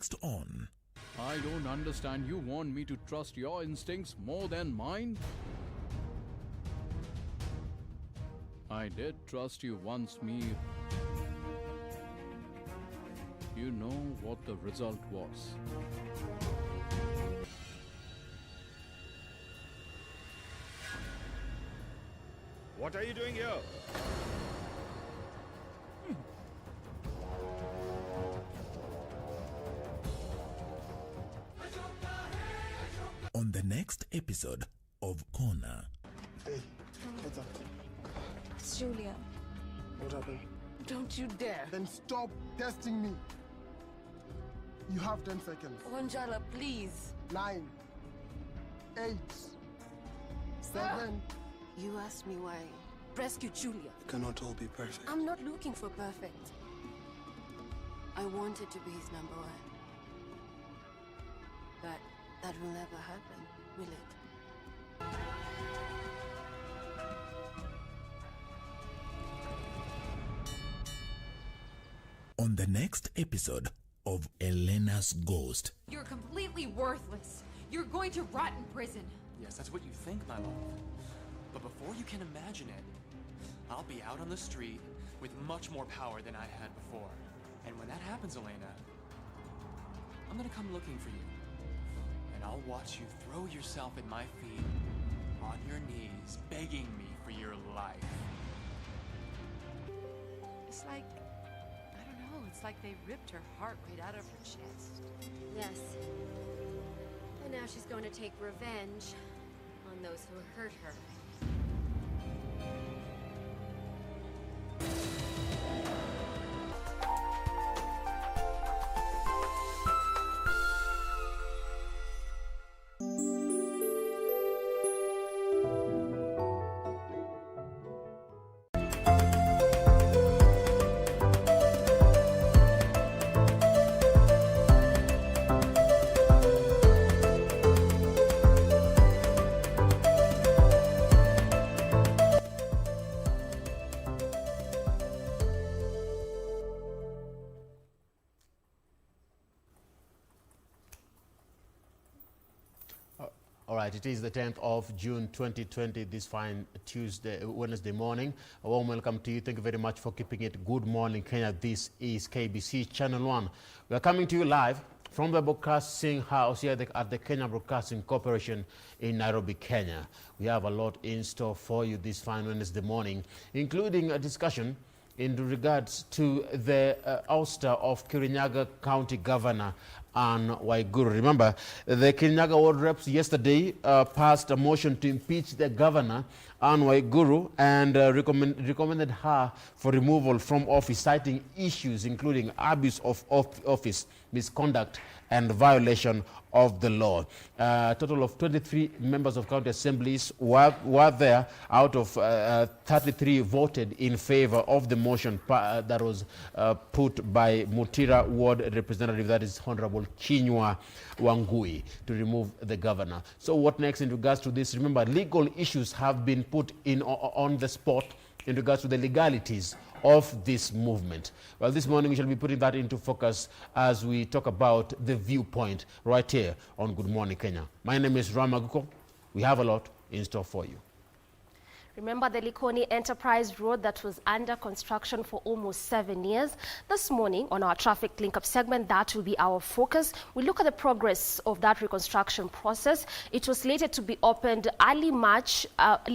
Next on. I don't understand. You want me to trust your instincts more than mine? I did trust you once, Mir. You know what the result was. What are you doing here? On the next episode of Corner. Hey, what's up? It's Julia. What happened? Don't you dare. Then stop testing me. You have 10 seconds. Wanjala, please. 9, 8, 7. You asked me why. Rescue Julia. It cannot all be perfect. I'm not looking for perfect. I wanted to be his number one. But that will never happen, will it? On the next episode of Elena's Ghost. You're completely worthless. You're going to rot in prison. Yes, that's what you think, my love. But before you can imagine it, I'll be out on the street with much more power than I had before. And when that happens, Elena, I'm gonna come looking for you. And I'll watch you throw yourself at my feet, on your knees, begging me for your life. It's like, I don't know, it's like they ripped her heart right out of her chest. Yes. And now she's going to take revenge on those who hurt her. All right, it is the 10th of June 2020, this fine Wednesday morning. A warm welcome to you. Thank you very much for keeping it. Good morning, Kenya. This is KBC Channel 1. We are coming to you live from the broadcasting house here at the Kenya Broadcasting Corporation in Nairobi, Kenya. We have a lot in store for you this fine Wednesday morning, including a discussion in regards to the ouster of Kirinyaga County Governor Anne Waiguru. Remember, the Kirinyaga Ward Reps yesterday passed a motion to impeach the governor, Anne Waiguru, and recommended her for removal from office, citing issues including abuse of office, misconduct, and violation of the law. A total of 23 members of county assemblies were there. Out of 33 voted in favor of the motion that was put by Mutira Ward representative, that is Honorable Chinywa Wangui, to remove the governor. So what next in regards to this? Remember, legal issues have been put in on the spot in regards to the legalities of this movement. Well, this morning we shall be putting that into focus as we talk about the viewpoint right here on Good Morning Kenya. My name is Ramaguko. We have a lot in store for you. Remember the Likoni Enterprise Road that was under construction for almost 7 years? This morning on our traffic link-up segment, that will be our focus. We look at the progress of that reconstruction process. It was slated to be opened early March,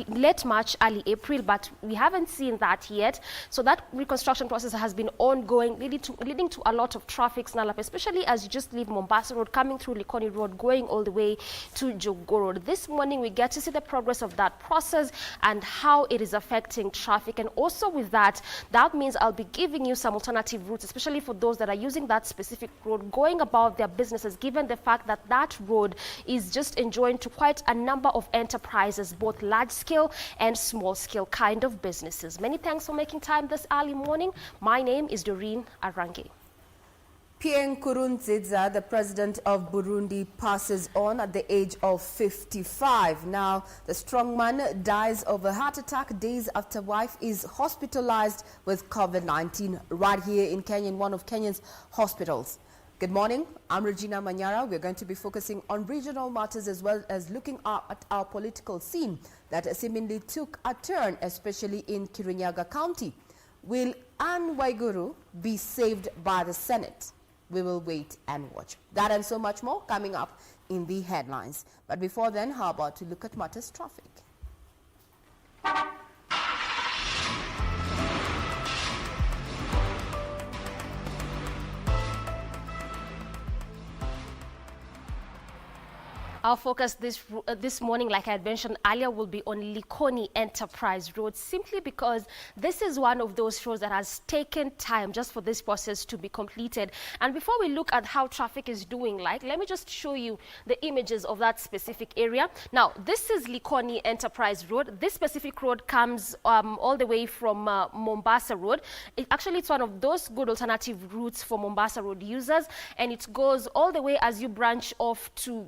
late March, early April, but we haven't seen that yet. So that reconstruction process has been ongoing, leading to a lot of traffic snarl-up, especially as you just leave Mombasa Road, coming through Likoni Road, going all the way to Jogoo Road. This morning we get to see the progress of that process and how it is affecting traffic. And also with that means I'll be giving you some alternative routes, especially for those that are using that specific road, going about their businesses, given the fact that that road is just enjoying to quite a number of enterprises, both large scale and small scale kind of businesses. Many thanks for making time this early morning. My name is Doreen Arange. Pierre Nkurunziza, the president of Burundi, passes on at the age of 55. Now, the strongman dies of a heart attack days after wife is hospitalized with COVID-19 right here in Kenya, in one of Kenya's hospitals. Good morning. I'm Regina Manyara. We're going to be focusing on regional matters as well as looking at our political scene that seemingly took a turn, especially in Kirinyaga County. Will Anne Waiguru be saved by the Senate? We will wait and watch. That and so much more coming up in the headlines. But before then, how about to look at matters traffic? Our focus this morning, like I had mentioned earlier, will be on Likoni Enterprise Road, simply because this is one of those roads that has taken time just for this process to be completed. And before we look at how traffic is doing, let me just show you the images of that specific area. Now, this is Likoni Enterprise Road. This specific road comes all the way from Mombasa Road. It's one of those good alternative routes for Mombasa Road users, and it goes all the way as you branch off to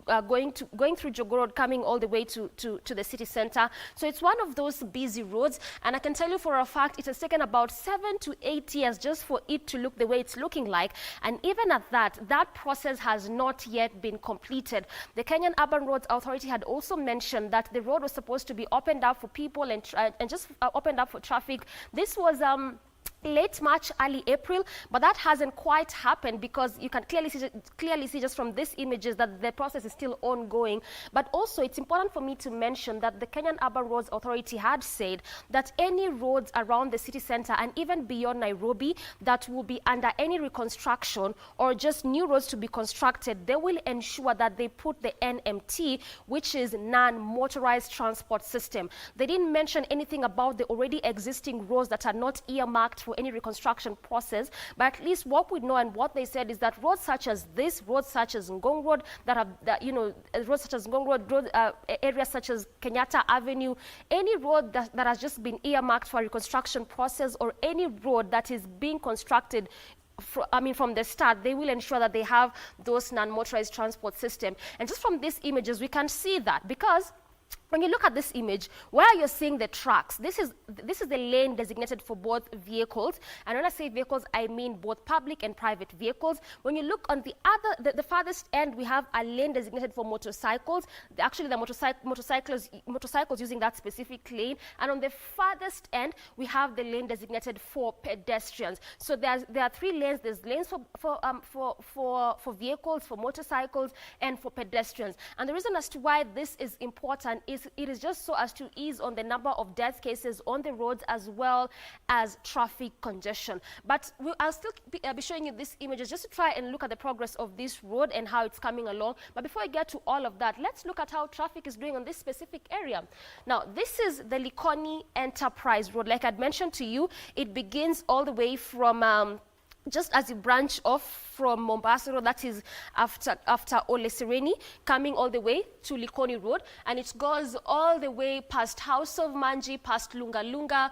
going through Jogoo Road, coming all the way to the city center. So it's one of those busy roads, and I can tell you for a fact it has taken about 7 to 8 years just for it to look the way it's looking like. And even at that process has not yet been completed. The Kenyan Urban Roads Authority had also mentioned that the road was supposed to be opened up for people and just opened up for traffic. This was late March, early April, but that hasn't quite happened because you can clearly see just from these images that the process is still ongoing. But also, it's important for me to mention that the Kenyan Urban Roads Authority had said that any roads around the city center and even beyond Nairobi that will be under any reconstruction or just new roads to be constructed, they will ensure that they put the NMT, which is non-motorized transport system. They didn't mention anything about the already existing roads that are not earmarked for any reconstruction process, but at least what we know and what they said is that roads such as this, roads such as Ngong Road, roads such as Ngong Road, areas such as Kenyatta Avenue, any road that has just been earmarked for a reconstruction process, or any road that is being constructed from the start, they will ensure that they have those non-motorized transport system. And just from these images, we can see that, because when you look at this image, where you're seeing the tracks, this is the lane designated for both vehicles. And when I say vehicles, I mean both public and private vehicles. When you look on the farthest end, we have a lane designated for motorcycles. Actually, the motorcycles using that specific lane. And on the farthest end, we have the lane designated for pedestrians. So there are 3 lanes. There's lanes for vehicles, for motorcycles, and for pedestrians. And the reason as to why this is important is it is just so as to ease on the number of death cases on the roads as well as traffic congestion. But I'll still be showing you these images just to try and look at the progress of this road and how it's coming along. But before I get to all of that, let's look at how traffic is doing on this specific area. Now, this is the Likoni Enterprise Road. Like I'd mentioned to you, it begins all the way from just as you branch off from Mombasa Road, that is after Ole Sereni, coming all the way to Likoni Road, and it goes all the way past House of Manji, past Lunga Lunga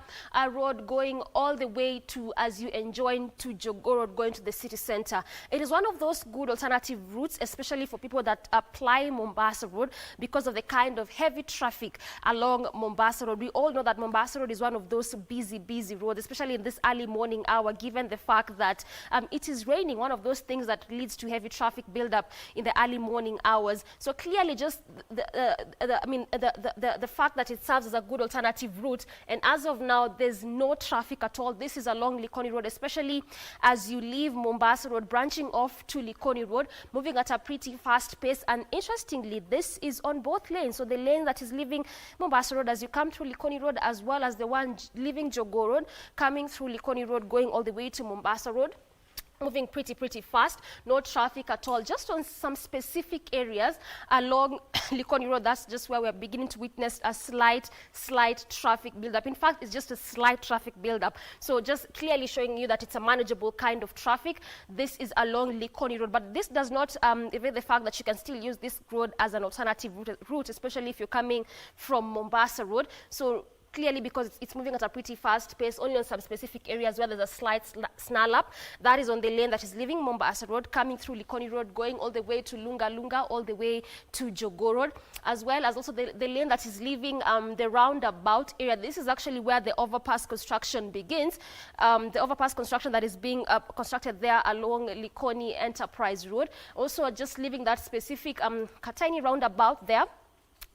Road, going all the way to, as you join to Jogoo Road, going to the city center. It is one of those good alternative routes, especially for people that apply Mombasa Road, because of the kind of heavy traffic along Mombasa Road. We all know that Mombasa Road is one of those busy roads, especially in this early morning hour, given the fact that it is raining, one of those things that leads to heavy traffic buildup in the early morning hours. So clearly, just the fact that it serves as a good alternative route, and as of now, there's no traffic at all. This is along Likoni Road, especially as you leave Mombasa Road, branching off to Likoni Road, moving at a pretty fast pace. And interestingly, this is on both lanes. So the lane that is leaving Mombasa Road as you come through Likoni Road, as well as the one leaving Jogoo Road, coming through Likoni Road, going all the way to Mombasa Road. Moving pretty fast, no traffic at all, just on some specific areas along Likoni Road. That's just where we're beginning to witness a slight traffic buildup. In fact, it's just a slight traffic buildup. So just clearly showing you that it's a manageable kind of traffic. This is along Likoni Road, but this does not evade the fact that you can still use this road as an alternative route, especially if you're coming from Mombasa Road. So clearly because it's moving at a pretty fast pace, only on some specific areas where there's a slight snarl up. That is on the lane that is leaving Mombasa Road, coming through Likoni Road, going all the way to Lunga Lunga, all the way to Jogo Road, as well as also the lane that is leaving the roundabout area. This is actually where the overpass construction begins. The overpass construction that is being constructed there along Likoni Enterprise Road. Also just leaving that specific tiny roundabout there.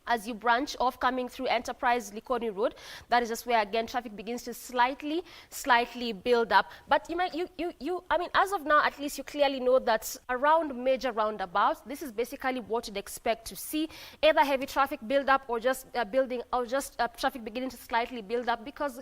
As you branch off coming through Enterprise Likoni Road, that is just where again traffic begins to slightly build up. But I mean, as of now, at least you clearly know that around major roundabouts, this is basically what you'd expect to see, either heavy traffic build up or just traffic beginning to slightly build up, because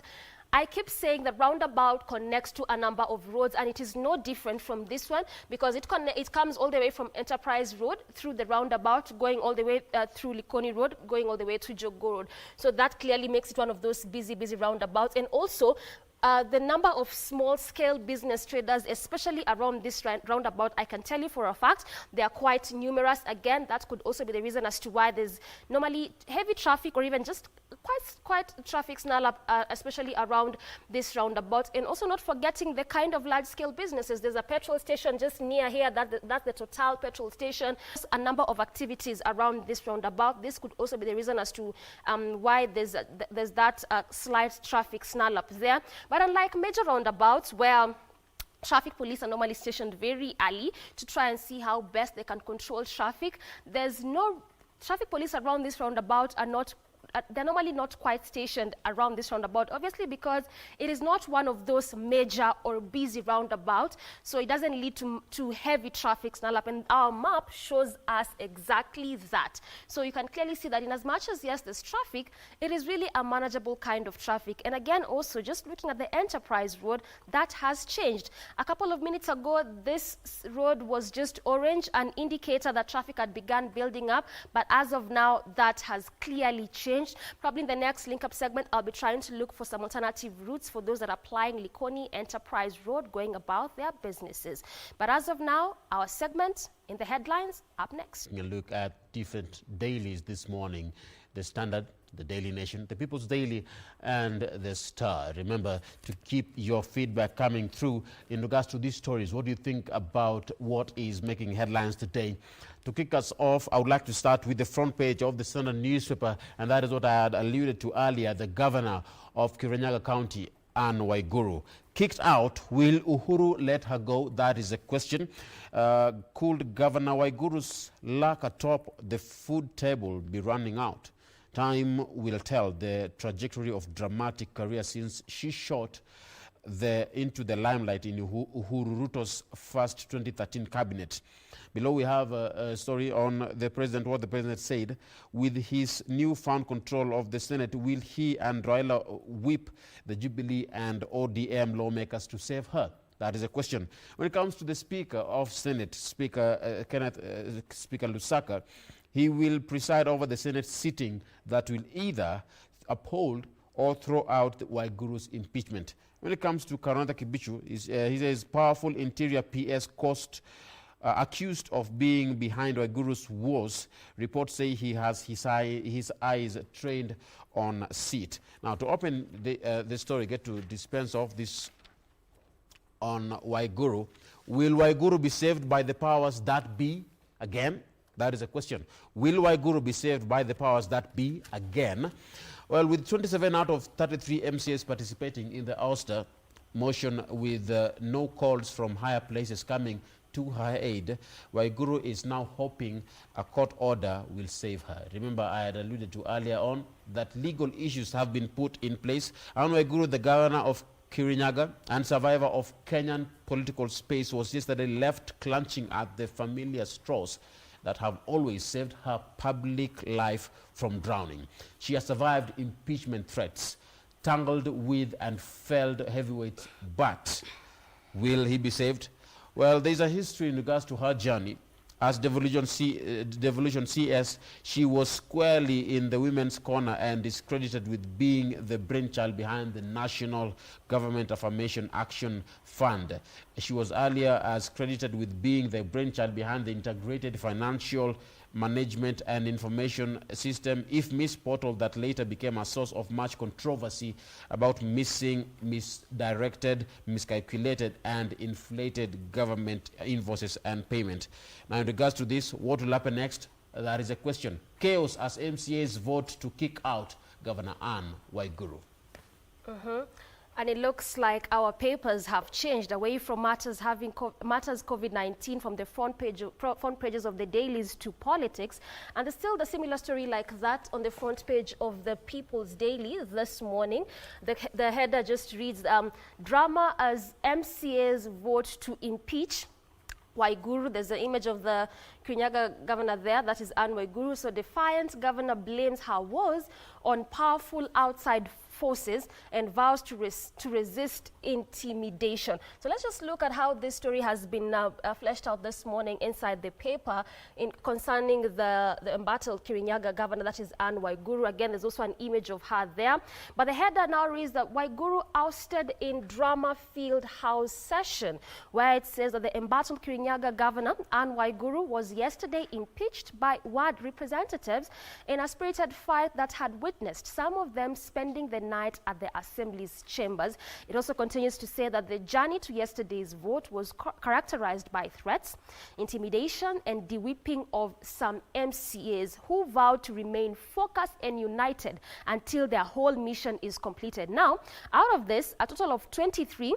I keep saying that roundabout connects to a number of roads, and it is no different from this one because it comes all the way from Enterprise Road through the roundabout, going all the way through Likoni Road, going all the way to Jogo Road. So that clearly makes it one of those busy roundabouts. And also, the number of small-scale business traders, especially around this roundabout, I can tell you for a fact, they are quite numerous. Again, that could also be the reason as to why there's normally heavy traffic or even just quite traffic snarl up, especially around this roundabout. And also not forgetting the kind of large-scale businesses. There's a petrol station just near here, that's the Total petrol station. There's a number of activities around this roundabout. This could also be the reason as to why there's that slight traffic snarl up there. But unlike major roundabouts where traffic police are normally stationed very early to try and see how best they can control traffic, there's no traffic police around this roundabout are not they're normally not quite stationed around this roundabout, obviously because it is not one of those major or busy roundabouts, so it doesn't lead to heavy traffic snarl up, and our map shows us exactly that. So you can clearly see that in as much as, yes, there's traffic, it is really a manageable kind of traffic. And again, also just looking at the Enterprise Road, that has changed. A couple of minutes ago, this road was just orange, an indicator that traffic had begun building up, but as of now, that has clearly changed. Probably in the next link-up segment, I'll be trying to look for some alternative routes for those that are applying Likoni Enterprise Road, going about their businesses. But as of now, our segment in the headlines up next. A look at different dailies this morning. The Standard, the Daily Nation, the People's Daily, and the Star. Remember to keep your feedback coming through in regards to these stories. What do you think about what is making headlines today? To kick us off, I would like to start with the front page of the Standard newspaper, and that is what I had alluded to earlier. The governor of Kirinyaga County, Anne Waiguru, kicked out. Will Uhuru let her go? That is a question. Could Governor Waiguru's luck atop the food table be running out? Time will tell the trajectory of dramatic career since she shot into the limelight in Uhuru Ruto's first 2013 cabinet. Below we have a story on the president, what the president said. With his newfound control of the Senate, will he and Raila whip the Jubilee and ODM lawmakers to save her? That is a question. When it comes to the Speaker of Senate, Speaker Speaker Lusaka, he will preside over the Senate sitting that will either uphold or throw out Waiguru's impeachment. When it comes to Karanta Kibichu, he says powerful interior PS cost accused of being behind Waiguru's wars. Reports say he has his eyes trained on seat. Now, to open the story, get to dispense of this on Waiguru. Will Waiguru be saved by the powers that be again? That is a question. Will Waiguru be saved by the powers that be again? Well, with 27 out of 33 MCAs participating in the ouster motion with no calls from higher places coming to her aid, Waiguru is now hoping a court order will save her. Remember, I had alluded to earlier on that legal issues have been put in place. Anne Waiguru, the governor of Kirinyaga and survivor of Kenyan political space, was yesterday left clutching at the familiar straws that have always saved her public life from drowning. She has survived impeachment threats, tangled with and felled heavyweights, but will he be saved? Well, there's a history in regards to her journey. As Devolution CS, she was squarely in the women's corner and is credited with being the brainchild behind the National Government Affirmation Action Fund. She was earlier as credited with being the brainchild behind the Integrated Financial management and information system IFMIS portal that later became a source of much controversy about missing, misdirected, miscalculated, and inflated government invoices and payment. Now, in regards to this, what will happen next? That is a question. Chaos as MCAs vote to kick out Governor Anne Waiguru. And it looks like our papers have changed away from matters COVID-19 from the front pages of the dailies to politics. And there's still the similar story like that on the front page of the People's Daily this morning. The header just reads, drama as MCAs vote to impeach Waiguru. There's an image of the Kirinyaga governor there, that is Anne Waiguru. So defiant governor blames her woes on powerful outside forces and vows to resist intimidation. So let's just look at how this story has been fleshed out this morning inside the paper concerning the embattled Kirinyaga governor, that is Anne Waiguru. Again, there's also an image of her there. But the header now reads that Waiguru ousted in drama-filled House session, where it says that the embattled Kirinyaga governor, Anne Waiguru, was yesterday impeached by ward representatives in a spirited fight that had witnessed some of them spending the night at the Assembly's chambers. It also continues to say that the journey to yesterday's vote was characterized by threats, intimidation, and de-whipping of some MCAs who vowed to remain focused and united until their whole mission is completed. Now, out of this, a total of 23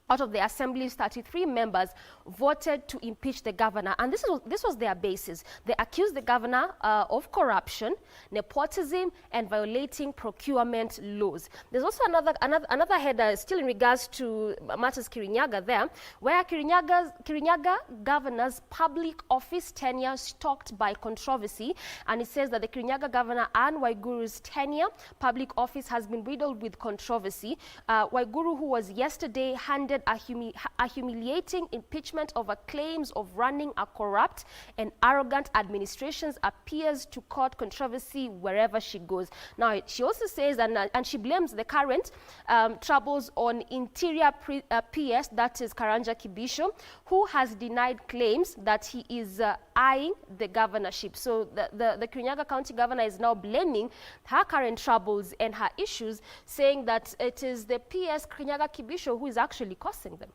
out of the Assembly's 33 members voted to impeach the governor. And this was their basis. They accused the governor of corruption, nepotism, and violating procurement laws. There's also another header still in regards to matters Kirinyaga there, where Kirinyaga governor's public office tenure stalked by controversy. And it says that the Kirinyaga governor Anne Waiguru's tenure public office has been riddled with controversy. Waiguru, who was yesterday handed a humiliating impeachment over claims of running a corrupt and arrogant administration, appears to court controversy wherever she goes. Now, she also says, and she blames the current troubles on Interior PS, that is Karanja Kibisho, who has denied claims that he is eyeing the governorship. So the Kirinyaga County governor is now blaming her current troubles and her issues, saying that it is the PS Kirinyaga Kibisho who is actually causing them.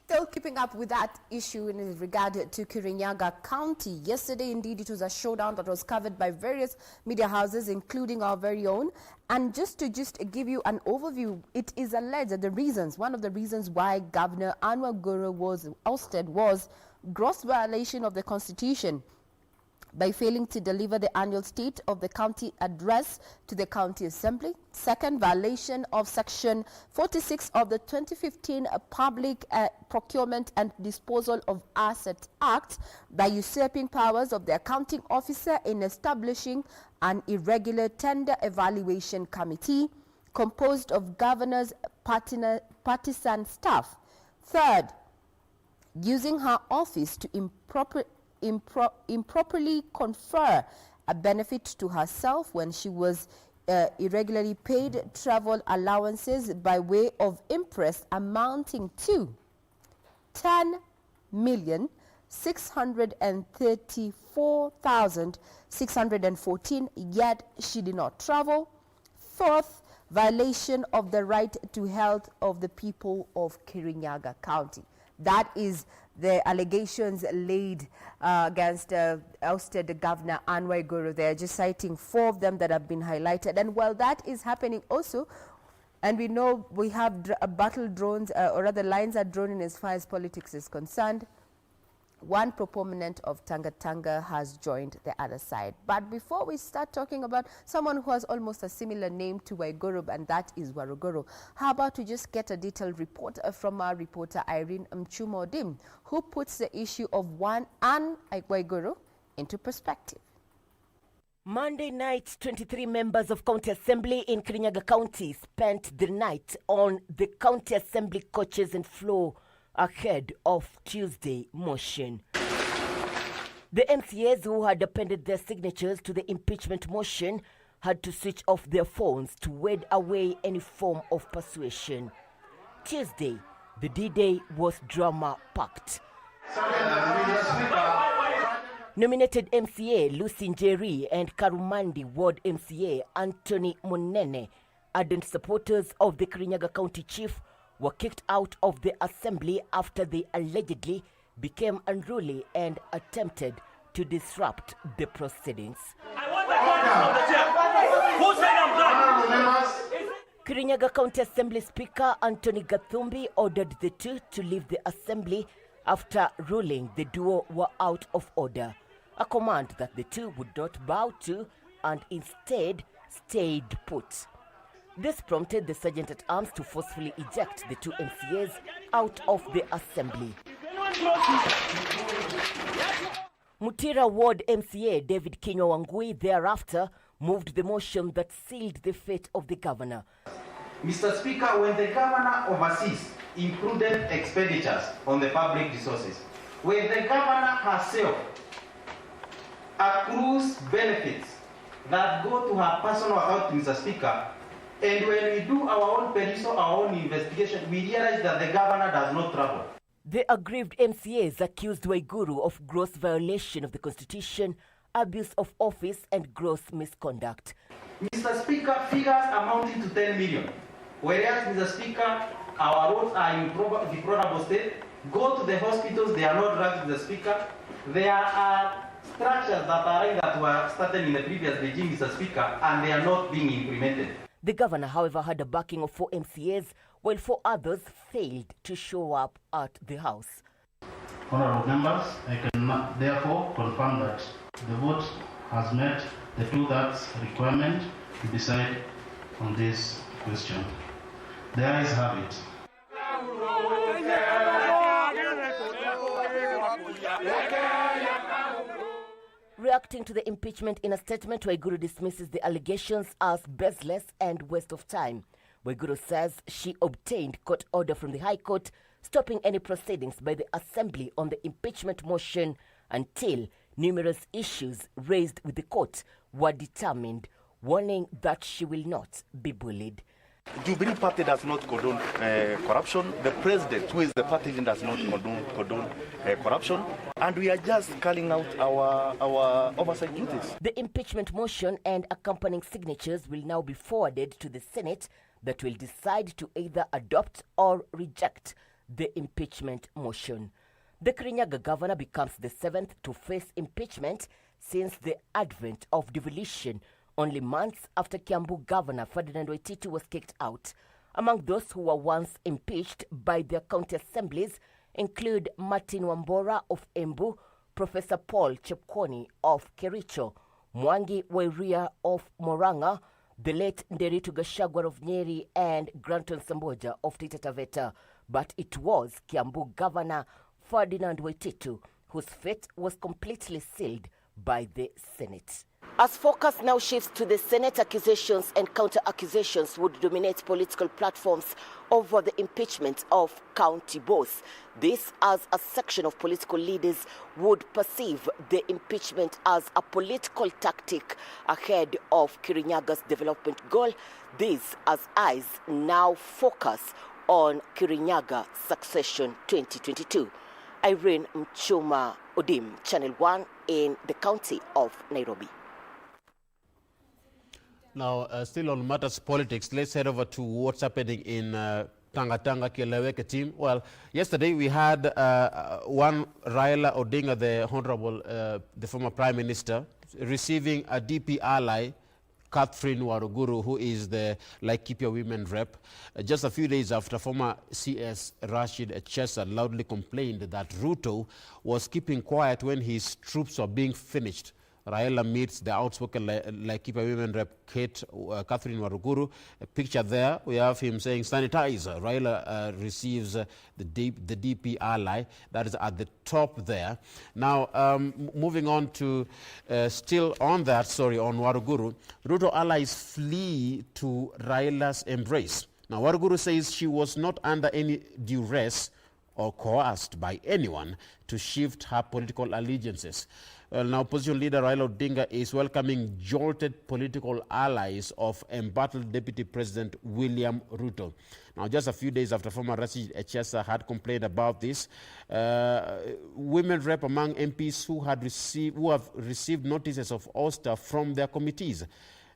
Still keeping up with that issue in regard to Kirinyaga County. Yesterday, indeed, it was a showdown that was covered by various media houses, including our very own. And just to give you an overview, it is alleged that one of the reasons why Governor Anne Waiguru was ousted was gross violation of the Constitution by failing to deliver the annual State of the County address to the County Assembly. Second, violation of Section 46 of the 2015 Public Procurement and Disposal of Assets Act by usurping powers of the accounting officer in establishing an irregular tender evaluation committee composed of governor's partisan staff. Third, using her office to improperly confer a benefit to herself when she was irregularly paid travel allowances by way of interest amounting to 10,634,614, yet she did not travel. Fourth, violation of the right to health of the people of Kirinyaga County. That is the allegations laid against ousted Governor Anne Waiguru. They're just citing 4 of them that have been highlighted. And while that is happening also, and we know we have battle drones, or rather lines are drawn in as far as politics is concerned, one proponent of Tanga has joined the other side. But before we start talking about someone who has almost a similar name to Waiguru, and that is Waruguru, how about we just get a detailed report from our reporter Irene Mchumodim, who puts the issue of one Anne Waiguru into perspective. Monday night, 23 members of County Assembly in Kirinyaga County spent the night on the County Assembly coaches and floor ahead of Tuesday motion. The MCAs who had appended their signatures to the impeachment motion had to switch off their phones to ward away any form of persuasion. Tuesday, the D-Day was drama-packed. Nominated MCA Lucy Njeri and Karumandi Ward MCA Anthony Monene, ardent supporters of the Kirinyaga County Chief, were kicked out of the assembly after they allegedly became unruly and attempted to disrupt the proceedings. I want the who said I'm done? Kirinyaga County Assembly Speaker Anthony Gathumbi ordered the two to leave the assembly after ruling the duo were out of order, a command that the two would not bow to and instead stayed put. This prompted the Sergeant-at-Arms to forcefully eject the two MCAs out of the assembly. Mutira Ward MCA David Kinyo Wangui thereafter moved the motion that sealed the fate of the governor. Mr. Speaker, when the governor oversees imprudent expenditures on the public resources, when the governor herself accrues benefits that go to her personal account, Mr. Speaker, and when we do our own perusal, our own investigation, we realize that the governor does not travel. The aggrieved MCAs accused Waiguru of gross violation of the Constitution, abuse of office, and gross misconduct. Mr. Speaker, figures amounting to 10 million. Whereas, Mr. Speaker, our roads are in deplorable state. Go to the hospitals, they are not drugs, Mr. Speaker. There are structures that were started in the previous regime, Mr. Speaker, and they are not being implemented. The governor, however, had a backing of 4 MCAs, while 4 others failed to show up at the House. Honorable members, I can therefore confirm that the vote has met the 2/3 requirement to decide on this question. The ayes have it. Reacting to the impeachment in a statement, Waiguru dismisses the allegations as baseless and waste of time. Waiguru says she obtained court order from the High Court stopping any proceedings by the Assembly on the impeachment motion until numerous issues raised with the court were determined, warning that she will not be bullied. Jubilee Party does not condone corruption. The president, who is the party leader, does not condone corruption. And we are just carrying out our oversight duties. The impeachment motion and accompanying signatures will now be forwarded to the Senate that will decide to either adopt or reject the impeachment motion. The Kirinyaga governor becomes the 7th to face impeachment since the advent of devolution, only months after Kiambu Governor Ferdinand Waititu was kicked out. Among those who were once impeached by their county assemblies include Martin Wambora of Embu, Professor Paul Chepkwony of Kericho, Mwangi Wairia of Moranga, the late Nderitu Gachagua of Nyeri, and Granton Samboja of Taita Taveta. But it was Kiambu Governor Ferdinand Waititu whose fate was completely sealed by the Senate. As focus now shifts to the Senate, accusations and counter-accusations would dominate political platforms over the impeachment of county boss. This as a section of political leaders would perceive the impeachment as a political tactic ahead of Kirinyaga's development goal. This as eyes now focus on Kirinyaga Succession 2022. Irene Mchuma Odim, Channel 1 in the county of Nairobi. Now, still on matters politics, let's head over to what's happening in Tanga Kieleweke team. Well, yesterday we had one Raila Odinga, the Honorable, the former Prime Minister, receiving a DP ally, Catherine Waruguru, who is the Laikipia women rep, just a few days after former CS Rashid Chesa loudly complained that Ruto was keeping quiet when his troops were being finished. Raila meets the outspoken Laikipia women rep Catherine Waruguru. A picture there, we have him saying sanitizer. Raila receives the DP ally. That is at the top there. Now, moving on to, still on that story on Waruguru, Ruto allies flee to Raila's embrace. Now, Waruguru says she was not under any duress or coerced by anyone to shift her political allegiances. Now, opposition leader Raila Odinga is welcoming jolted political allies of embattled Deputy President William Ruto. Now, just a few days after former Rashid Echesa had complained about this, women rep among MPs who have received notices of ouster from their committees.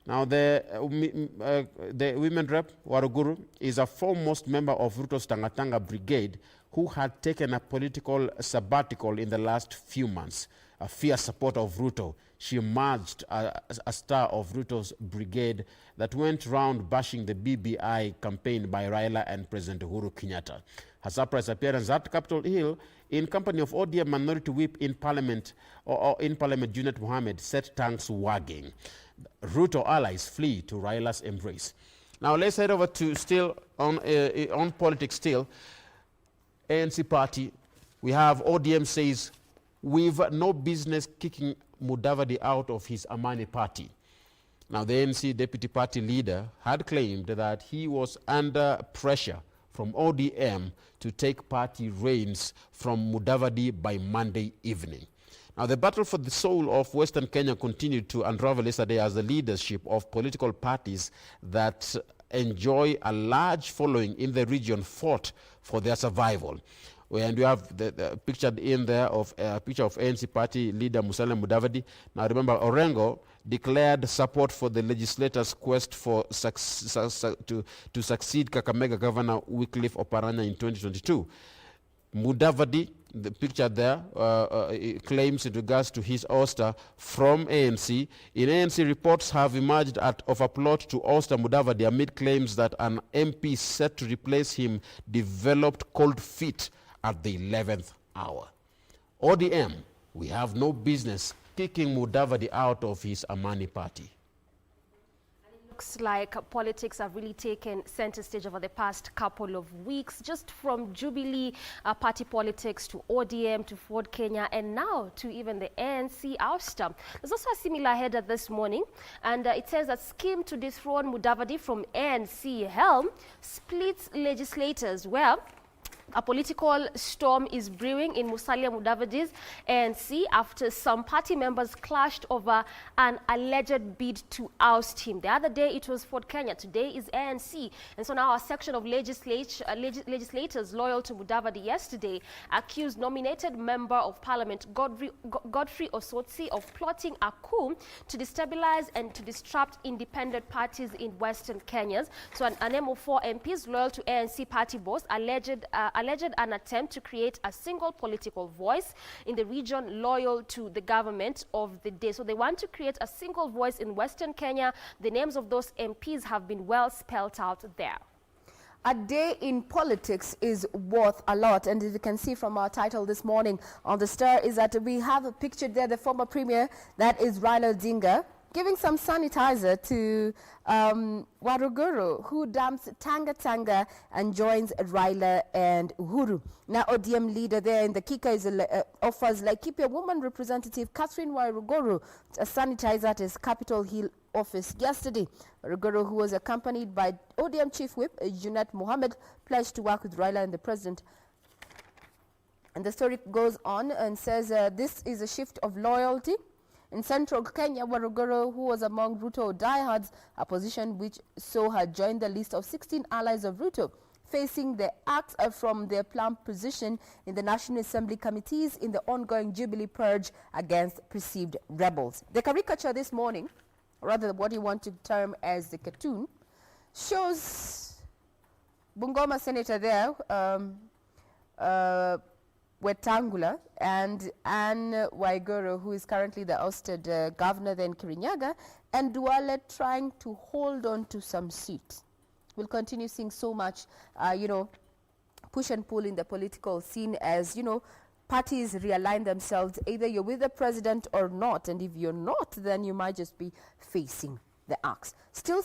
Now, the women rep, Waruguru, is a foremost member of Ruto's Tangatanga Brigade who had taken a political sabbatical in the last few months. A fierce supporter of Ruto, she emerged a star of Ruto's brigade that went round bashing the BBI campaign by Raila and President Uhuru Kenyatta. Her surprise appearance at Capitol Hill in company of ODM Minority Whip in Parliament, Junet Mohammed, set tongues wagging. Ruto allies flee to Raila's embrace. Now let's head over to still on politics still. ANC party, we have ODM says, we've no business kicking Mudavadi out of his Amani party. Now, the ANC deputy party leader had claimed that he was under pressure from ODM to take party reins from Mudavadi by Monday evening. Now, the battle for the soul of Western Kenya continued to unravel yesterday as the leadership of political parties that enjoy a large following in the region fought for their survival. And you have the pictured in there of a picture of ANC party leader Musalia Mudavadi. Now remember, Orengo declared support for the legislators' quest for to succeed Kakamega Governor Wycliffe Oparanya in 2022. Mudavadi, the picture there, claims in regards to his ouster from ANC. In ANC, reports have emerged of a plot to ouster Mudavadi amid claims that an MP set to replace him developed cold feet at the 11th hour. ODM, we have no business kicking Mudavadi out of his Amani party. Looks like politics have really taken center stage over the past couple of weeks, just from Jubilee party politics to ODM to Ford Kenya and now to even the ANC ouster. There's also a similar header this morning, and it says that scheme to dethrone Mudavadi from ANC helm splits legislators. Well, a political storm is brewing in Musalia Mudavadi's ANC after some party members clashed over an alleged bid to oust him. The other day it was Ford Kenya, today is ANC. And so now a section of legislators loyal to Mudavadi yesterday accused nominated Member of Parliament Godfrey Osotsi of plotting a coup to destabilize and to disrupt independent parties in Western Kenya. So an MO4 MPs loyal to ANC party boss alleged an attempt to create a single political voice in the region loyal to the government of the day. So they want to create a single voice in Western Kenya. The names of those MPs have been well spelled out there. A day in politics is worth a lot, and as you can see from our title this morning on the Star is that we have a picture there, the former premier, that is Raila Odinga, giving some sanitizer to Waruguru, who dumps Tanga and joins Raila and Uhuru. Now, ODM leader there in the Kika is offers Laikipia woman representative Catherine Waruguru a sanitizer at his Capitol Hill office yesterday. Waruguru, who was accompanied by ODM chief whip Junet Mohammed, pledged to work with Raila and the president. And the story goes on and says this is a shift of loyalty. In central Kenya, Waruguru, who was among Ruto diehards, a position which saw her join the list of 16 allies of Ruto, facing the axe from their plump position in the National Assembly committees in the ongoing Jubilee purge against perceived rebels. The caricature this morning, or rather what you want to term as the cartoon, shows Bungoma Senator there, Wetangula, and Anne Waiguru, who is currently the ousted governor then Kirinyaga, and Duale trying to hold on to some seats. We'll continue seeing so much, push and pull in the political scene as, parties realign themselves. Either you're with the president or not, and if you're not, then you might just be facing the axe. Still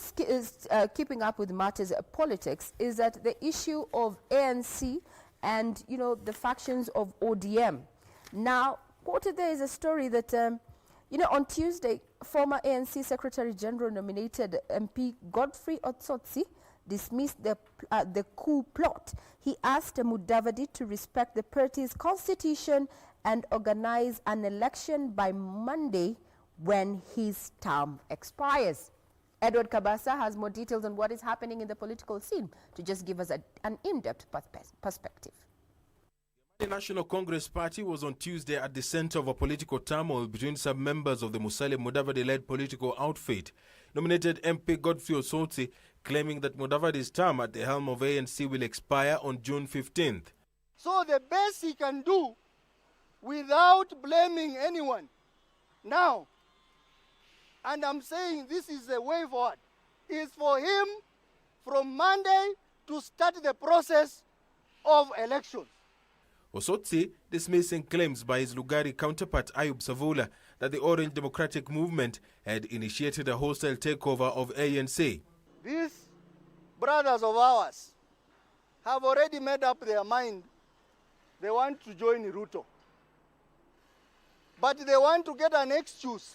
keeping up with matters of politics is that the issue of ANC and, the factions of ODM. Now, quoted there is a story that, on Tuesday, former ANC Secretary General nominated MP Godfrey Osotsi, dismissed the coup plot. He asked Mudavadi to respect the party's constitution and organize an election by Monday when his term expires. Edward Kabasa has more details on what is happening in the political scene to just give us an in-depth perspective. The National Congress Party was on Tuesday at the center of a political turmoil between some members of the Musalia Mudavadi-led political outfit. Nominated MP Godfrey Osotsi claiming that Mudavadi's term at the helm of ANC will expire on June 15th. So the best he can do, without blaming anyone, now, and I'm saying this is the way forward, is for him from Monday to start the process of elections. Osotsi dismissing claims by his Lugari counterpart Ayub Savula that the Orange Democratic Movement had initiated a hostile takeover of ANC. These brothers of ours have already made up their mind. They want to join Ruto. But they want to get an excuse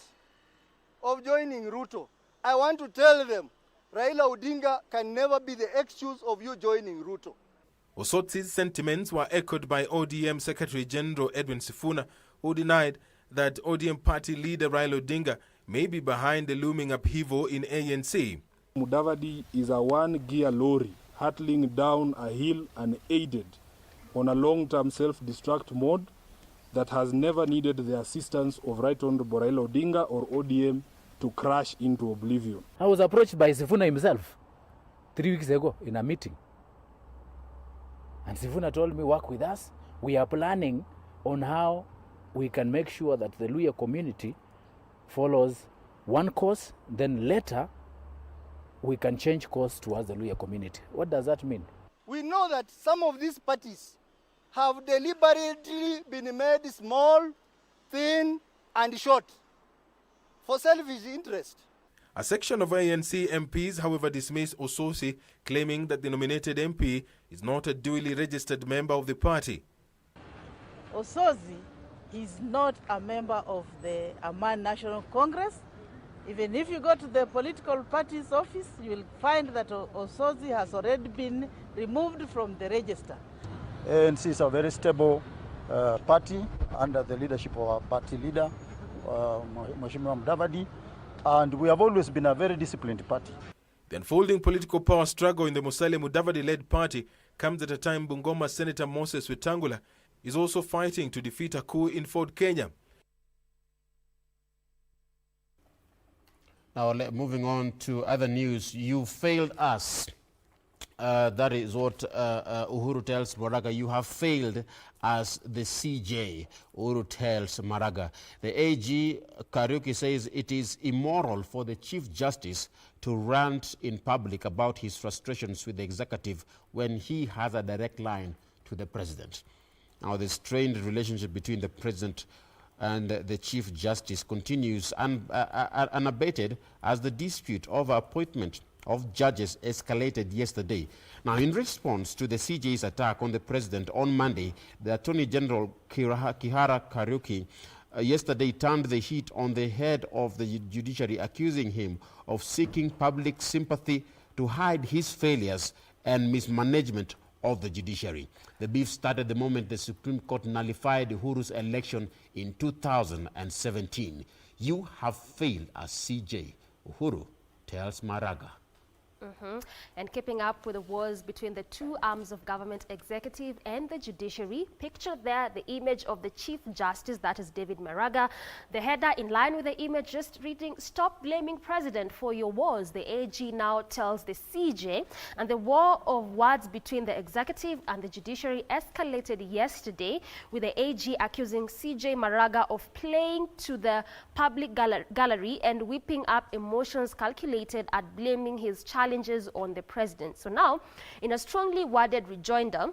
of joining Ruto. I want to tell them, Raila Odinga can never be the excuse of you joining Ruto. Osotsi's sentiments were echoed by ODM Secretary General Edwin Sifuna, who denied that ODM party leader Raila Odinga may be behind the looming upheaval in ANC. Mudavadi is a one-gear lorry hurtling down a hill unaided on a long-term self-destruct mode that has never needed the assistance of Right Honorable Raila Odinga or ODM to crash into oblivion. I was approached by Sifuna himself 3 weeks ago in a meeting. And Sifuna told me, work with us. We are planning on how we can make sure that the Luhya community follows one course, then later we can change course towards the Luhya community. What does that mean? We know that some of these parties have deliberately been made small, thin, and short for selfish interest. A section of ANC MPs, however, dismissed Osotsi, claiming that the nominated MP is not a duly registered member of the party. Osotsi is not a member of the Aman National Congress. Even if you go to the political party's office, you will find that Osotsi has already been removed from the register. ANC is a very stable party under the leadership of our party leader, Mheshimiwa Mudavadi, and we have always been a very disciplined party. The unfolding political power struggle in the Musalia Mudavadi-led party comes at a time Bungoma Senator Moses Wetangula is also fighting to defeat a coup in Fort Kenya. Now, moving on to other news. You failed us. That is what Uhuru tells Maraga. You have failed as the CJ, Uhuru tells Maraga. The AG, Kariuki, says it is immoral for the Chief Justice to rant in public about his frustrations with the executive when he has a direct line to the president. Now, the strained relationship between the president and the Chief Justice continues unabated as the dispute over appointment of judges escalated yesterday. Now, in response to the CJ's attack on the president on Monday, the Attorney General Kihara Kariuki yesterday turned the heat on the head of the judiciary, accusing him of seeking public sympathy to hide his failures and mismanagement of the judiciary. The beef started the moment the Supreme Court nullified Uhuru's election in 2017. You have failed as CJ, Uhuru tells Maraga. And keeping up with the wars between the two arms of government, executive and the judiciary, picture there the image of the Chief Justice, that is David Maraga. The header in line with the image just reading, "Stop blaming President for your wars," the AG now tells the CJ. And the war of words between the executive and the judiciary escalated yesterday, with the AG accusing CJ Maraga of playing to the public gallery and whipping up emotions calculated at blaming his challenges on the president. So now, in a strongly worded rejoinder,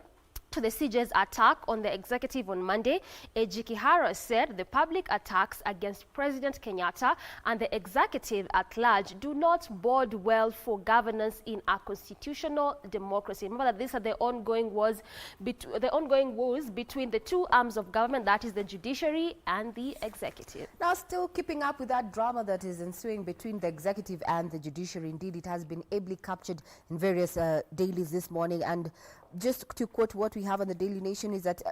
to the CJ's attack on the executive on Monday, AG Kihara said the public attacks against President Kenyatta and the executive at large do not bode well for governance in a constitutional democracy. Remember that these are the ongoing wars between the two arms of government, that is the judiciary and the executive. Now, still keeping up with that drama that is ensuing between the executive and the judiciary, indeed, it has been ably captured in various dailies this morning. And just to quote what we have on the Daily Nation is that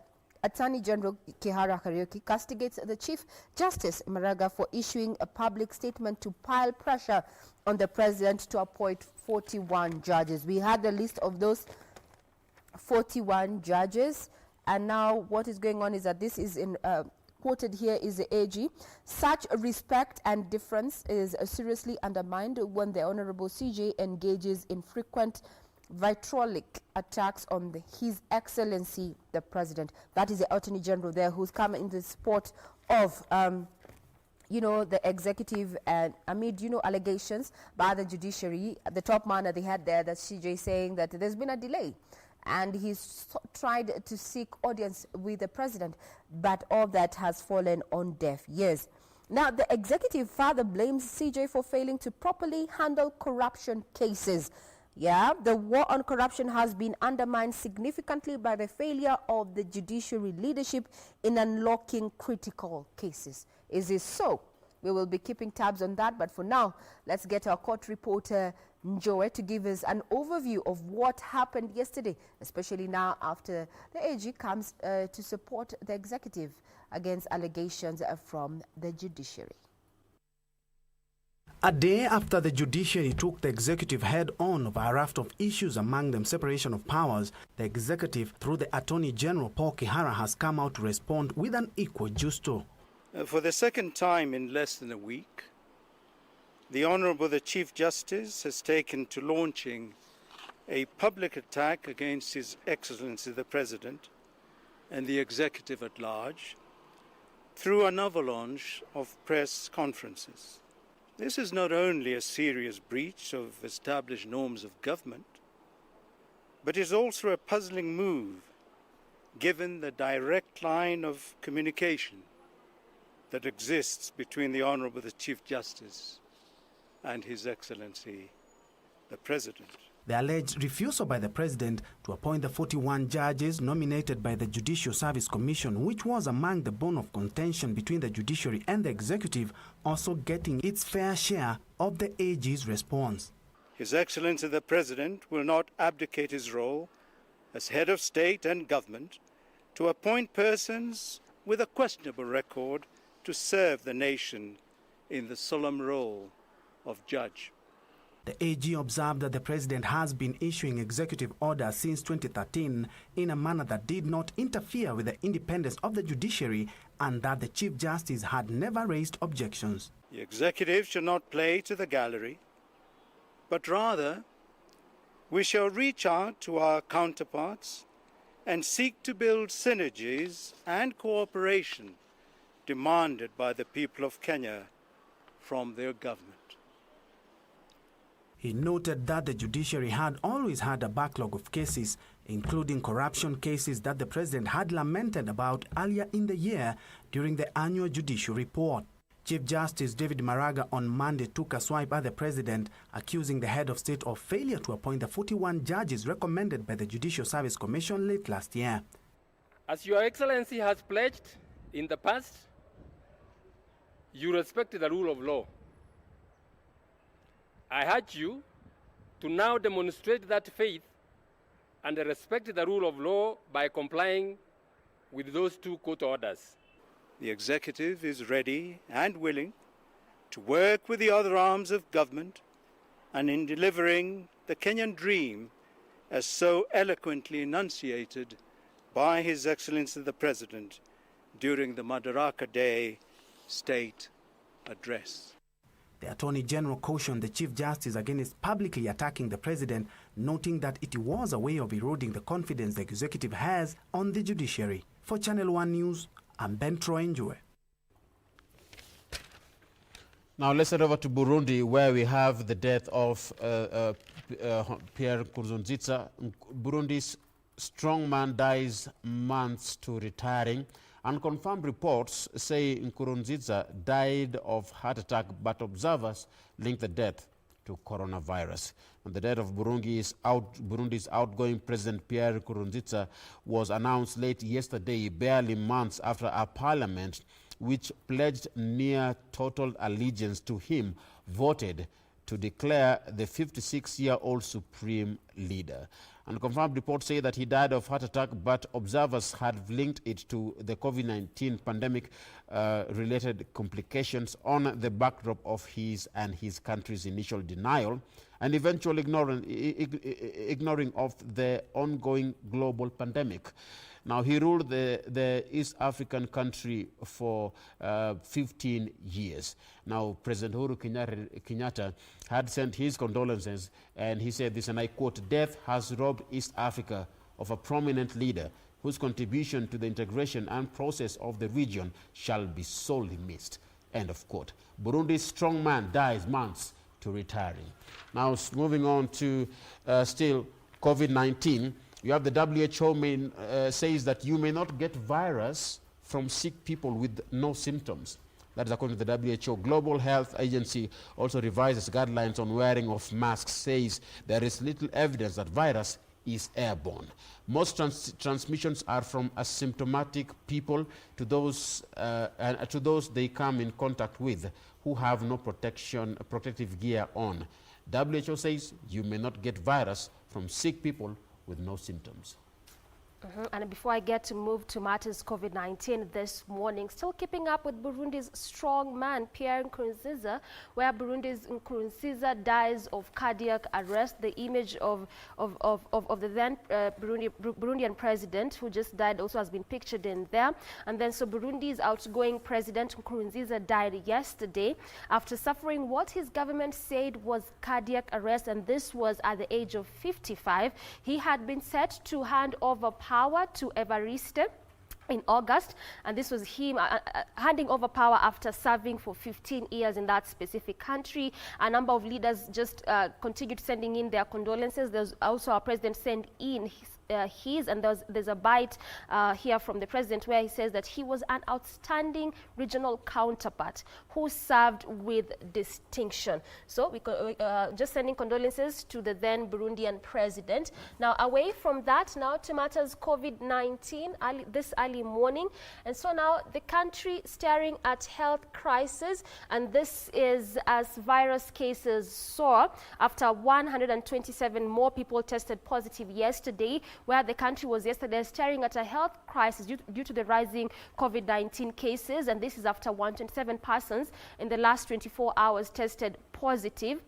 Attorney General Kihara Kariuki castigates the Chief Justice Maraga for issuing a public statement to pile pressure on the president to appoint 41 judges. We had the list of those 41 judges, and now what is going on is that this is in quoted here is the AG. Such respect and difference is seriously undermined when the Honorable CJ engages in frequent vitriolic attacks on His Excellency the President. That is the Attorney General there, who's come in the support of the executive, and amid allegations by the judiciary. The top man that they had there, that CJ, saying that there's been a delay and he's tried to seek audience with the president, but all that has fallen on deaf ears. Now, the executive further blames CJ for failing to properly handle corruption cases. Yeah, the war on corruption has been undermined significantly by the failure of the judiciary leadership in unlocking critical cases. Is this so? We will be keeping tabs on that, but for now, let's get our court reporter Njoe to give us an overview of what happened yesterday, especially now after the AG comes to support the executive against allegations from the judiciary. A day after the judiciary took the executive head-on over a raft of issues, among them separation of powers, the executive, through the Attorney General Paul Kihara, has come out to respond with an equal gusto. For the second time in less than a week, the Honourable the Chief Justice has taken to launching a public attack against His Excellency the President and the executive at large through an avalanche of press conferences. This is not only a serious breach of established norms of government, but is also a puzzling move given the direct line of communication that exists between the Honourable the Chief Justice and His Excellency the President. The alleged refusal by the President to appoint the 41 judges nominated by the Judicial Service Commission, which was among the bone of contention between the judiciary and the executive, also getting its fair share of the AG's response. His Excellency the President will not abdicate his role as head of state and government to appoint persons with a questionable record to serve the nation in the solemn role of judge. The AG observed that the President has been issuing executive orders since 2013 in a manner that did not interfere with the independence of the judiciary, and that the Chief Justice had never raised objections. The executive shall not play to the gallery, but rather we shall reach out to our counterparts and seek to build synergies and cooperation demanded by the people of Kenya from their government. He noted that the judiciary had always had a backlog of cases, including corruption cases that the President had lamented about earlier in the year during the annual judicial report. Chief Justice David Maraga on Monday took a swipe at the President, accusing the head of state of failure to appoint the 41 judges recommended by the Judicial Service Commission late last year. As Your Excellency has pledged in the past, you respect the rule of law. I urge you to now demonstrate that faith and respect the rule of law by complying with those two court orders. The executive is ready and willing to work with the other arms of government and in delivering the Kenyan dream as so eloquently enunciated by His Excellency the President during the Madaraka Day State Address. The Attorney General cautioned the Chief Justice against publicly attacking the President, noting that it was a way of eroding the confidence the executive has on the judiciary. For Channel 1 News, I'm Ben Troenjue. Now let's head over to Burundi, where we have the death of Pierre Nkurunziza, Burundi's strongman dies months to retiring. Unconfirmed reports say Nkurunziza died of heart attack, but observers link the death to coronavirus. And the death of Burundi's outgoing President Pierre Nkurunziza was announced late yesterday, barely months after our parliament, which pledged near total allegiance to him, voted to declare the 56-year-old supreme leader. And confirmed reports say that he died of heart attack, but observers had linked it to the COVID-19 pandemic related complications on the backdrop of his and his country's initial denial and eventual ignoring of the ongoing global pandemic. Now, he ruled the East African country for 15 years. Now, President Uhuru Kenyatta had sent his condolences, and he said this, and I quote, "Death has robbed East Africa of a prominent leader whose contribution to the integration and process of the region shall be sorely missed." End of quote. Burundi's strongman dies months to retiring. Now, moving on to still COVID-19. You have the WHO says that you may not get virus from sick people with no symptoms. That is according to the WHO. Global Health Agency also revises guidelines on wearing of masks, says there is little evidence that virus is airborne. Most transmissions are from asymptomatic people to those they come in contact with who have no protective gear on. WHO says you may not get virus from sick people with no symptoms. And before I get to move to matters COVID-19 this morning, still keeping up with Burundi's strong man, Pierre Nkurunziza, where Burundi's Nkurunziza dies of cardiac arrest. The image of the then Burundian president who just died also has been pictured in there. And then so Burundi's outgoing president Nkurunziza died yesterday after suffering what his government said was cardiac arrest, and this was at the age of 55. He had been set to hand over power to Evariste in August, and this was him handing over power after serving for 15 years in that specific country. A number of leaders just continued sending in their condolences. There's also our president sent in his, and there's a bite here from the president where he says that he was an outstanding regional counterpart who served with distinction. So we just sending condolences to the then Burundian president. Now, away from that, now to matters COVID-19 this early morning. And so now the country staring at health crisis, and this is as virus cases soar after 127 more people tested positive yesterday, where the country was yesterday staring at a health crisis due to the rising COVID-19 cases, and this is after 127 persons in the last 24 hours tested positive.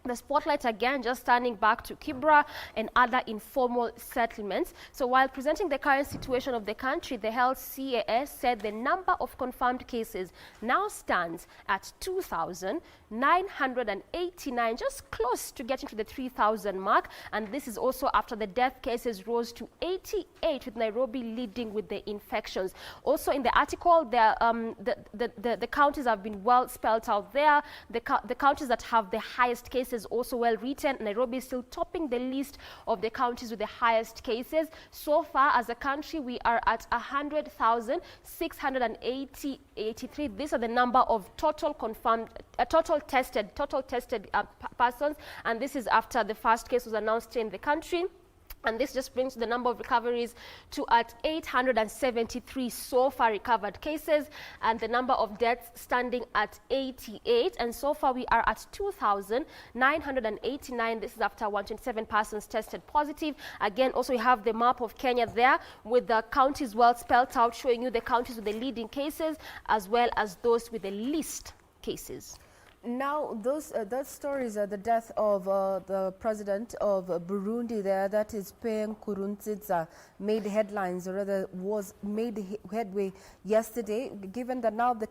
The spotlight again just turning back to Kibra and other informal settlements. So while presenting the current situation of the country, the health CAS said the number of confirmed cases now stands at 2,989, just close to getting to the 3,000 mark. And this is also after the death cases rose to 88, with Nairobi leading with the infections. Also in the article, the counties have been well spelled out there. The counties that have the highest cases also well written. Nairobi is still topping the list of the counties with the highest cases. So far as a country, we are at 100,683. These are the number of total confirmed, total tested persons, and this is after the first case was announced in the country. And this just brings the number of recoveries to at 873 so far recovered cases, and the number of deaths standing at 88. And so far we are at 2,989. This is after 127 persons tested positive. Again, also we have the map of Kenya there with the counties well spelled out, showing you the counties with the leading cases as well as those with the least cases. Now, those stories are the death of the president of Burundi there, that is Pierre Nkurunziza, made headlines, or rather was made headway yesterday, given that now the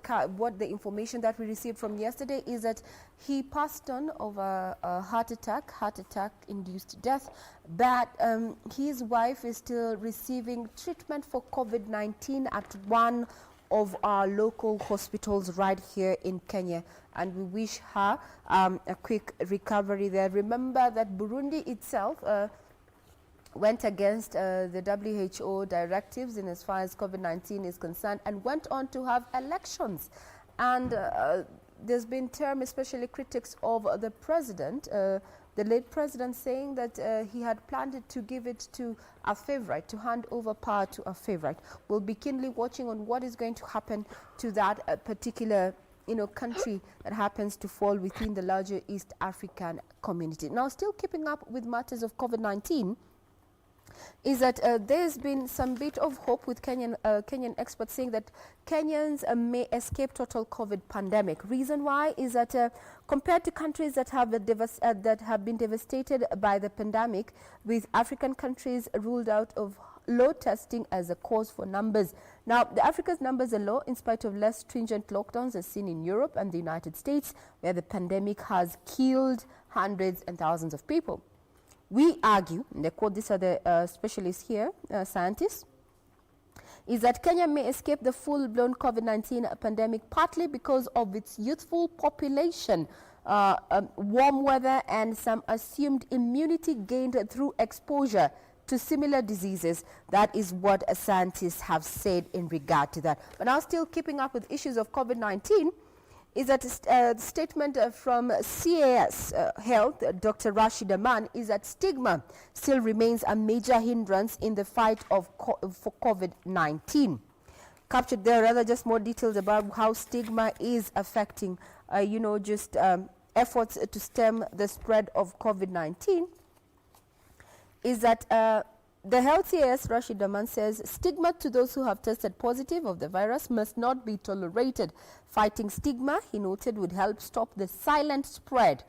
information that we received from yesterday is that he passed on of a heart attack-induced death, but his wife is still receiving treatment for COVID-19 at one of our local hospitals right here in Kenya, and we wish her a quick recovery there. Remember that Burundi itself went against the WHO directives in as far as COVID-19 is concerned and went on to have elections. And there's been term, especially critics of the president, the late president, saying that he had planned to give it to a favorite, to hand over power to a favorite. We'll be keenly watching on what is going to happen to that particular country that happens to fall within the larger East African community. Now, still keeping up with matters of COVID-19, is that there's been some bit of hope with Kenyan experts saying that Kenyans may escape total COVID pandemic. Reason why is that compared to countries that have been devastated by the pandemic, with African countries ruled out of low testing as a cause for numbers. Now, Africa's numbers are low in spite of less stringent lockdowns as seen in Europe and the United States, where the pandemic has killed hundreds and thousands of people. We argue, and they quote these are the specialists here, scientists, is that Kenya may escape the full-blown COVID-19 pandemic partly because of its youthful population, warm weather, and some assumed immunity gained through exposure to similar diseases. That is what scientists have said in regard to that. But now, still keeping up with issues of COVID-19, is that a statement from CAS Health, Dr. Rashid Aman, is that stigma still remains a major hindrance in the fight for COVID-19. Captured there, rather, just more details about how stigma is affecting, efforts to stem the spread of COVID-19. Is that the Health CAS Rashid Aman says stigma to those who have tested positive of the virus must not be tolerated. Fighting stigma, he noted, would help stop the silent spread.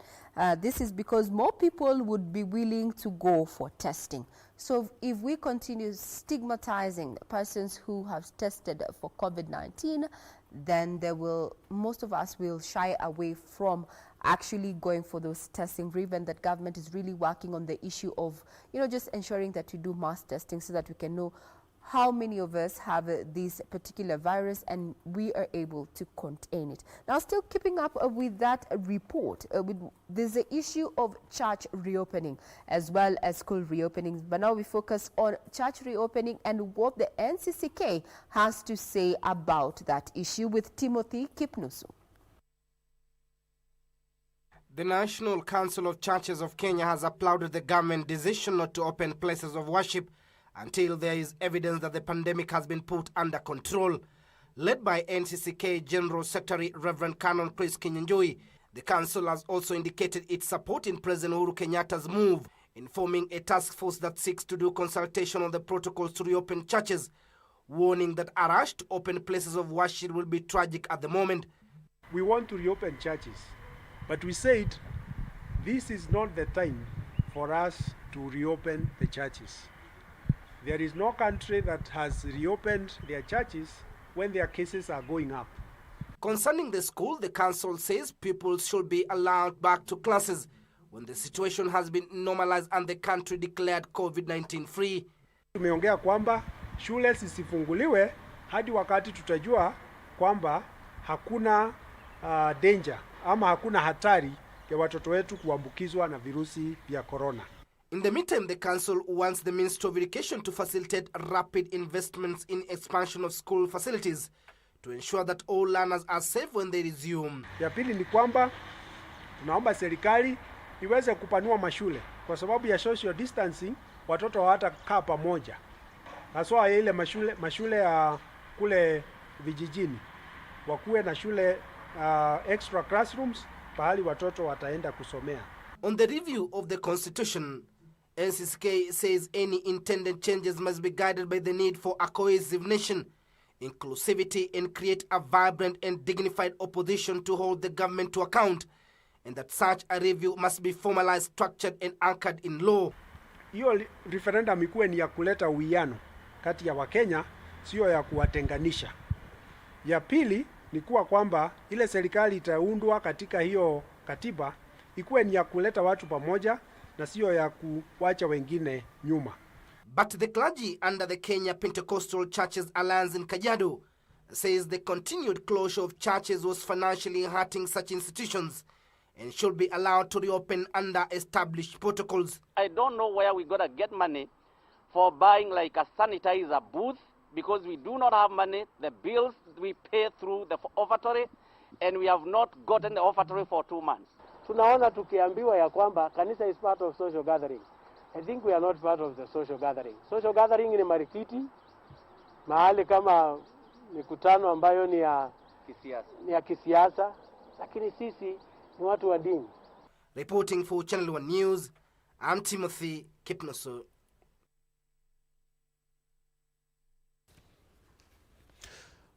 This is because more people would be willing to go for testing. So if we continue stigmatizing persons who have tested for COVID-19, then most of us will shy away from actually going for those testing, given that government is really working on the issue of, just ensuring that we do mass testing so that we can know how many of us have this particular virus and we are able to contain it. Now, still keeping up with that report, there's the issue of church reopening as well as school reopenings. But now we focus on church reopening and what the NCCK has to say about that issue with Timothy Kipnusu. The National Council of Churches of Kenya has applauded the government decision not to open places of worship until there is evidence that the pandemic has been put under control. Led by NCCK General Secretary Reverend Canon Chris Kinyanjui, the council has also indicated its support in President Uhuru Kenyatta's move in forming a task force that seeks to do consultation on the protocols to reopen churches, warning that a rush to open places of worship will be tragic at the moment. We want to reopen churches, but we said this is not the time for us to reopen the churches. There is no country that has reopened their churches when their cases are going up. Concerning the school, the council says pupils should be allowed back to classes when the situation has been normalized and the country declared COVID-19 free. Tumeongea kwamba shule zisifunguliwe hadi wakati tutajua kwamba hakuna danger ama hakuna hatari ya watoto wetu kuambukizwa na virusi vya corona. In the meantime, the council wants the Ministry of Education to facilitate rapid investments in expansion of school facilities to ensure that all learners are safe when they resume. Ya pili ni kwamba tunaomba serikali iweze kupanua mashule kwa sababu ya social distancing, watoto hawatakaa pamoja. Haswa ile mashule ya kule vijijini wakuwe na shule extra classrooms pahali watoto wataenda kusomea. On the review of the constitution, NCCK says any intended changes must be guided by the need for a cohesive nation, inclusivity, and create a vibrant and dignified opposition to hold the government to account, and that such a review must be formalized, structured, and anchored in law. Hiyo referendum ikuwe ni ya kuleta uwiano kati ya Wakenya, sio ya kuwatenganisha. Ya pili ni kuwa kwamba ile serikali itaundwa katika hiyo katiba ikuwe ni ya kuleta watu pamoja na sio ya kuwacha wengine nyuma. But the clergy under the Kenya Pentecostal Churches Alliance in Kajiado says the continued closure of churches was financially hurting such institutions and should be allowed to reopen under established protocols. I don't know where we're going to get money for buying like a sanitizer booth because we do not have money. The bills we pay through the offertory, and we have not gotten the offertory for 2 months. Tunaona tukiambiwa ya kwamba kanisa is part of social gathering. I think we are not part of the social gathering. Social gathering ni marikiti, mahali kama mikutano ambayo ni ya kisiasa, lakini sisi ni watu wa dini. Reporting for Channel 1 News, I'm Timothy Kipnoso.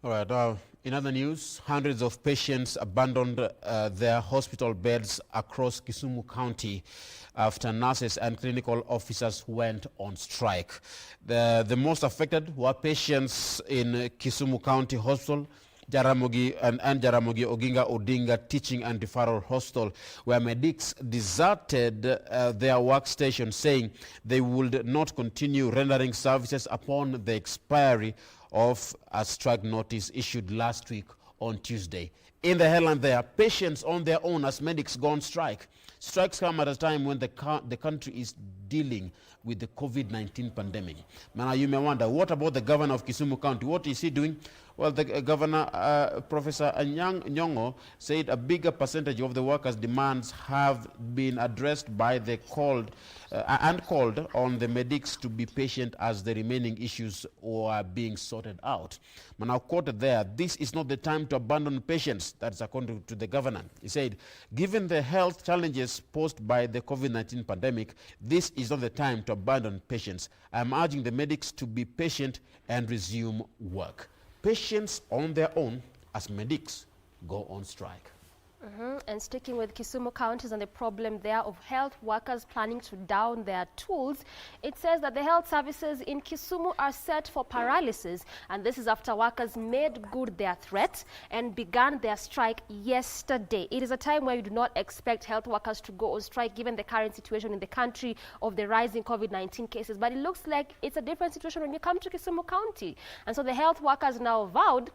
All right. In other news, hundreds of patients abandoned their hospital beds across Kisumu County after nurses and clinical officers went on strike. The most affected were patients in Kisumu County Hospital, Jaramogi and Jaramogi Oginga Odinga Teaching and Referral Hospital, where medics deserted their workstation, saying they would not continue rendering services upon the expiry of a strike notice issued last week on Tuesday. In the headline there, patients on their own as medics go on strike. Strikes come at a time when the country is dealing with the COVID-19 pandemic. Now you may wonder, what about the governor of Kisumu County? What is he doing? Well, the governor, Professor Anyang' Nyong'o, said a bigger percentage of the workers' demands have been addressed by the called on the medics to be patient as the remaining issues are being sorted out. Now, quoted there, this is not the time to abandon patients. That's according to the governor. He said, given the health challenges posed by the COVID-19 pandemic, this is not the time to abandon patients. I'm urging the medics to be patient and resume work. Patients on their own as medics go on strike. And sticking with Kisumu counties and the problem there of health workers planning to down their tools, it says that the health services in Kisumu are set for paralysis, and this is after workers made good their threat and began their strike yesterday. It is a time where you do not expect health workers to go on strike given the current situation in the country of the rising COVID-19 cases, but it looks like it's a different situation when you come to Kisumu County. And so the health workers now vowed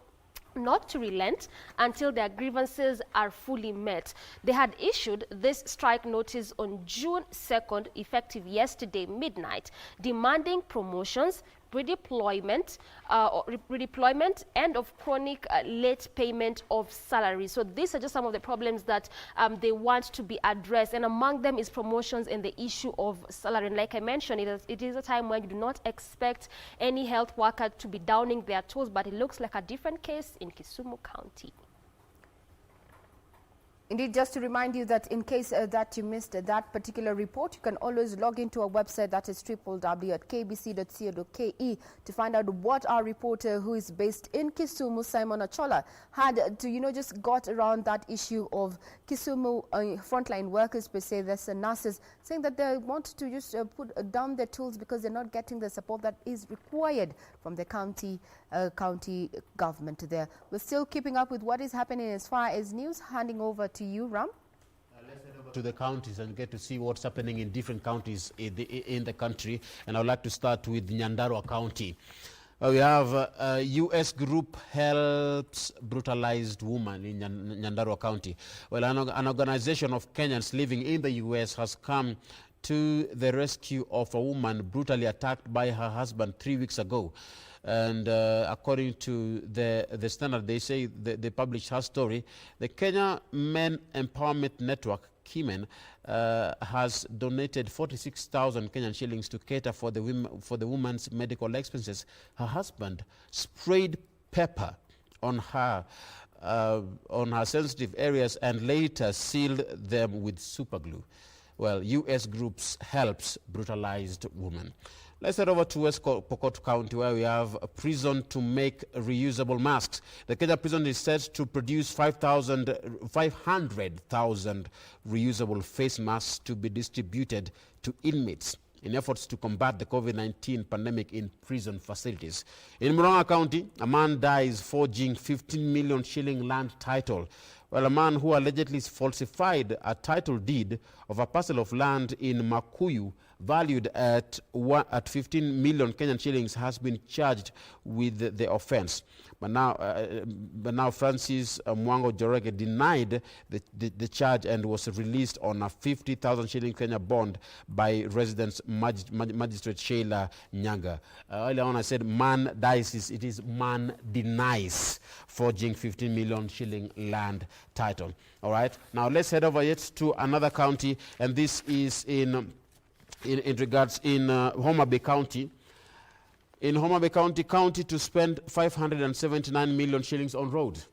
not to relent until their grievances are fully met. They had issued this strike notice on June 2nd, effective yesterday midnight, demanding promotions, redeployment, and of chronic late payment of salaries. So these are just some of the problems that they want to be addressed, and among them is promotions and the issue of salary. And like I mentioned, it is a time when you do not expect any health worker to be downing their tools, but it looks like a different case in Kisumu County. Indeed, just to remind you that in case that you missed that particular report, you can always log into our website, that is www.kbc.co.ke, to find out what our reporter, who is based in Kisumu, Simon Achola, had to, just got around that issue of Kisumu frontline workers, per se, there's nurses, saying that they want to just put down their tools because they're not getting the support that is required from the county government there. We're still keeping up with what is happening as far as news. Handing over to you, Ram. Let's head over to the counties and get to see what's happening in different counties in the country. And I would like to start with Nyandarua County. We have a U.S. group helps brutalized woman in Nyandarua County. Well, an organization of Kenyans living in the U.S. has come to the rescue of a woman brutally attacked by her husband 3 weeks ago. And according to the Standard, they say they published her story. The Kenya Men Empowerment Network, KEMEN, has donated 46,000 Kenyan shillings to cater for the woman's medical expenses. Her husband sprayed pepper on her sensitive areas and later sealed them with super glue. Well, U.S. groups helps brutalized women. Let's head over to West Pokot County, where we have a prison to make reusable masks. The Kenya prison is set to produce 500,000 reusable face masks to be distributed to inmates in efforts to combat the COVID-19 pandemic in prison facilities. In Murang'a County, a man dies forging 15 million shilling land title. Well, a man who allegedly falsified a title deed of a parcel of land in Makuyu valued at 15 million Kenyan shillings, has been charged with the offense. But now Francis Mwango Jorege denied the charge and was released on a 50,000 shilling Kenya bond by residents Magistrate Sheila Nyaga. Earlier on I said man dies, it is man denies forging 15 million shilling land title. All right, now let's head over yet to another county, and this is in Homa Bay County. In Homa Bay County to spend 579 million shillings on roads.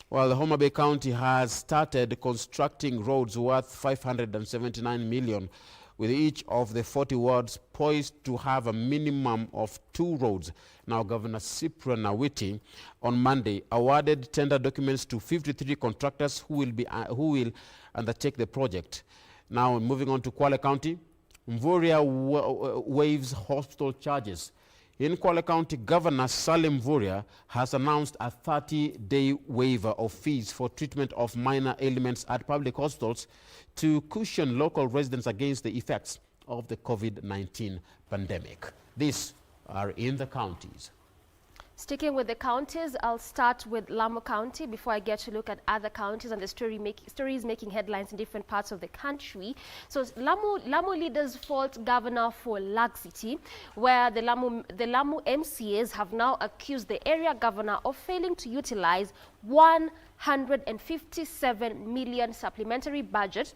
Well, the Homa Bay County has started constructing roads worth 579 million, with each of the 40 wards poised to have a minimum of 2 roads. Now, Governor Cyprian Nawiti on Monday awarded tender documents to 53 contractors who will undertake the project. Now, moving on to Kwale County, Mvurya waives hospital charges. In Kwale County, Governor Salim Mvurya has announced a 30-day waiver of fees for treatment of minor ailments at public hospitals to cushion local residents against the effects of the COVID-19 pandemic. These are in the counties. Sticking with the counties, I'll start with Lamu County before I get to look at other counties and the stories making headlines in different parts of the country. So Lamu leaders fault governor for laxity, where the Lamu MCAs have now accused the area governor of failing to utilize 157 million supplementary budget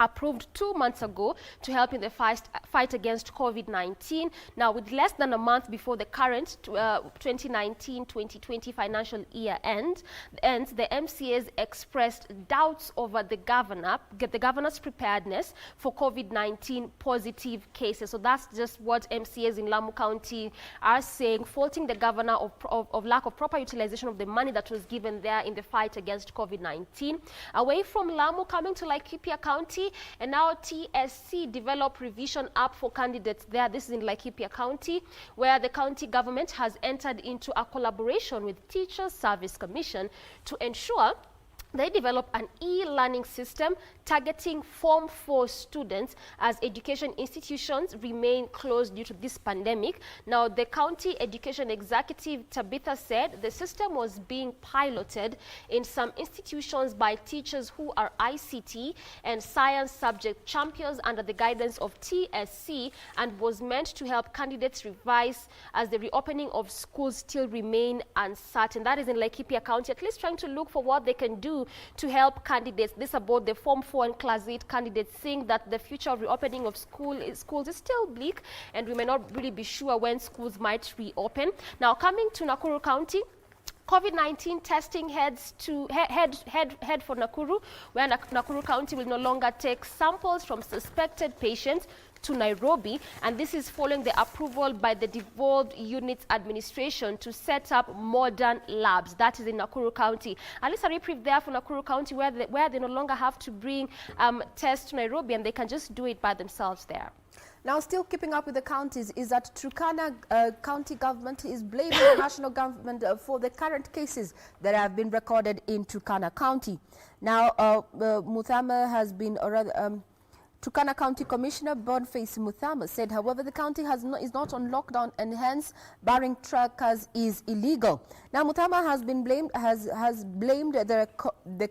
approved 2 months ago to help in the fight against COVID-19. Now, with less than a month before the current 2019-2020 financial year ends, the MCAs expressed doubts over the governor's preparedness for COVID-19 positive cases. So that's just what MCAs in Lamu County are saying, faulting the governor of lack of proper utilization of the money that was given there in the fight against COVID-19. Away from Lamu, coming to Laikipia County, and now TSC develop revision app for candidates there. This is in Laikipia County, where the county government has entered into a collaboration with Teachers Service Commission to ensure they develop an e-learning system targeting Form 4 students as education institutions remain closed due to this pandemic. Now, the county education executive Tabitha said the system was being piloted in some institutions by teachers who are ICT and science subject champions under the guidance of TSC, and was meant to help candidates revise as the reopening of schools still remain uncertain. That is in Laikipia County, at least trying to look for what they can do to help candidates. This about the Form 4 and Class 8 candidates, saying that the future of reopening of schools is still bleak, and we may not really be sure when schools might reopen. Now, coming to Nakuru County, COVID-19 testing head for Nakuru, where Nakuru County will no longer take samples from suspected patients to Nairobi, and this is following the approval by the devolved units administration to set up modern labs. That is in Nakuru County. At least a reprieve there for Nakuru County, where they no longer have to bring tests to Nairobi, and they can just do it by themselves there. Now, still keeping up with the counties, is that Turkana county government is blaming the national government for the current cases that have been recorded in Turkana County. Now, Muthama has been, or rather, Turkana County Commissioner Boniface Muthama said, however, the county is not on lockdown, and hence barring truckers is illegal. Now, Muthama has been blamed the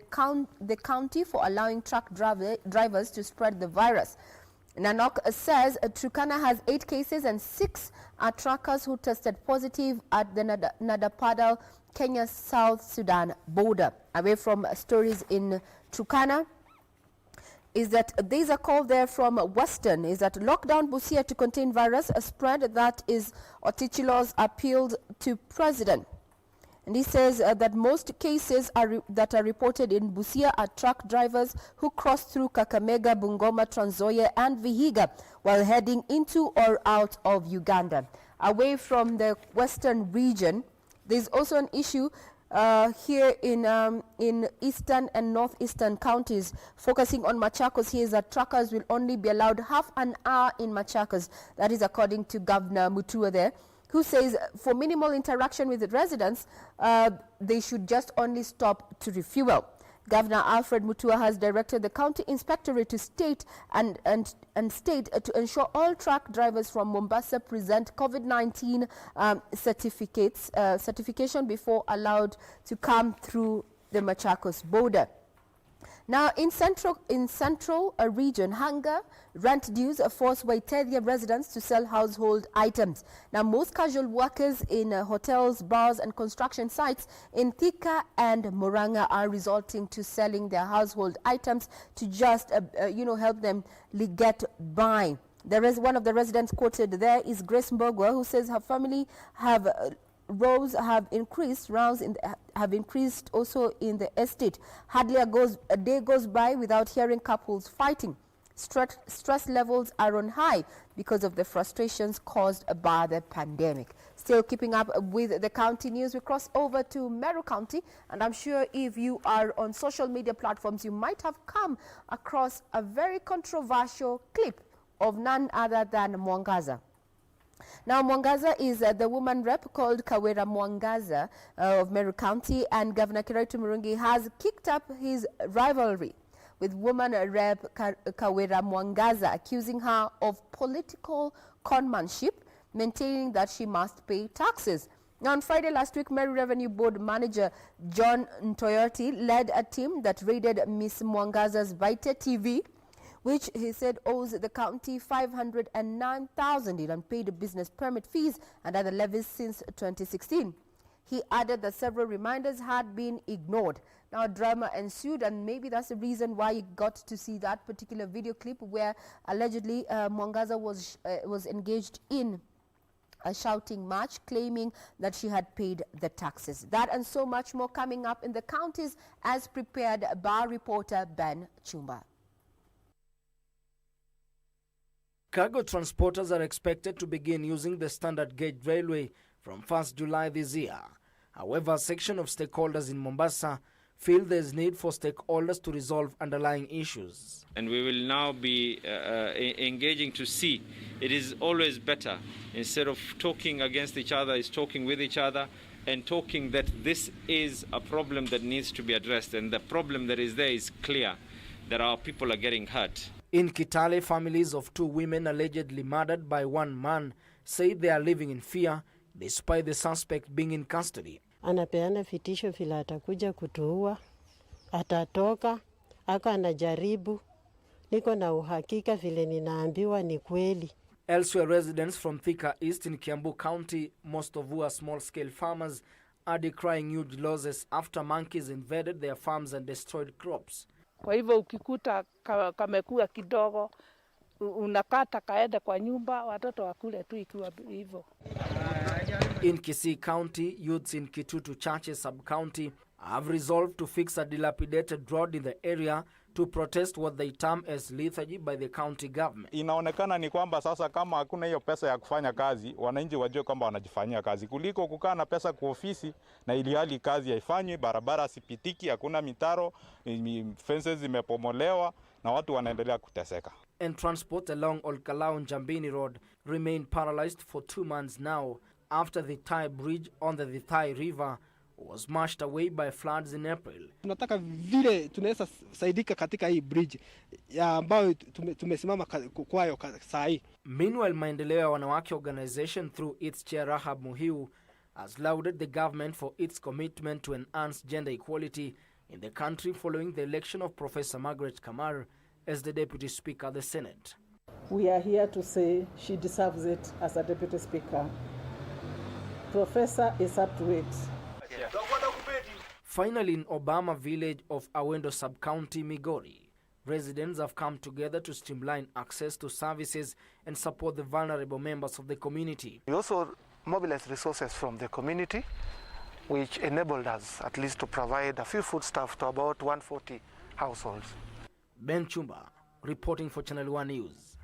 county for allowing truck drivers to spread the virus. Nanok says Turkana has 8 cases and 6 are truckers who tested positive at the Nadapadal, Kenya, South Sudan border. Away from stories in Turkana, is that there's a call there from Western, is that lockdown Busia to contain virus spread. That is Otichilo's appealed to President. And he says that most cases that are reported in Busia are truck drivers who cross through Kakamega, Bungoma, Trans Nzoia and Vihiga while heading into or out of Uganda. Away from the western region, there's also an issue here in eastern and northeastern counties. Focusing on Machakos, here is that truckers will only be allowed half an hour in Machakos. That is according to Governor Mutua there, who says for minimal interaction with the residents, they should just only stop to refuel. Governor Alfred Mutua has directed the county inspectorate to state to ensure all truck drivers from Mombasa present COVID-19 certification before allowed to come through the Machakos border. Now, in central region, hunger, rent dues force Waiteria residents to sell household items. Now, most casual workers in hotels, bars and construction sites in Thika and Murang'a are resorting to selling their household items to just, help them get by. There is one of the residents quoted there is Grace Mbogwa, who says her family have rows have increased also in the estate. Hardly a day goes by without hearing couples fighting. Stress levels are on high because of the frustrations caused by the pandemic. Still keeping up with the county news, we cross over to Meru County, and I'm sure if you are on social media platforms, you might have come across a very controversial clip of none other than Mwangaza. Now, Mwangaza is the woman rep called Kawera Mwangaza of Meru County, and Governor Kiraitu Murungi has kicked up his rivalry with woman rep Kawera Mwangaza, accusing her of political conmanship, maintaining that she must pay taxes. Now, on Friday last week, Meru Revenue Board manager John Ntoyoti led a team that raided Miss Mwangaza's Vite TV, which he said owes the county 509,000 in unpaid business permit fees and other levies since 2016. He added that several reminders had been ignored. Now, drama ensued, and maybe that's the reason why you got to see that particular video clip where allegedly Mwangaza was engaged in a shouting match, claiming that she had paid the taxes. That and so much more coming up in the counties, as prepared by reporter Ben Chumba. Cargo transporters are expected to begin using the standard gauge railway from 1st July this year. However, a section of stakeholders in Mombasa feel there is need for stakeholders to resolve underlying issues. And we will now be engaging to see it is always better, instead of talking against each other, is talking with each other and talking that this is a problem that needs to be addressed, and the problem that is there is clear, that our people are getting hurt. In Kitale, families of 2 women allegedly murdered by one man say they are living in fear despite the suspect being in custody. Anapeana vitisho vile atakuja kutuua, atatoka, aka anajaribu, niko na uhakika vile ninaambiwa ni kweli. Elsewhere, residents from Thika East in Kiambu County, most of who are small-scale farmers, are decrying huge losses after monkeys invaded their farms and destroyed crops. Kwa hivyo ukikuta kamekuwa kidogo, unakata kaenda kwa nyumba, watoto wakule tu ikiwa hivyo. In Kisii County, youths in Kitutu Churches sub-county have resolved to fix a dilapidated road in the area to protest what they term as lethargy by the county government. Inaonekana ni kwamba sasa kama hakuna hiyo pesa ya kufanya kazi, wananchi wajue kwamba wanajifanyia kazi, kuliko kukaa na pesa kwa ofisi na ili hali kazi haifanywi, barabara sipitiki, hakuna mitaro, fences zimepomolewa na watu wanaendelea kuteseka. And transport along Olkalau-Njambini Road remained paralyzed for 2 months now after the Thai bridge on the Thai River was mashed away by floods in April. Tunataka vile tunaweza saidika katika hii bridge ambayo tumesimama kwayo saa hii. Meanwhile, Maendeleo ya Wanawake organization through its chair Rahab Muhiu has lauded the government for its commitment to enhance gender equality in the country following the election of Professor Margaret Kamar as the Deputy Speaker of the Senate. We are here to say she deserves it as a Deputy Speaker. Professor is up to it. Finally, in Obama village of Awendo sub-county, Migori, residents have come together to streamline access to services and support the vulnerable members of the community. We also mobilized resources from the community, which enabled us at least to provide a few foodstuffs to about 140 households. Ben Chumba, reporting for Channel 1 News.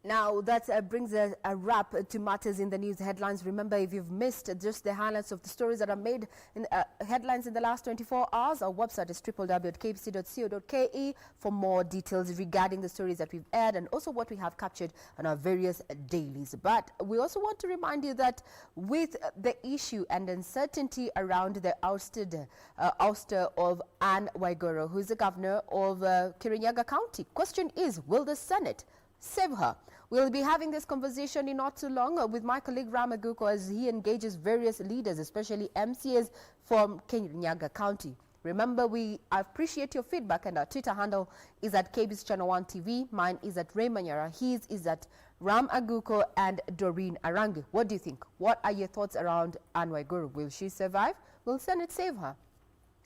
Now, that brings a wrap to matters in the news headlines. Remember, if you've missed just the highlights of the stories that are made in headlines in the last 24 hours, our website is www.kbc.co.ke for more details regarding the stories that we've aired and also what we have captured on our various dailies. But we also want to remind you that with the issue and uncertainty around the ouster of Anne Waiguru, who is the governor of Kirinyaga County, question is, will the Senate save her? We'll be having this conversation in not too long with my colleague Ram Aguko as he engages various leaders, especially MCAs from Kirinyaga County. Remember, we appreciate your feedback, and our Twitter handle is at KBC Channel 1 TV. Mine is at Ray Manyara. His is at Ram Aguko and Doreen Arangi. What do you think? What are your thoughts around Anne Waiguru? Will she survive? Will Senate save her?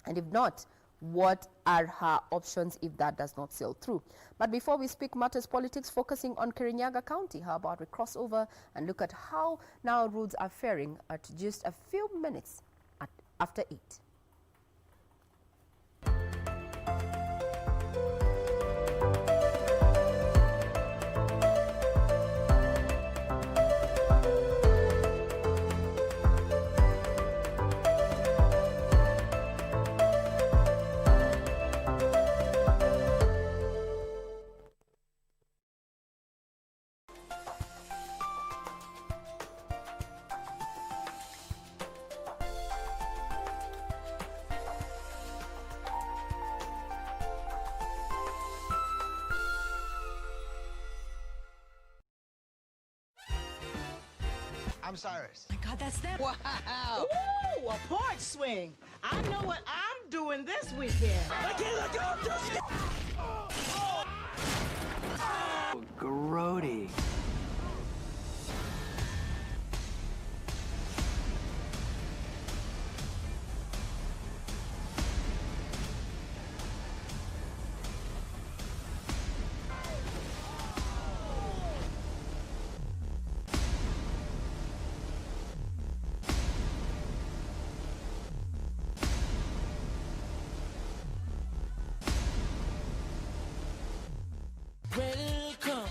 And if not, what are her options if that does not sail through? But before we speak matters politics focusing on Kirinyaga County, how about we cross over and look at how now roads are faring at just a few minutes after 8. I'm Cyrus. My God, that's them. Wow! Ooh, a porch swing. I know what I'm doing this weekend. Oh, grody.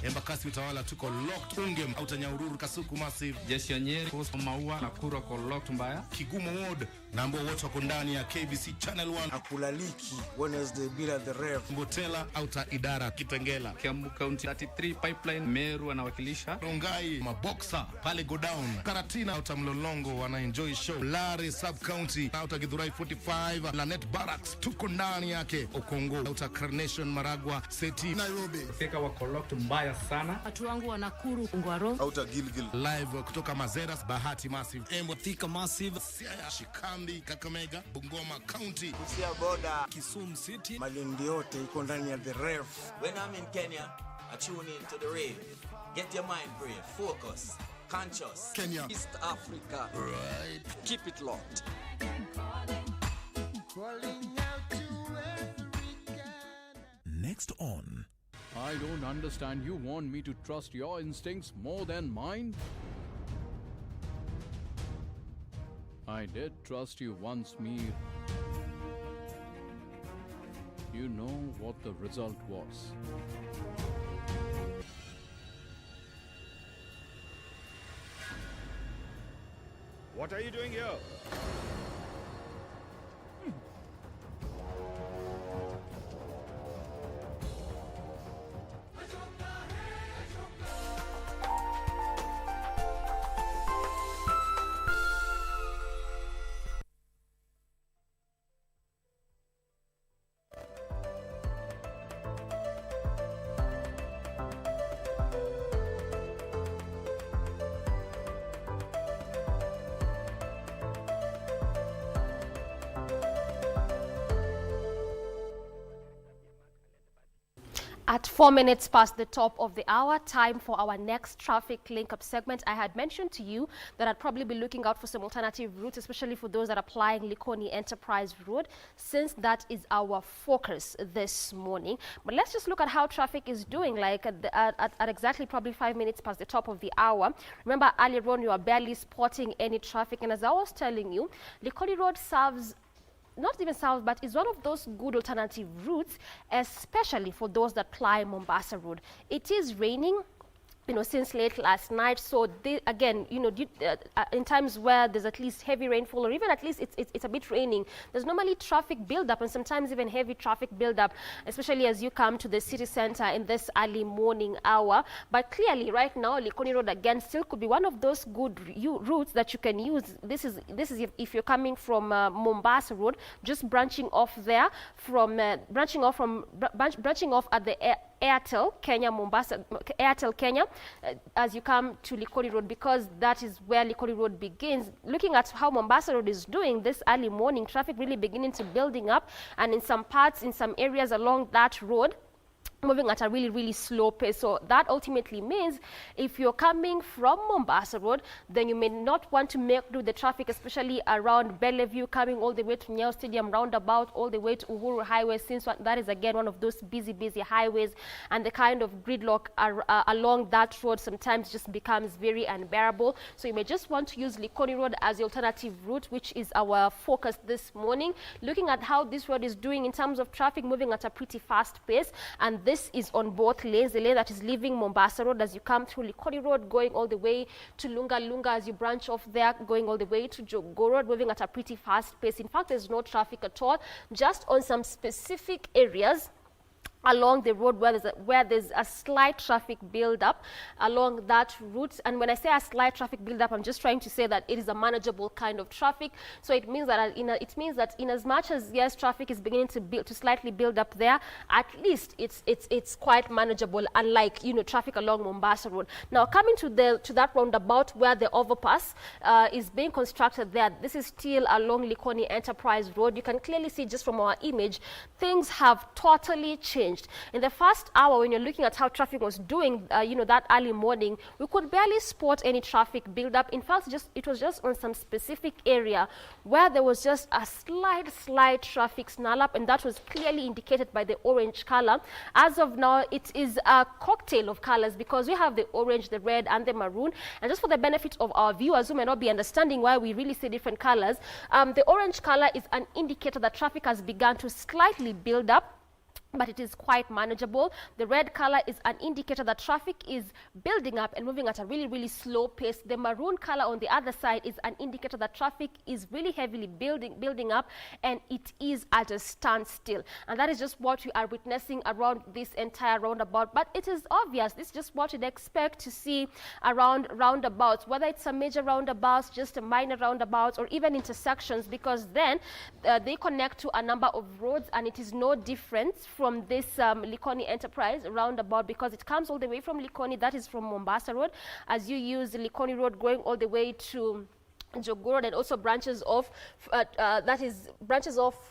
Embakasi Utawala tuko locked. Ungem Utanyahururu Kasuku Massive. Jeshi ya Nyeri Coast Maua Nakuru kwa locked mbaya. Kigumo Ward na ambao wote wako ndani ya KBC Channel 1. Akulaliki Wednesday bila the rev. Mbotela Outer Idara Kitengela. Kiambu County 33 Pipeline Meru anawakilisha. Rongai Maboxer pale go down. Karatina Outer Mlolongo wana enjoy show. Lare Sub County Outer Githurai 45. Lanet Barracks tuko ndani yake. Okongo Outer Carnation Maragwa Seti Nairobi. Fika wako locked mbaya sana. Watu wangu wa Nakuru Ngwaro. Outer Gilgil. Live kutoka Mazeras Bahati Massive. Mwathika Massive. Siaya Shikambi Kakamega Bungoma County. Kusia Boda Kisumu City. Malindi yote iko ndani ya the rev. When I'm in Kenya, I tune in to the rave. Get your mind brave, focus, conscious. Kenya. East Africa. Right. Keep it locked. Next on. I don't understand. You want me to trust your instincts more than mine? I did trust you once, Mir. You know what the result was. What are you doing here? At 4 minutes past the top of the hour, time for our next traffic link-up segment. I had mentioned to you that I'd probably be looking out for some alternative routes, especially for those that are applying Likoni Enterprise Road, since that is our focus this morning. But let's just look at how traffic is doing, like at exactly probably 5 minutes past the top of the hour. Remember, earlier on, you are barely spotting any traffic. And as I was telling you, Likoni Road serves not even south, but is one of those good alternative routes, especially for those that ply Mombasa Road. It is raining, since late last night. So again, in times where there's at least heavy rainfall, or even at least it's a bit raining, there's normally traffic buildup, and sometimes even heavy traffic buildup, especially as you come to the city center in this early morning hour. But clearly, right now, Likoni Road again still could be one of those good routes that you can use. This is if you're coming from Mombasa Road, just branching off there from branching off at the Airtel Kenya as you come to Likoni Road, because that is where Likoni Road begins. Looking at how Mombasa Road is doing this early morning, traffic really beginning to building up, and in some areas along that road, moving at a really slow pace. So that ultimately means if you're coming from Mombasa Road, then you may not want to do the traffic, especially around Bellevue, coming all the way to Nyayo Stadium roundabout, all the way to Uhuru Highway, since that is again one of those busy highways, and the kind of gridlock along that road sometimes just becomes very unbearable. So you may just want to use Likoni Road as the alternative route, which is our focus this morning, looking at how this road is doing in terms of traffic, moving at a pretty fast pace. And this is on both lanes. The lane that is leaving Mombasa Road as you come through Likoni Road, going all the way to Lunga as you branch off there, going all the way to Jogoo Road, moving at a pretty fast pace. In fact, there's no traffic at all, just on some specific areas along the road where there's a slight traffic build-up along that route. And when I say a slight traffic build-up, I'm just trying to say that it is a manageable kind of traffic. So it means that in as much as, yes, traffic is beginning to slightly build up there, at least it's quite manageable, unlike traffic along Mombasa Road. Now, coming to that roundabout where the overpass is being constructed there, this is still along Likoni Enterprise Road. You can clearly see just from our image, things have totally changed. In the first hour, when you're looking at how traffic was doing, that early morning, we could barely spot any traffic build-up. In fact, it was just on some specific area where there was just a slight traffic snarl-up, and that was clearly indicated by the orange color. As of now, it is a cocktail of colors, because we have the orange, the red, and the maroon. And just for the benefit of our viewers who may not be understanding why we really see different colors, the orange color is an indicator that traffic has begun to slightly build up, but it is quite manageable. The red color is an indicator that traffic is building up and moving at a really slow pace. The maroon color on the other side is an indicator that traffic is really heavily building up, and it is at a standstill. And that is just what we are witnessing around this entire roundabout. But it is obvious, this is just what you'd expect to see around roundabouts, whether it's a major roundabout, just a minor roundabout, or even intersections, because then they connect to a number of roads, and it is no different from this Likoni Enterprise roundabout, because it comes all the way from Likoni, that is from Mombasa Road, as you use the Likoni Road going all the way to Jogoo Road, and also branches off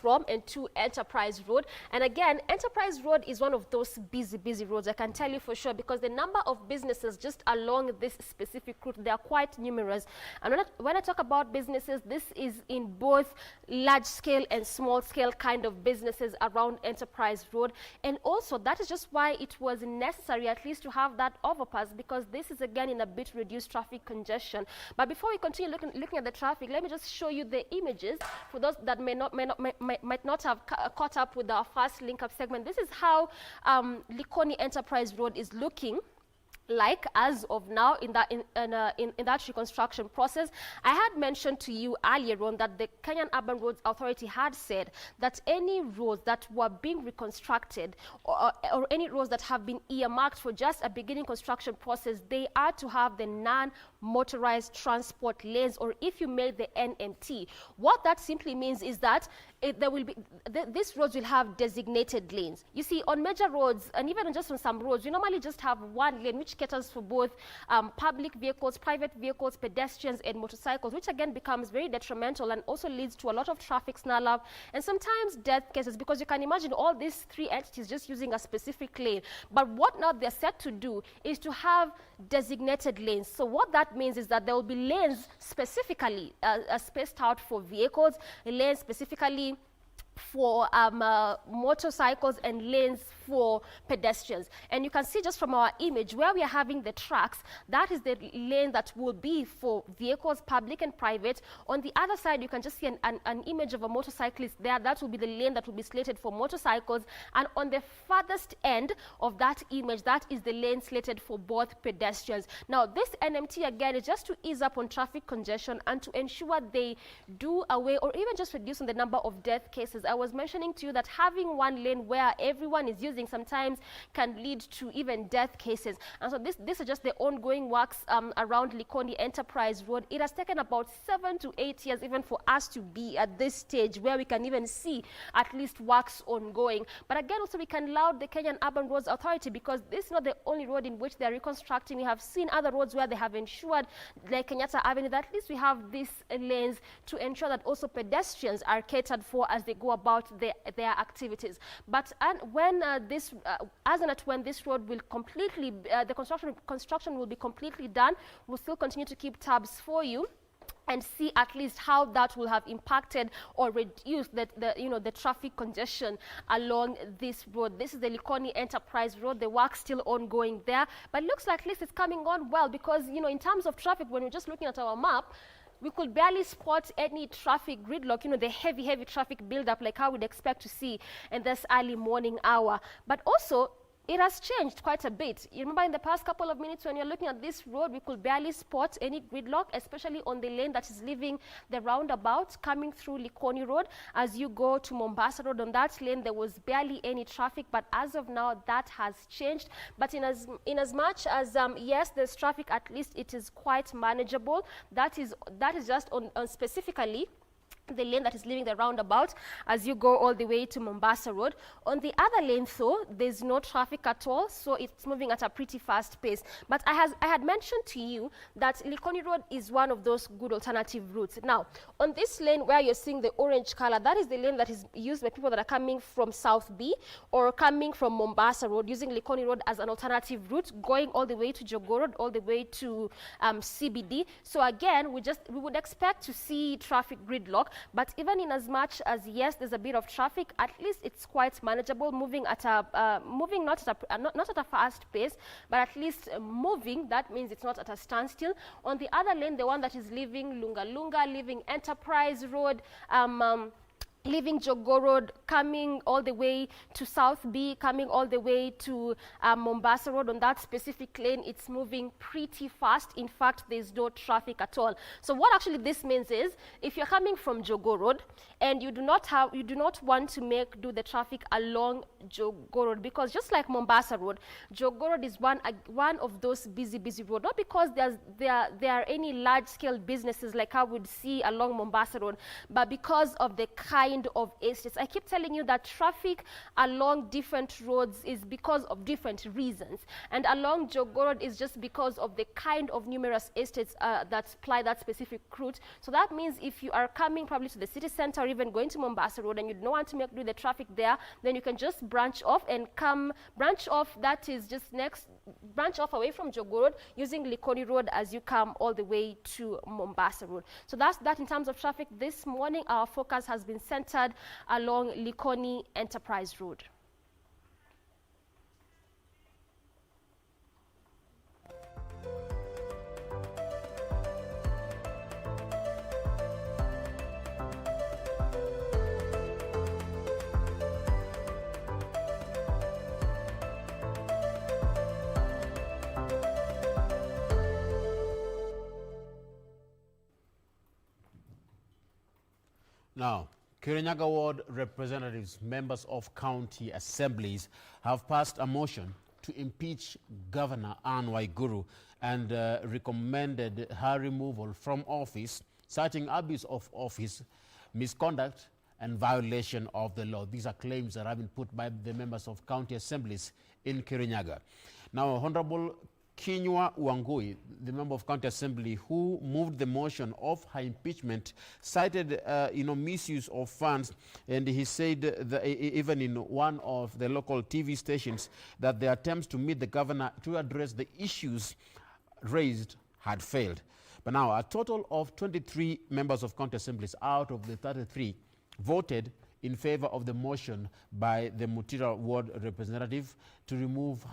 from and to Enterprise Road. And again, Enterprise Road is one of those busy roads, I can tell you for sure, because the number of businesses just along this specific route, they are quite numerous. And when I talk about businesses, this is in both large scale and small scale kind of businesses around Enterprise Road. And also that is just why it was necessary at least to have that overpass, because this is again in a bit reduced traffic congestion. But before we continue looking at the traffic, let me just show you the images for those that might not have caught up with our first link up segment. This is how Likoni Enterprise Road is looking like as of now in that reconstruction process. I had mentioned to you earlier on that the Kenyan Urban Roads Authority had said that any roads that were being reconstructed or any roads that have been earmarked for just a beginning construction process, they are to have the non-motorized transport lanes, or if you make the NMT. What that simply means is that these roads will have designated lanes. You see, on major roads, and even just on some roads, you normally just have one lane which caters for both public vehicles, private vehicles, pedestrians, and motorcycles, which again becomes very detrimental and also leads to a lot of traffic snarl-up and sometimes death cases, because you can imagine all these three entities just using a specific lane. But what now they're set to do is to have designated lanes. So what that means is that there will be lanes specifically spaced out for vehicles, lanes specifically for motorcycles, and lanes for pedestrians. And you can see just from our image where we are having the tracks, that is the lane that will be for vehicles, public and private. On the other side, you can just see an image of a motorcyclist there. That will be the lane that will be slated for motorcycles. And on the farthest end of that image, that is the lane slated for both pedestrians. Now, this NMT, again, is just to ease up on traffic congestion and to ensure they do away or even just reducing the number of death cases. I was mentioning to you that having one lane where everyone is using sometimes can lead to even death cases. And so this is just the ongoing works around Likoni Enterprise Road. It has taken about 7 to 8 years even for us to be at this stage where we can even see at least works ongoing. But again, also we can laud the Kenyan Urban Roads Authority, because this is not the only road in which they are reconstructing. We have seen other roads where they have ensured, like Kenyatta Avenue, that at least we have these lanes to ensure that also pedestrians are catered for as they go about their activities. But when this road will completely, the construction will be completely done, we'll still continue to keep tabs for you and see at least how that will have impacted or reduced the traffic congestion along this road. This is the Likoni Enterprise Road. The work's still ongoing there, but it looks like at least it's coming on well, because in terms of traffic, when we're just looking at our map, we could barely spot any traffic gridlock, the heavy traffic buildup like how we'd expect to see in this early morning hour. But also, it has changed quite a bit. You remember in the past couple of minutes when you're looking at this road, we could barely spot any gridlock, especially on the lane that is leaving the roundabout coming through Likoni Road. As you go to Mombasa Road, on that lane, there was barely any traffic, but as of now, that has changed. But in as much as, yes, there's traffic, at least it is quite manageable. That is just on specifically the lane that is leaving the roundabout as you go all the way to Mombasa Road. On the other lane, though, there's no traffic at all, so it's moving at a pretty fast pace. But I had mentioned to you that Likoni Road is one of those good alternative routes. Now, on this lane where you're seeing the orange color, that is the lane that is used by people that are coming from South B or coming from Mombasa Road, using Likoni Road as an alternative route, going all the way to Jogoo Road, all the way to CBD. So again, we would expect to see traffic gridlock. But even in as much as, yes, there's a bit of traffic, at least it's quite manageable, moving at a not at a fast pace, but at least moving. That means it's not at a standstill. On the other lane, the one that is leaving Lunga Lunga, leaving Enterprise Road, leaving Jogoo Road, coming all the way to South B, coming all the way to Mombasa Road, on that specific lane, it's moving pretty fast. In fact, there's no traffic at all. So what actually this means is, if you're coming from Jogoo Road and you do not want to do the traffic along Jogoo Road, because just like Mombasa Road, Jogoo Road is one of those busy roads, not because there are any large-scale businesses like I would see along Mombasa Road, but because of the kind of estates. I keep telling you that traffic along different roads is because of different reasons, and along Jogoo Road is just because of the kind of numerous estates that supply that specific route. So that means if you are coming probably to the city center or even going to Mombasa Road and you don't want to do the traffic there, then you can just branch off that is just branch off away from Jogoo Road using Likoni Road as you come all the way to Mombasa Road. So that's that in terms of traffic. This morning, our focus has been centered along Likoni Enterprise Road. Now, Kirinyaga Ward representatives, members of county assemblies, have passed a motion to impeach Governor Anne Waiguru and recommended her removal from office, citing abuse of office, misconduct, and violation of the law. These are claims that have been put by the members of county assemblies in Kirinyaga. Now, Honorable Kinyua Wangui, the member of county assembly who moved the motion of her impeachment, cited misuse of funds, and he said that even in one of the local TV stations that the attempts to meet the governor to address the issues raised had failed. But now a total of 23 members of county assemblies out of the 33 voted in favor of the motion by the Mutira ward representative to remove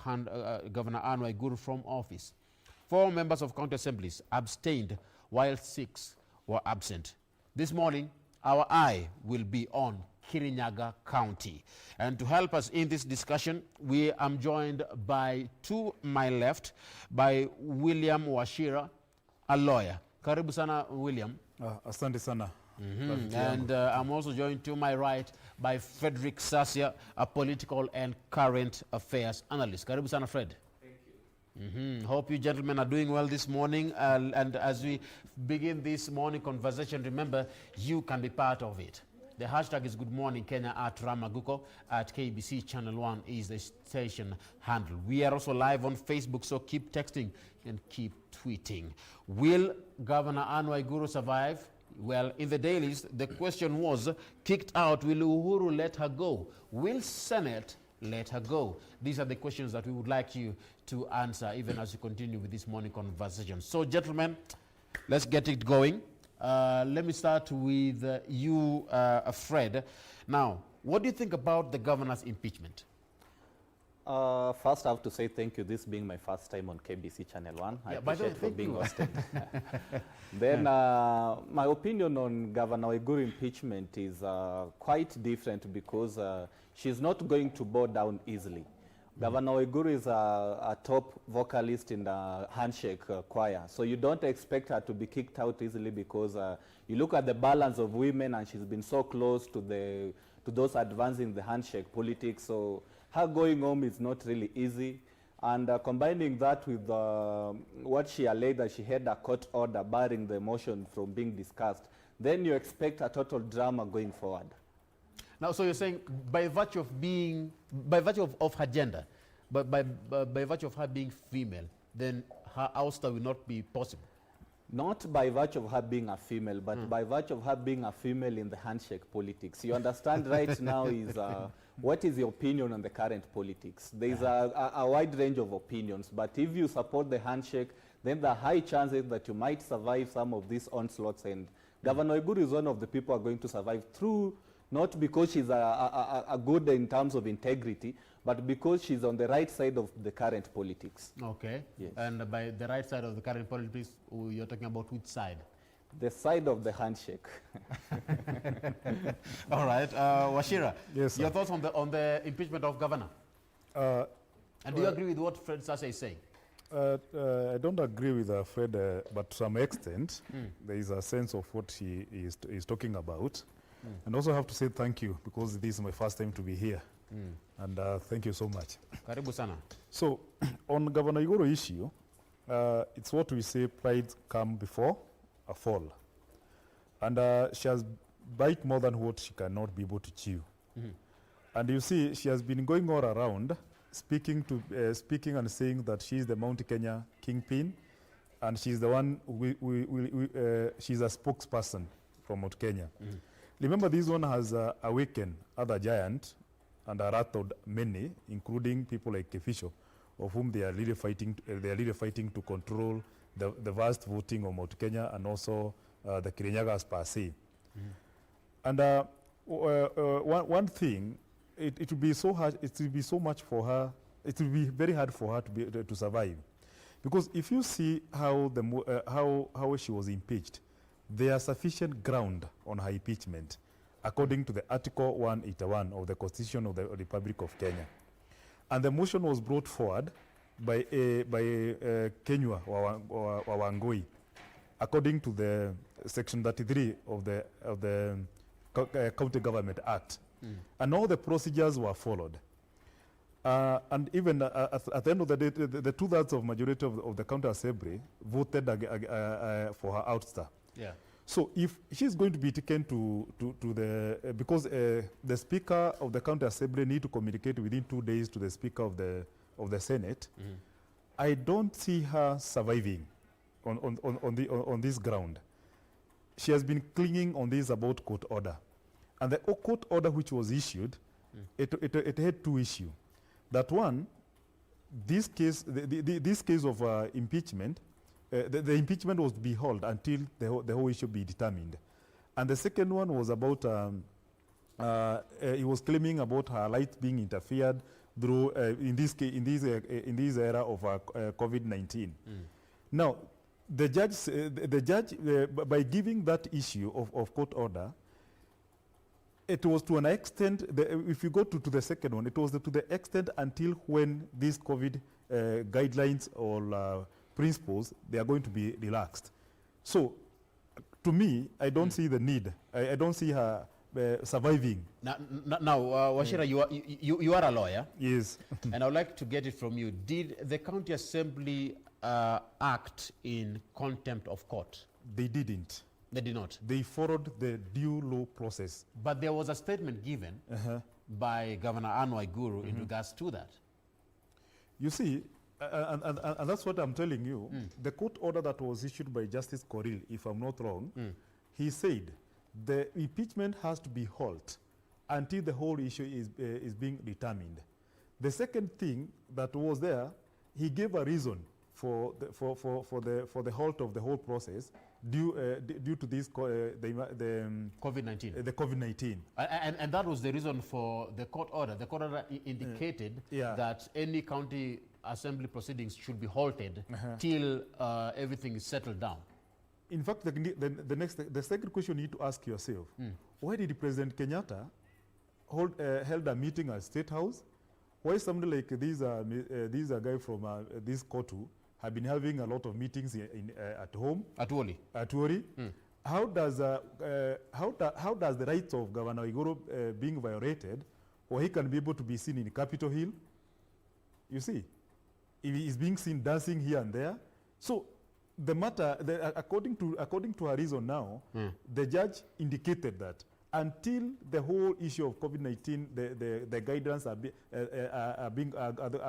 Governor Anne Waiguru from office. 4 members of county assemblies abstained, while 6 were absent. This morning, our eye will be on Kirinyaga County. And to help us in this discussion, we am joined by, to my left, by William Washira, a lawyer. Karibu sana, William. Asante sana. And I'm also joined to my right by Frederick Sasia, a political and current affairs analyst. Karibu sana, Fred. Hope you gentlemen are doing well this morning. And as we begin this morning conversation, remember, you can be part of it. The hashtag is Good Morning Kenya at Ramaguko at KBC Channel 1 is the station handle. We are also live on Facebook, so keep texting and keep tweeting. Will Governor Anne Waiguru survive? Well, in the dailies, the question was, kicked out, will Uhuru let her go? Will Senate let her go? These are the questions that we would like you to answer even as we continue with this morning conversation. So, gentlemen, let's get it going. Let me start with you, Fred. Now, what do you think about the governor's impeachment? First, I have to say thank you, this being my first time on KBC Channel 1. I appreciate for being hosted. Then, my opinion on Governor Waiguru impeachment is quite different because she's not going to bow down easily. Governor Waiguru is a top vocalist in the handshake choir, so you don't expect her to be kicked out easily because you look at the balance of women and she's been so close to those advancing the handshake politics, so her going home is not really easy. And combining that with what she alleged that she had a court order barring the motion from being discussed, then you expect a total drama going forward. Now, so you're saying by virtue of her gender, but by virtue of her being female, then her ouster will not be possible? Not by virtue of her being a female, but by virtue of her being a female in the handshake politics. You understand right now is what is your opinion on the current politics? There is a wide range of opinions, but if you support the handshake, then there are high chances that you might survive some of these onslaughts, and Governor Waiguru is one of the people who are going to survive through, not because she's a good in terms of integrity, but because she's on the right side of the current politics. Okay. Yes. And by the right side of the current politics, you're talking about which side? The side of the handshake. All right. Washira, yes, your thoughts on the impeachment of governor? And do you agree with what Fred Sasa is saying? I don't agree with Fred, but to some extent, there is a sense of what he is talking about. And also have to say thank you because this is my first time to be here. And thank you so much. Karibu sana. So, on Governor Waiguru issue, it's what we say, pride come before a fall. And she has bite more than what she cannot be able to chew. And you see, she has been going all around, speaking and saying that she is the Mount Kenya kingpin, and she's the one, she's a spokesperson from Mount Kenya. Remember, this one has awakened other giants and rattled many, including people like Kefisho, of whom they are really fighting. They are really fighting to control the vast voting of Mount Kenya and also the Kirinyagas per se. And one thing, it will be so hard. It will be so much for her. It will be very hard for her to survive, because if you see how how she was impeached, there are sufficient ground on her impeachment, according to the Article 181 of the Constitution of the Republic of Kenya. And the motion was brought forward by Kenywa Wawangoi, according to the Section 33 of the County Government Act. And all the procedures were followed. And even at the end of the day, the 2/3 of majority of the County Assembly voted for her ouster. Yeah. So if she's going to be taken to the, because the Speaker of the County Assembly need to communicate within 2 days to the Speaker of the Senate, I don't see her surviving on this ground. She has been clinging on this about court order, and the court order which was issued, it had 2 issues. That one, this case of impeachment. The impeachment was to be held until the whole issue be determined. And the second one was about he was claiming about her rights being interfered through in this era of COVID-19. Now, the judge, by giving that issue of court order, it was to an extent, if you go to the second one, it was to the extent until when these COVID guidelines or principles, they are going to be relaxed. So, to me, I don't see the need. I don't see her surviving. Now, Wachira, you are a lawyer. Yes. And I would like to get it from you. Did the county assembly act in contempt of court? They didn't. They did not? They followed the due law process. But there was a statement given by Governor Anne Waiguru in regards to that. You see, and that's what I'm telling you. The court order that was issued by Justice Coril, if I'm not wrong, he said the impeachment has to be halted until the whole issue is being determined. The second thing that was there, he gave a reason for the halt of the whole process due to this COVID-19. The COVID-19. And that was the reason for the court order. The court order indicated that any county assembly proceedings should be halted till everything is settled down. In fact, the second question you need to ask yourself, why did President Kenyatta held a meeting at State House? Why somebody like these guy from this Kotu have been having a lot of meetings at home? At Woli. At Woli. How does the rights of Governor Igoro being violated, or he can be able to be seen in Capitol Hill? You see, he is being seen dancing here and there. So the matter, according to her reason now, the judge indicated that until the whole issue of COVID-19, the guidelines are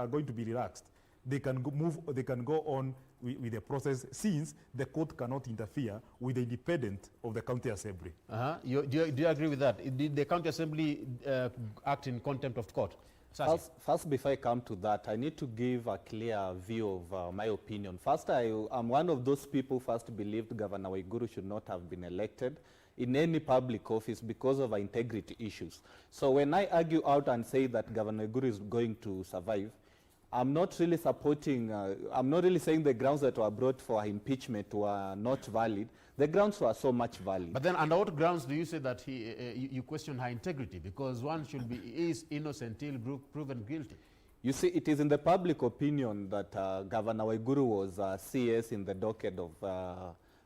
going to be relaxed, they can go on with the process, since the court cannot interfere with the independence of the county assembly. Do you agree with that? Did the county assembly act in contempt of court? First, before I come to that, I need to give a clear view of my opinion. First, I'm one of those people first believed Governor Waiguru should not have been elected in any public office because of integrity issues. So when I argue out and say that Governor Waiguru is going to survive, I'm not really supporting, I'm not really saying the grounds that were brought for impeachment were not valid. The grounds were so much valid. But then under what grounds do you say that you question her integrity? Because one should be is innocent till proven guilty. You see, it is in the public opinion that Governor Waiguru was CS in the docket of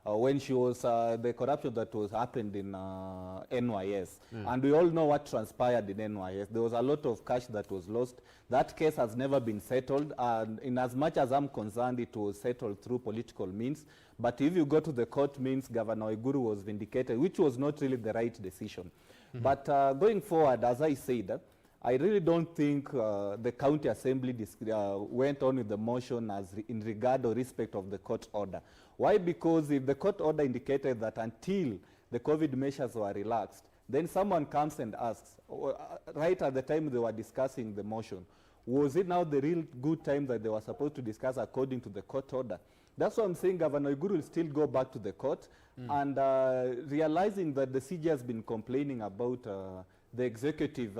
when she was the corruption that was happened in NYS. And we all know what transpired in NYS. There was a lot of cash that was lost. That case has never been settled. And in as much as I'm concerned, it was settled through political means. But if you go to the court means, Governor Waiguru was vindicated, which was not really the right decision. But going forward, as I said, I really don't think the county assembly went on with the motion as in regard or respect of the court order. Why? Because if the court order indicated that until the COVID measures were relaxed, then someone comes and asks, right at the time they were discussing the motion, was it now the real good time that they were supposed to discuss according to the court order? That's why I'm saying Governor Waiguru will still go back to the court and realizing that the CJ has been complaining about the executive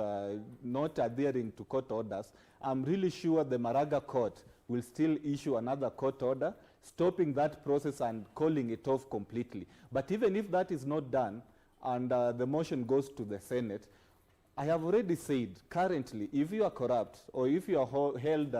not adhering to court orders. I'm really sure the Maraga court will still issue another court order, stopping that process and calling it off completely. But even if that is not done and the motion goes to the Senate, I have already said currently, if you are corrupt or if you are held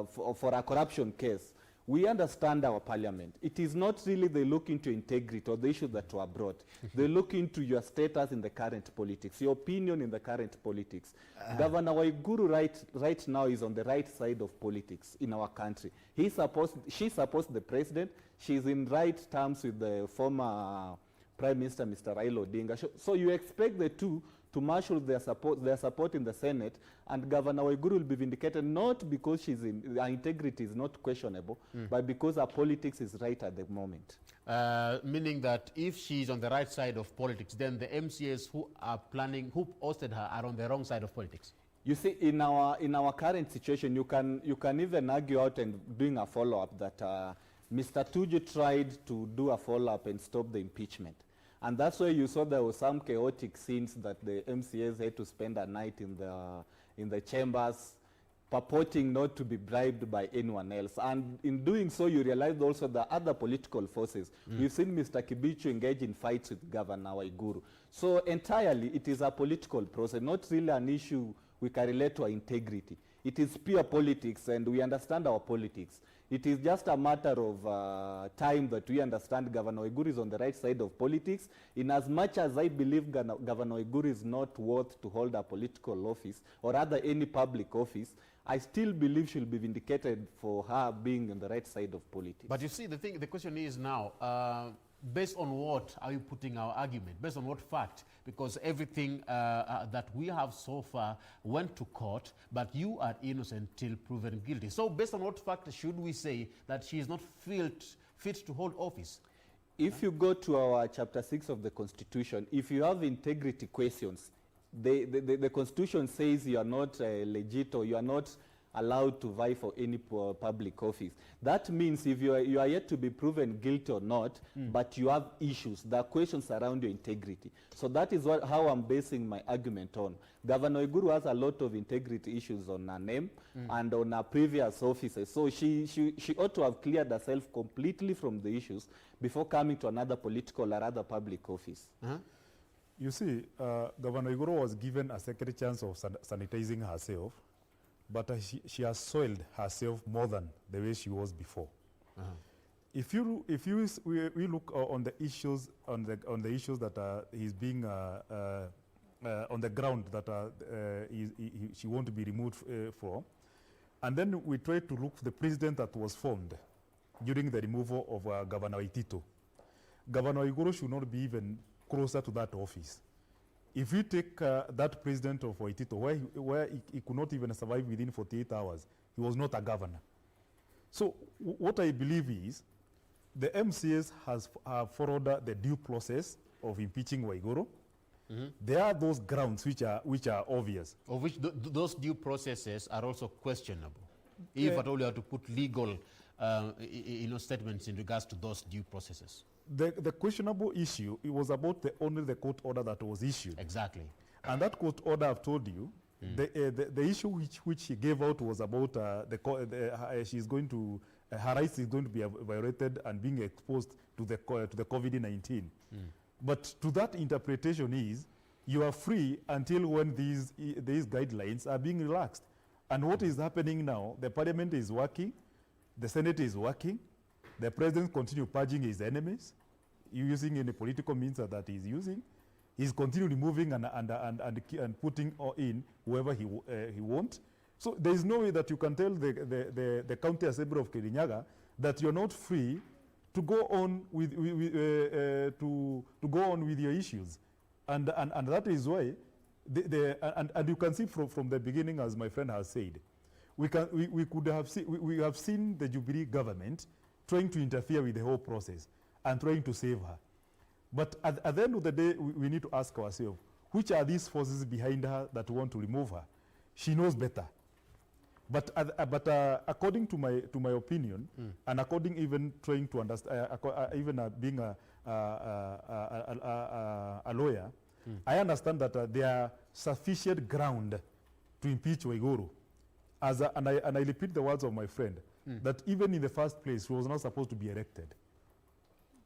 for a corruption case, we understand our parliament. It is not really they look into integrity or the issues that were brought. They look into your status in the current politics, your opinion in the current politics. Governor Waiguru right now is on the right side of politics in our country. She supports the president. She's in right terms with the former Prime Minister, Mr. Raila Odinga. So you expect the two to marshal their support in the Senate, and Governor Waiguru will be vindicated not because her integrity is not questionable, but because her politics is right at the moment. Meaning that if she's on the right side of politics, then the MCAs who hosted her are on the wrong side of politics. You see, in our current situation, you can even argue out and doing a follow-up that Mr. Tuju tried to do a follow-up and stop the impeachment. And that's why you saw there was some chaotic scenes that the MCAs had to spend a night in the chambers, purporting not to be bribed by anyone else. And in doing so, you realized also the other political forces. We've seen Mr. Kibichu engage in fights with Governor Waiguru. So entirely, it is a political process, not really an issue we can relate to our integrity. It is pure politics, and we understand our politics. It is just a matter of time that we understand Governor Waiguru is on the right side of politics. In as much as I believe Governor Waiguru is not worth to hold a political office or rather any public office, I still believe she'll be vindicated for her being on the right side of politics. But you see, the question is now, based on what are you putting our argument? Based on what fact? Because everything that we have so far went to court, but you are innocent till proven guilty. So based on what fact should we say that she is not fit to hold office? If you go to our chapter 6 of the Constitution, if you have integrity questions, the Constitution says you are not legit or you are not allowed to vie for any public office. That means if you are yet to be proven guilty or not, but you have issues, there are questions around your integrity. So that is how I'm basing my argument on. Governor Waiguru has a lot of integrity issues on her name and on her previous offices. So she ought to have cleared herself completely from the issues before coming to another political or other public office. You see, Governor Waiguru was given a second chance of sanitizing herself, but she has soiled herself more than the way she was before. If we look on the issues that he's being on the ground that she won't be removed from, and then we try to look for the precedent that was formed during the removal of Governor Waitito. Governor Waiguru should not be even closer to that office. If we take that president of Waitito, where he could not even survive within 48 hours, he was not a governor. So what I believe is the MCAs have followed the due process of impeaching Waiguru. There are those grounds which are obvious. Of which those due processes are also questionable. If at all you have to put legal statements in regards to those due processes. The questionable issue, it was about only the court order that was issued. Exactly. And that court order, I've told you, the issue which she gave out was about she's going to, her rights is going to be violated and being exposed to the COVID-19. But to that interpretation is, you are free until when these guidelines are being relaxed. And what is happening now, the parliament is working, the Senate is working, the president continues purging his enemies, using any political means that he's using. He's continually moving and putting in whoever he wants. So there is no way that you can tell the county assembly of Kirinyaga that you're not free to go on with your issues, and that is why and you can see from the beginning, as my friend has said, we have seen the Jubilee government trying to interfere with the whole process and trying to save her. But at the end of the day, we need to ask ourselves, which are these forces behind her that want to remove her? She knows better. But according to my opinion, and according even trying to understand, even being a lawyer, I understand that there are sufficient ground to impeach Waiguru. And I repeat the words of my friend, that even in the first place, he was not supposed to be elected.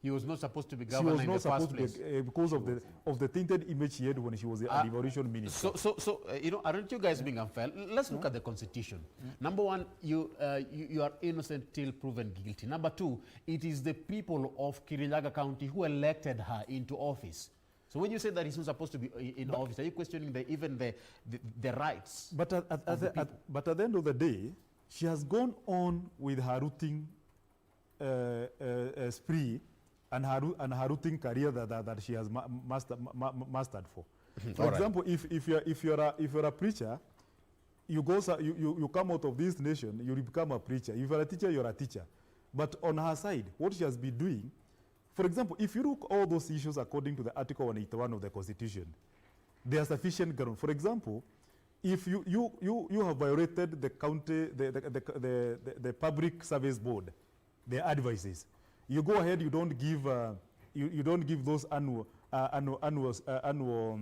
He was not supposed to be governor in the first place. Because of the tainted image he had when she was a devolution minister. So aren't you guys being unfair? Let's look at the Constitution. Number one, you are innocent till proven guilty. Number two, it is the people of Kirinyaga County who elected her into office. So when you say that he's not supposed to be in office, are you questioning even the rights? But at the end of the day, she has gone on with her routing spree and her routing career that she has mastered for. For example, if you're a preacher, you come out of this nation, you become a preacher. If you're a teacher, you're a teacher. But on her side, what she has been doing, for example, if you look all those issues according to the Article 181 of the Constitution, there are sufficient ground. For example, if you have violated the county, the Public Service Board, their advices, you go ahead, you don't give those annual annual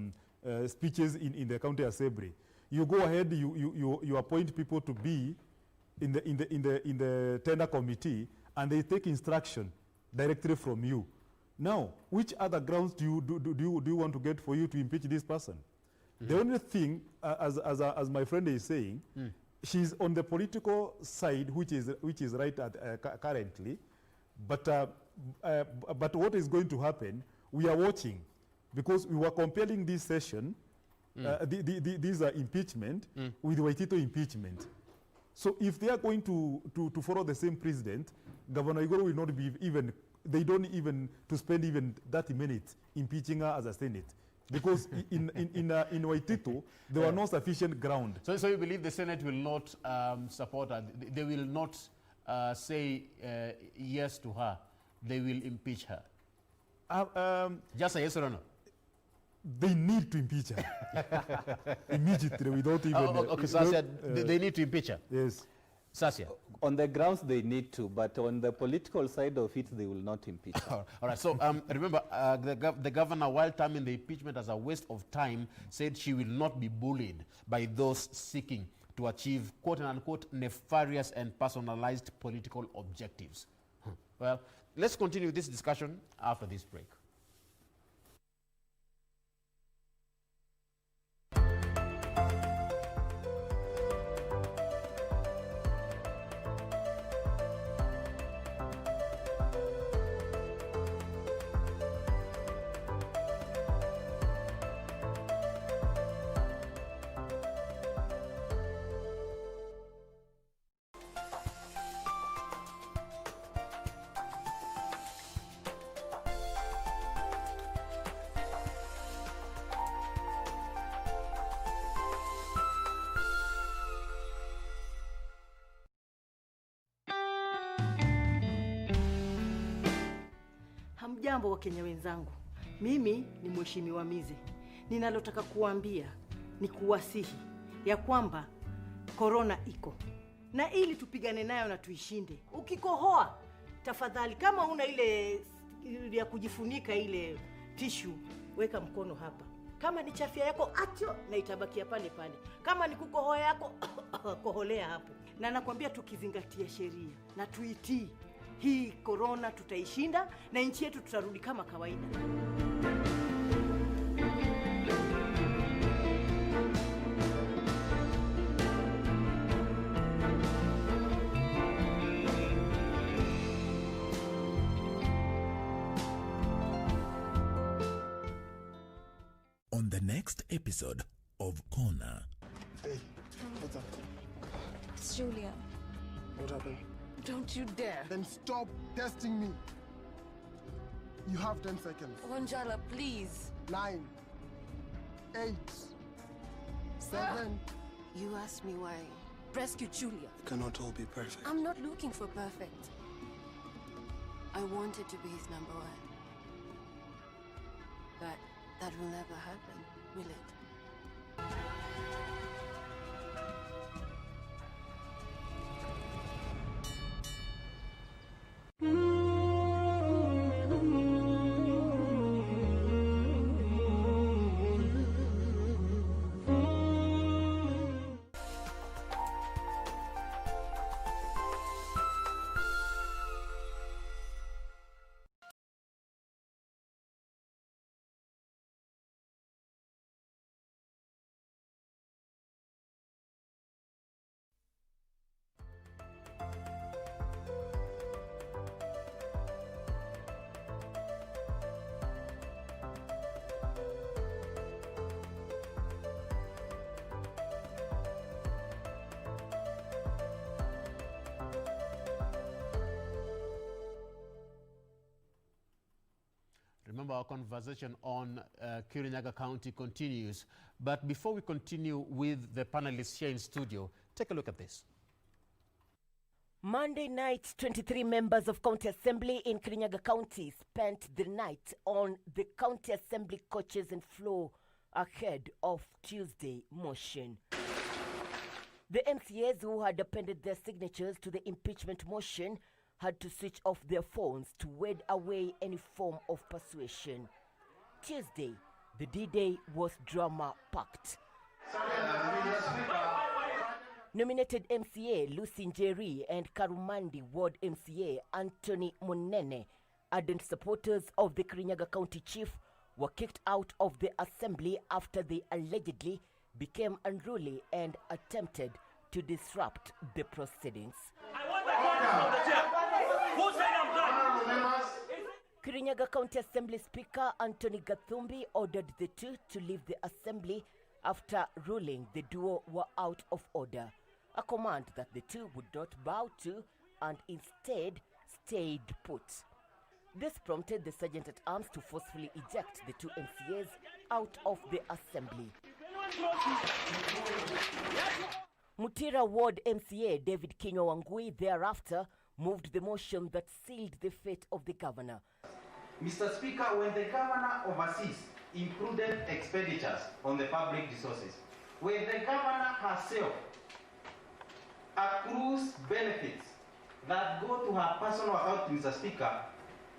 speeches in the county assembly. You go ahead, you appoint people to be in the tender committee, and they take instruction directly from you. Now, which other grounds do you want to get for you to impeach this person? The only thing, as my friend is saying, she's on the political side, which is right currently, but what is going to happen? We are watching, because we were comparing this session, these are impeachment with Waitito impeachment. So if they are going to follow the same precedent, Governor Igoro will not be even. They don't even to spend even 30 minutes impeaching her as a Senate. Because in Waitito, there were no sufficient ground. So you believe the Senate will not support her? They will not say yes to her? They will impeach her? Just a yes or no? They need to impeach her immediately without even... okay, Sasha, they need to impeach her? Yes. Sasha? On the grounds they need to, but on the political side of it, they will not impeach her. All right, so remember, the governor, while terming the impeachment as a waste of time, said she will not be bullied by those seeking to achieve quote-unquote nefarious and personalized political objectives. Well, let's continue this discussion after this break. Hamjambo wa Kenya wenzangu, mimi ni Mheshimiwa Mize. Ninalotaka kuambia ni kuwasihi ya kwamba corona iko, na ili tupigane nayo na tuishinde. Ukikohoa, tafadhali kama una ile ya kujifunika ile tissue, weka mkono hapa. Kama ni chafya yako acho na itabakia pale pale. Kama ni kukohoa yako koholea hapo. Na nakwambia tukizingatia sheria na tuitii, hii corona tutaishinda na nchi yetu tutarudi kama kawaida. On the next episode of Corner. Hey, what's up? It's Julia. What happened? Don't you dare. Then stop testing me. You have 10 seconds. Wanjala, please. 9, 8, 7. You asked me why. Rescue Julia. It cannot all be perfect. I'm not looking for perfect. I wanted to be his number one. But that will never happen, will it? Remember, our conversation on Kirinyaga County continues. But before we continue with the panelists here in studio, take a look at this. Monday night, 23 members of County Assembly in Kirinyaga County spent the night on the County Assembly coaches and floor ahead of Tuesday motion. The MCAs who had appended their signatures to the impeachment motion had to switch off their phones to ward away any form of persuasion. Tuesday, the D-Day was drama-packed. Nominated MCA Lucy Njeri and Karumandi Ward MCA Anthony Munene, ardent supporters of the Kirinyaga County Chief, were kicked out of the assembly after they allegedly became unruly and attempted to disrupt the proceedings. Kirinyaga County Assembly Speaker Anthony Gathumbi ordered the two to leave the assembly after ruling the duo were out of order, a command that the two would not bow to and instead stayed put. This prompted the Sergeant-at-Arms to forcefully eject the two MCAs out of the assembly. Mutira Ward MCA David Kinyo Wangui thereafter moved the motion that sealed the fate of the governor. Mr. Speaker, when the governor oversees imprudent expenditures on the public resources, when the governor herself accrues benefits that go to her personal account, Mr. Speaker,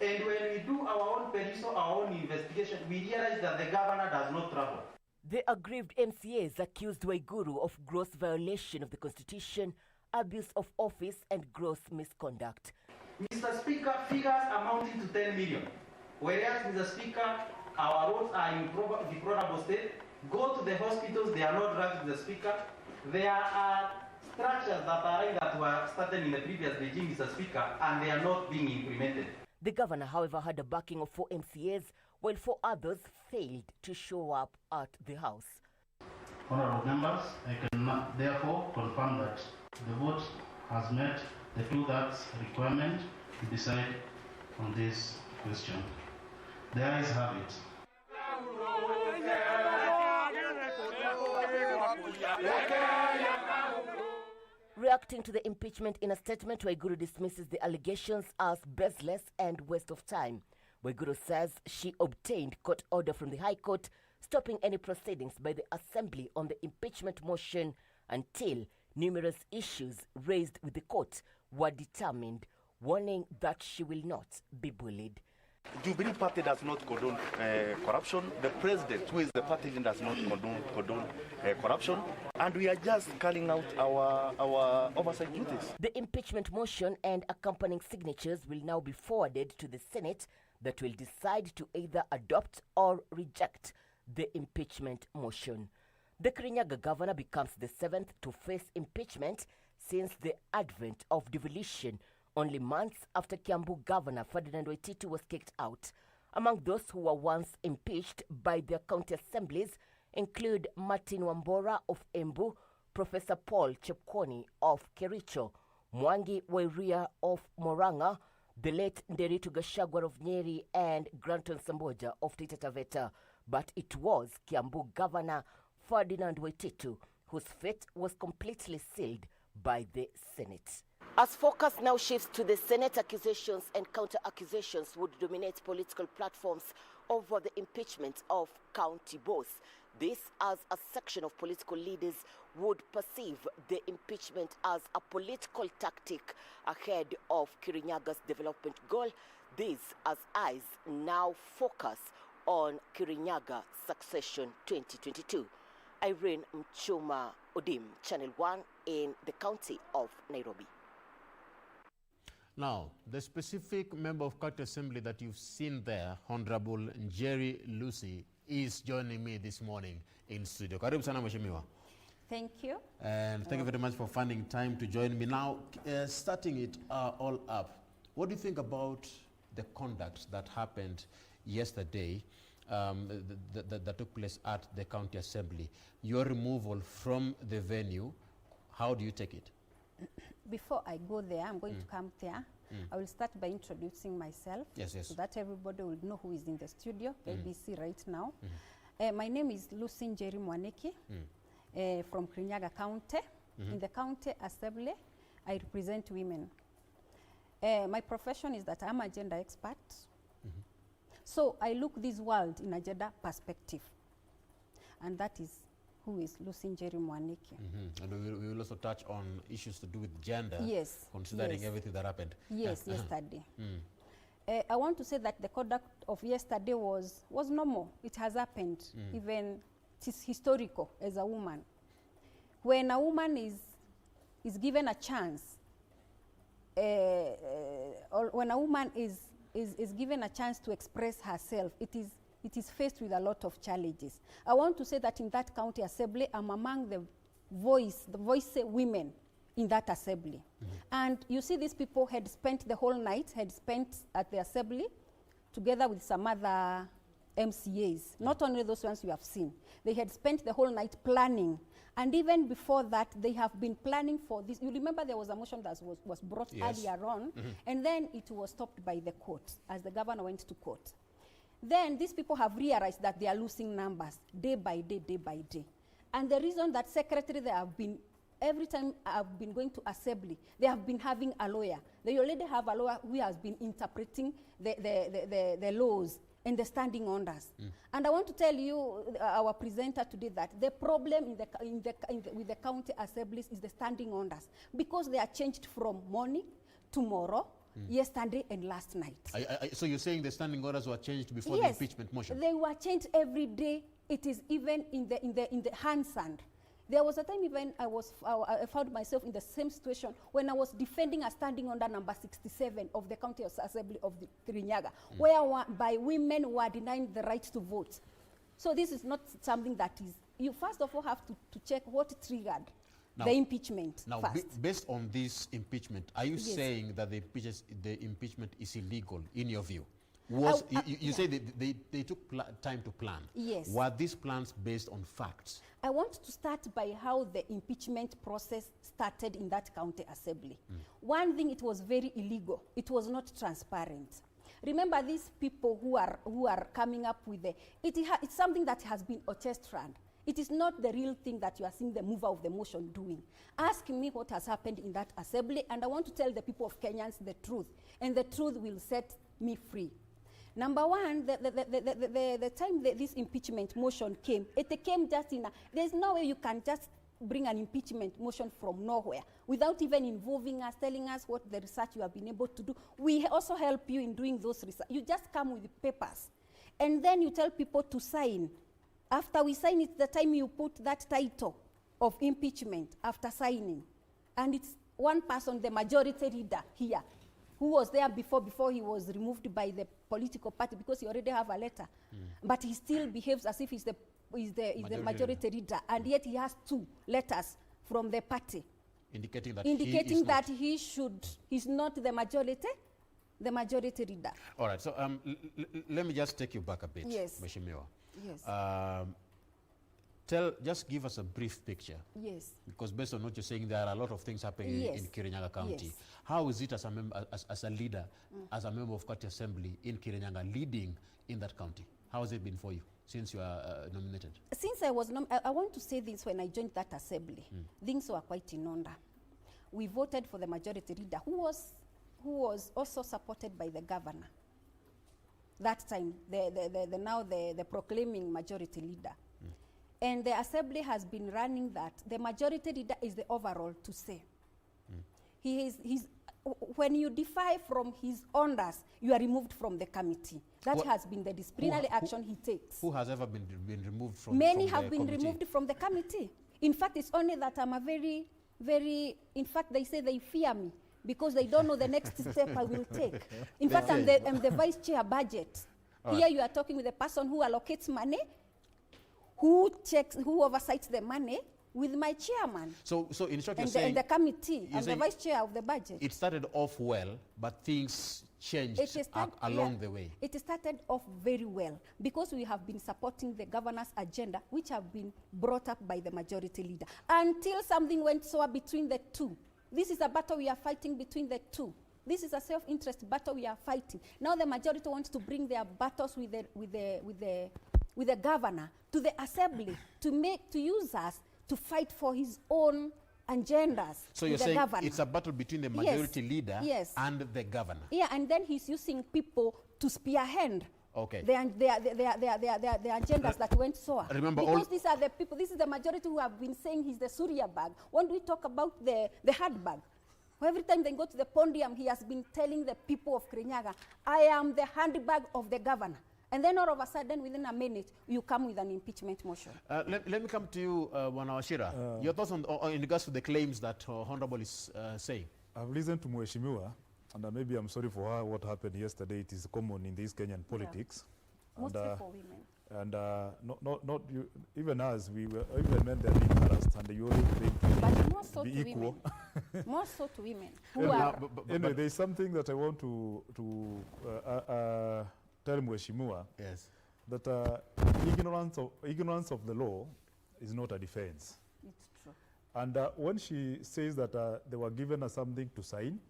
and when we do our own perusal, our own investigation, we realize that the governor does not travel. The aggrieved MCAs accused Waiguru of gross violation of the Constitution, abuse of office, and gross misconduct. Mr. Speaker, figures amounting to 10 million. Whereas, Mr. Speaker, our roads are in deplorable state. Go to the hospitals, they are not drugs, Mr. Speaker. There are structures that were started in the previous regime, Mr. Speaker, and they are not being implemented. The governor, however, had a backing of 4 MCAs, while 4 others failed to show up at the House. Honorable members, I can therefore confirm that the vote has met the 2/3 requirement to decide on this question. The ayes have it. Reacting to the impeachment in a statement, Waiguru dismisses the allegations as baseless and waste of time. Waiguru says she obtained court order from the High Court stopping any proceedings by the Assembly on the impeachment motion until numerous issues raised with the court were determined, warning that she will not be bullied. Jubilee Party does not condone corruption. The president, who is the party leader, does not condone corruption. And we are just carrying out our oversight duties. The impeachment motion and accompanying signatures will now be forwarded to the Senate that will decide to either adopt or reject the impeachment motion. The Kirinyaga governor becomes the 7th to face impeachment since the advent of devolution, only months after Kiambu Governor Ferdinand Waititu was kicked out. Among those who were once impeached by their county assemblies include Martin Wambora of Embu, Professor Paul Chepkwony of Kericho, Mwangi Wairia of Moranga, the late Nderitu Gachagua of Nyeri, and Granton Samboja of Taita Taveta. But it was Kiambu Governor Ferdinand Waititu whose fate was completely sealed by the Senate. As focus now shifts to the Senate, accusations and counter-accusations would dominate political platforms over the impeachment of county boss. This as a section of political leaders would perceive the impeachment as a political tactic ahead of Kirinyaga's development goal. This as eyes now focus on Kirinyaga Succession 2022. Irene Mchuma Odim, Channel 1 in the county of Nairobi. Now, the specific member of County Assembly that you've seen there, Honorable Njeri Lucy, is joining me this morning in studio. Karibu sana Mheshimiwa. Thank you. And thank you very much for finding time to join me. Now, starting it all up, what do you think about the conduct that happened yesterday that took place at the County Assembly? Your removal from the venue, how do you take it? Before I go there, I'm going to come there. I will start by introducing myself so that everybody will know who is in the studio, KBC right now. My name is Lucy Njeri Mwaniki from Kirinyaga County. In the County Assembly, I represent women. My profession is that I'm a gender expert. So I look this world in a gender perspective. And that is who is Lucy Njeri Mwaniki. And we will also touch on issues to do with gender, yes, considering everything that happened. Yes, yesterday. I want to say that the conduct of yesterday was normal. It has happened. Even it is historical as a woman. When a woman is given a chance, or when a woman is given a chance to express herself, it is faced with a lot of challenges. I want to say that in that county assembly, I'm among the voice women in that assembly. And you see, these people had spent the whole night, had spent at the assembly together with some other MCAs, not only those ones you have seen. They had spent the whole night planning. And even before that, they have been planning for this. You remember there was a motion that was brought earlier on, and then it was stopped by the court as the governor went to court. Then these people have realized that they are losing numbers day by day, day by day. And the reason that secretary, they have been, every time I've been going to assembly, they have been having a lawyer. They already have a lawyer who has been interpreting the laws and the standing orders. And I want to tell you, our presenter today, that the problem with the county assemblies is the standing orders, because they are changed from morning, tomorrow, yesterday, and last night. So you're saying the standing orders were changed before the impeachment motion? They were changed every day. It is even in the Hansand. There was a time even I found myself in the same situation when I was defending a standing order number 67 of the County Assembly of the Kirinyaga, whereby women were denied the right to vote. So this is not something that is, you first of all have to check what triggered the impeachment first. Based on this impeachment, are you saying that the impeachment is illegal in your view? You say they took time to plan. Yes. Were these plans based on facts? I want to start by how the impeachment process started in that county assembly. One thing, it was very illegal. It was not transparent. Remember, these people who are coming up with it's something that has been orchestrated. It is not the real thing that you are seeing the mover of the motion doing. Ask me what has happened in that assembly, and I want to tell the people of Kenyans the truth, and the truth will set me free. Number one, the time this impeachment motion came, it came just there's no way you can just bring an impeachment motion from nowhere without even involving us, telling us what the research you have been able to do. We also help you in doing those research. You just come with the papers, and then you tell people to sign. After we sign, it's the time you put that title of impeachment after signing. And it's one person, the majority leader here, who was there before he was removed by the political party, because he already have a letter. But he still behaves as if he's the majority leader, and yet he has 2 letters from the party indicating that he's not the majority leader. All right, so let me just take you back a bit, Mheshimiwa. Yes. Just give us a brief picture. Yes. Because based on what you're saying, there are a lot of things happening in Kirinyaga County. Yes. How is it as a leader, as a member of county assembly in Kirinyaga, leading in that county? How has it been for you since you are nominated? Since I was I want to say this, when I joined that assembly, things were quite in order. We voted for the majority leader, who was also supported by the governor. That time, the proclaiming majority leader. And the assembly has been running that the majority leader is the overall to say. When you defy from his orders, you are removed from the committee. That has been the disciplinary action he takes. Who has ever been removed from Many from have been removed from the committee. In fact, it's only that I'm a very, very, in fact, they say they fear me because they don't know the next step I will take. In fact, I'm the vice chair budget. Here you are talking with a person who allocates money, who oversights the money with my chairman. So in short, you're saying... And the committee, I'm the vice chair of the budget. It started off well, but things changed along the way. It started off very well because we have been supporting the governor's agenda, which have been brought up by the majority leader, until something went sour between the two. This is a battle we are fighting between the two. This is a self-interest battle we are fighting. Now the majority wants to bring their battles with the governor to the assembly to use us to fight for his own agendas. So you're saying it's a battle between the majority leader and the governor? Yeah, and then he's using people to spearhead the agendas that went sour. Remember, because these are the people, this is the majority who have been saying he's the Surya bag. When we talk about the hard bag, Every time they go to the podium, he has been telling the people of Kirinyaga, I am the handbag of the governor. And then all of a sudden, within a minute, you come with an impeachment motion. Let me come to you, Wanawashira. Your thoughts in regards to the claims that Honorable is saying. I've listened to Mheshimiwa, and maybe I'm sorry for her what happened yesterday. It is common in this Kenyan politics. Mostly for women. And not you, even us, we were, even men, they're being harassed, and you only think but more so be to equal. Women. More so to women. Who are anyway, there's something that I want to tell Mheshimiwa, yes, that ignorance of the law is not a defense. It's true. And when she says that they were given something to sign,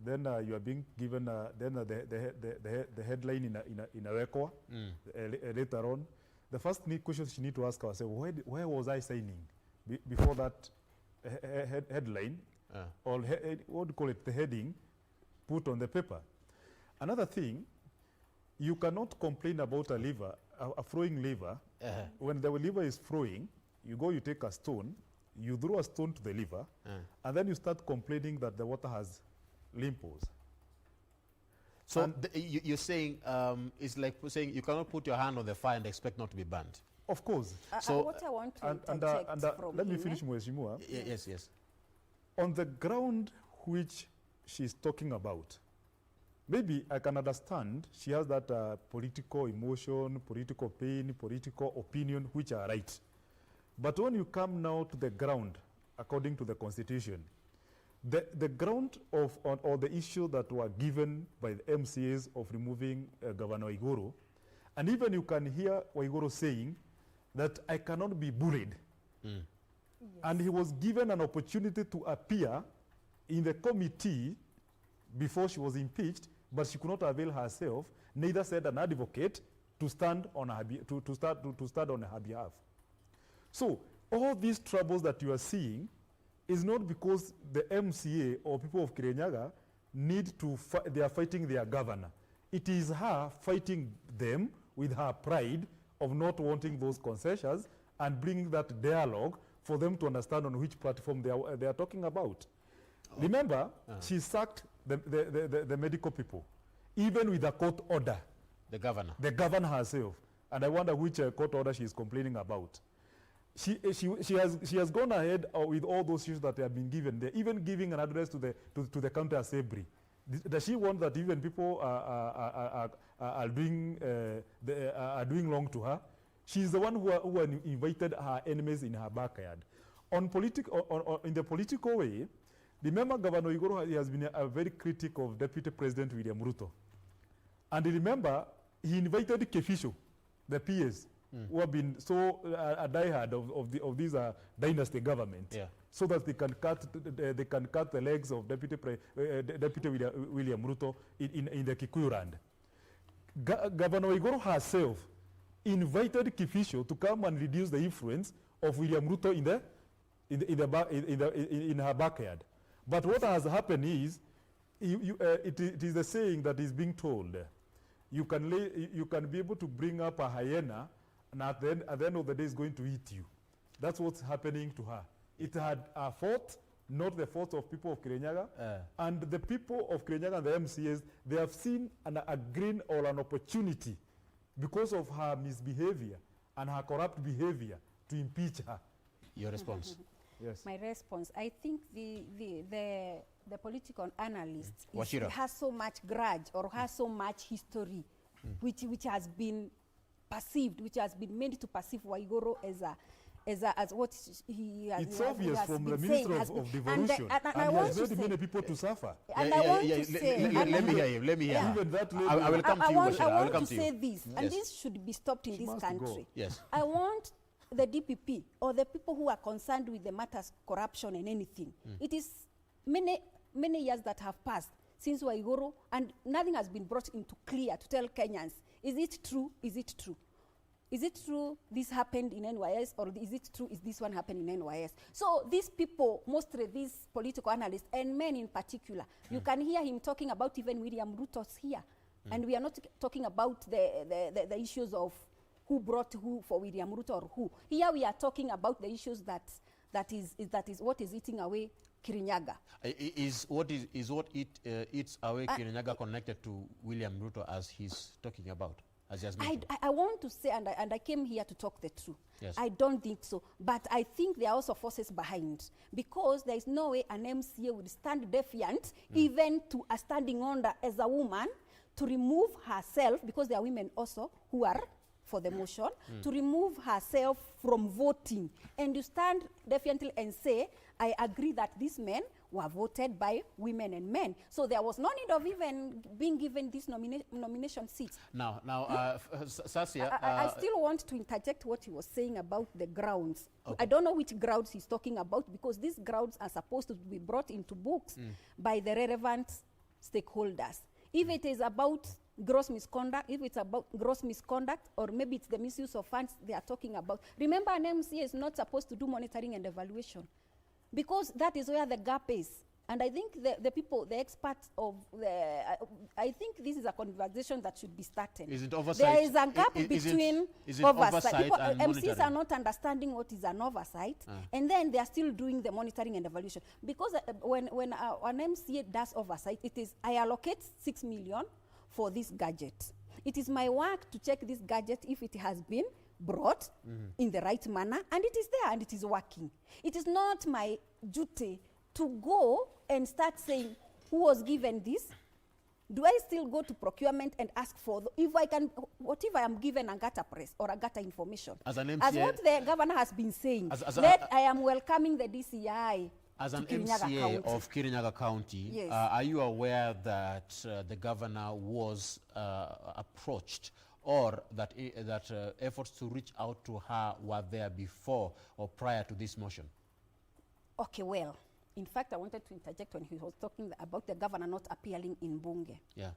then you are being given the headline in a record later on. The first question she need to ask herself, where was I signing before that headline or what do you call it, the heading put on the paper? Another thing, you cannot complain about a liver, a flowing liver. When the liver is flowing, you take a stone, you throw a stone to the liver, and then you start complaining that the water has limples. So you're saying, it's like saying you cannot put your hand on the fire and expect not to be burnt. Of course. So what I want to interject from let me finish, Mheshimiwa. Yes. On the ground which she's talking about, maybe I can understand she has that political emotion, political pain, political opinion, which are right. But when you come now to the ground, according to the Constitution, the ground of or the issue that were given by the MCAs of removing Governor Waiguru, and even you can hear Waiguru saying that I cannot be bullied. Yes. And he was given an opportunity to appear in the committee before she was impeached, but she could not avail herself, neither said an advocate to stand on her, to stand on her behalf. So all these troubles that you are seeing is not because the MCA or people of Kirinyaga need to they are fighting their governor. It is her fighting them with her pride of not wanting those concessions and bringing that dialogue for them to understand on which platform they are talking about. Remember, she sacked the medical people, even with a court order. The governor. The governor herself. And I wonder which court order she is complaining about. She has gone ahead with all those issues that have been given. They're even giving an address to the county assembly. Does she want that even people are doing wrong to her? She's the one who invited her enemies in her backyard. In the political way, remember Governor Waiguru has been a very critic of Deputy President William Ruto. And remember, he invited Kefisho, the PS, who have been so a diehard of this dynasty government, so that they can cut the legs of Deputy William Ruto in the Kikuyu land. Governor Waiguru herself invited Kefisho to come and reduce the influence of William Ruto in her backyard. But what has happened is, it is the saying that is being told. You can be able to bring up a hyena, and at the end of the day, it's going to eat you. That's what's happening to her. It had a fault, not the fault of people of Kirinyaga. And the people of Kirinyaga and the MCAs, they have seen a green or an opportunity because of her misbehavior and her corrupt behavior to impeach her. Your response? Yes. My response, I think the political analyst has so much grudge or has so much history, which has been perceived, which has been made to perceive Waiguru as what he has. It's obvious from the Minister of Devolution, and he has made many people to suffer. And I want to say, let me hear you. Even that lady, I will come to you. I want to say this, and this should be stopped in this country. Yes. I want the DPP or the people who are concerned with the matters corruption and anything. It is many years that have passed since Waiguru, and nothing has been brought into clear to tell Kenyans, is it true? Is it true? Is it true this happened in NYS, or is it true is this one happened in NYS? So these people, mostly these political analysts and men in particular, you can hear him talking about even William Ruto's here. And we are not talking about the issues of who brought who for William Ruto or who. Here we are talking about the issues that is what is eating away Kirinyaga. Is what eats away Kirinyaga connected to William Ruto as he's talking about, as he has mentioned? I want to say, and I came here to talk the truth. Yes. I don't think so. But I think there are also forces behind. Because there is no way an MCA would stand defiant, even to a standing order as a woman, to remove herself, because there are women also who are for the motion, to remove herself from voting. And you stand defiantly and say, I agree that these men were voted by women and men. So there was no need of even being given these nomination seats. Now, Sasia... I still want to interject what he was saying about the grounds. Okay. I don't know which grounds he's talking about, because these grounds are supposed to be brought into books by the relevant stakeholders. If it is about gross misconduct, or maybe it's the misuse of funds they are talking about. Remember, an MCA is not supposed to do monitoring and evaluation, because that is where the gap is. And I think the people, the experts of I think this is a conversation that should be started. Is it oversight? There is a gap between oversight people, and MCs monitoring? are not understanding what is an oversight, and then they are still doing the monitoring and evaluation. Because when an MCA does oversight, it is, I allocate 6 million for this gadget. It is my work to check this gadget if it has been brought in the right manner, and it is there and it is working. It is not my duty to go and start saying, who was given this? Do I still go to procurement and ask for, if I can, what if I am given a Gata press or a Gata information? As an MCA, as what the governor has been saying, I am welcoming the DCI. As an Kirinyaga MCA County. of Kirinyaga County, Yes. Are you aware that the governor was approached, or that efforts to reach out to her were there before or prior to this motion? Okay, well, in fact, I wanted to interject when he was talking about the governor not appearing in Bunge. Yeah.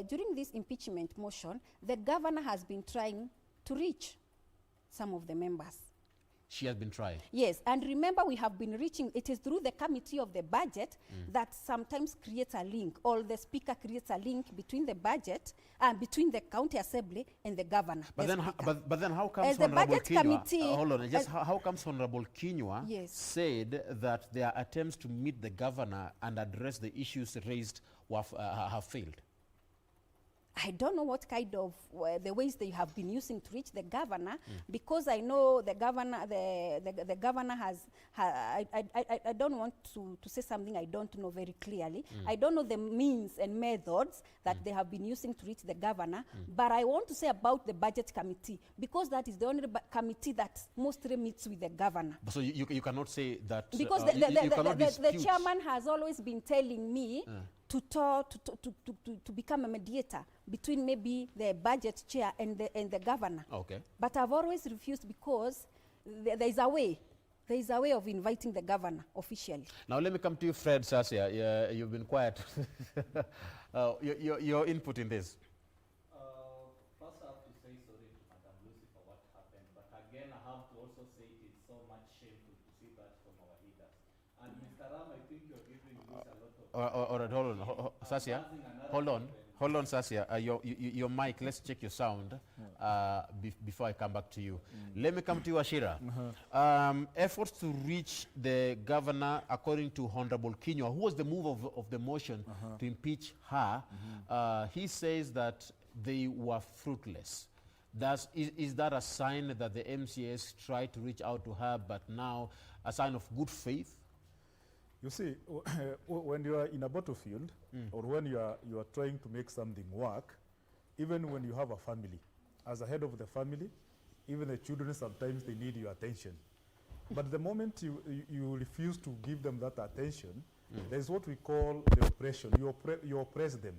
During this impeachment motion, the governor has been trying to reach some of the members. She has been trying. Yes, and remember, we have been reaching, it is through the committee of the budget that sometimes creates a link, or the speaker creates a link between the budget and between the county assembly and the governor. But then how comes As the Honorable budget Kinyua, committee, hold on, just how comes Honorable Kinyua Yes. said that their attempts to meet the governor and address the issues raised have failed? I don't know what kind of the ways they have been using to reach the governor, because I know the governor, the governor has. I don't want to say something I don't know very clearly. I don't know the means and methods that they have been using to reach the governor, but I want to say about the budget committee, because that is the only committee that mostly meets with the governor. So you cannot say that, because the chairman has always been telling me to become a mediator between maybe the budget chair and the governor. Okay. But I've always refused, because there is a way. There is a way of inviting the governor officially. Now let me come to you, Fred Sasia. You've been quiet. Your input in this. First, I have to say sorry to Madam Lucy for what happened. But again, I have to also say it is so much shameful to see that from our leaders. And Mr. Ram, I think you're giving Lucy a lot of... All right, hold on. Sasia, hold on, Sasia. Your mic, let's check your sound before I come back to you. Let me come to you, Ashira. Efforts to reach the governor, according to Honorable Kinyua, who was the mover of the motion to impeach her, he says that they were fruitless. Is that a sign that the MCS tried to reach out to her, but now a sign of good faith? You see, when you are in a battlefield, or when you are trying to make something work, even when you have a family, as a head of the family, even the children, sometimes they need your attention. But the moment you refuse to give them that attention, there is what we call the oppression. You oppress them.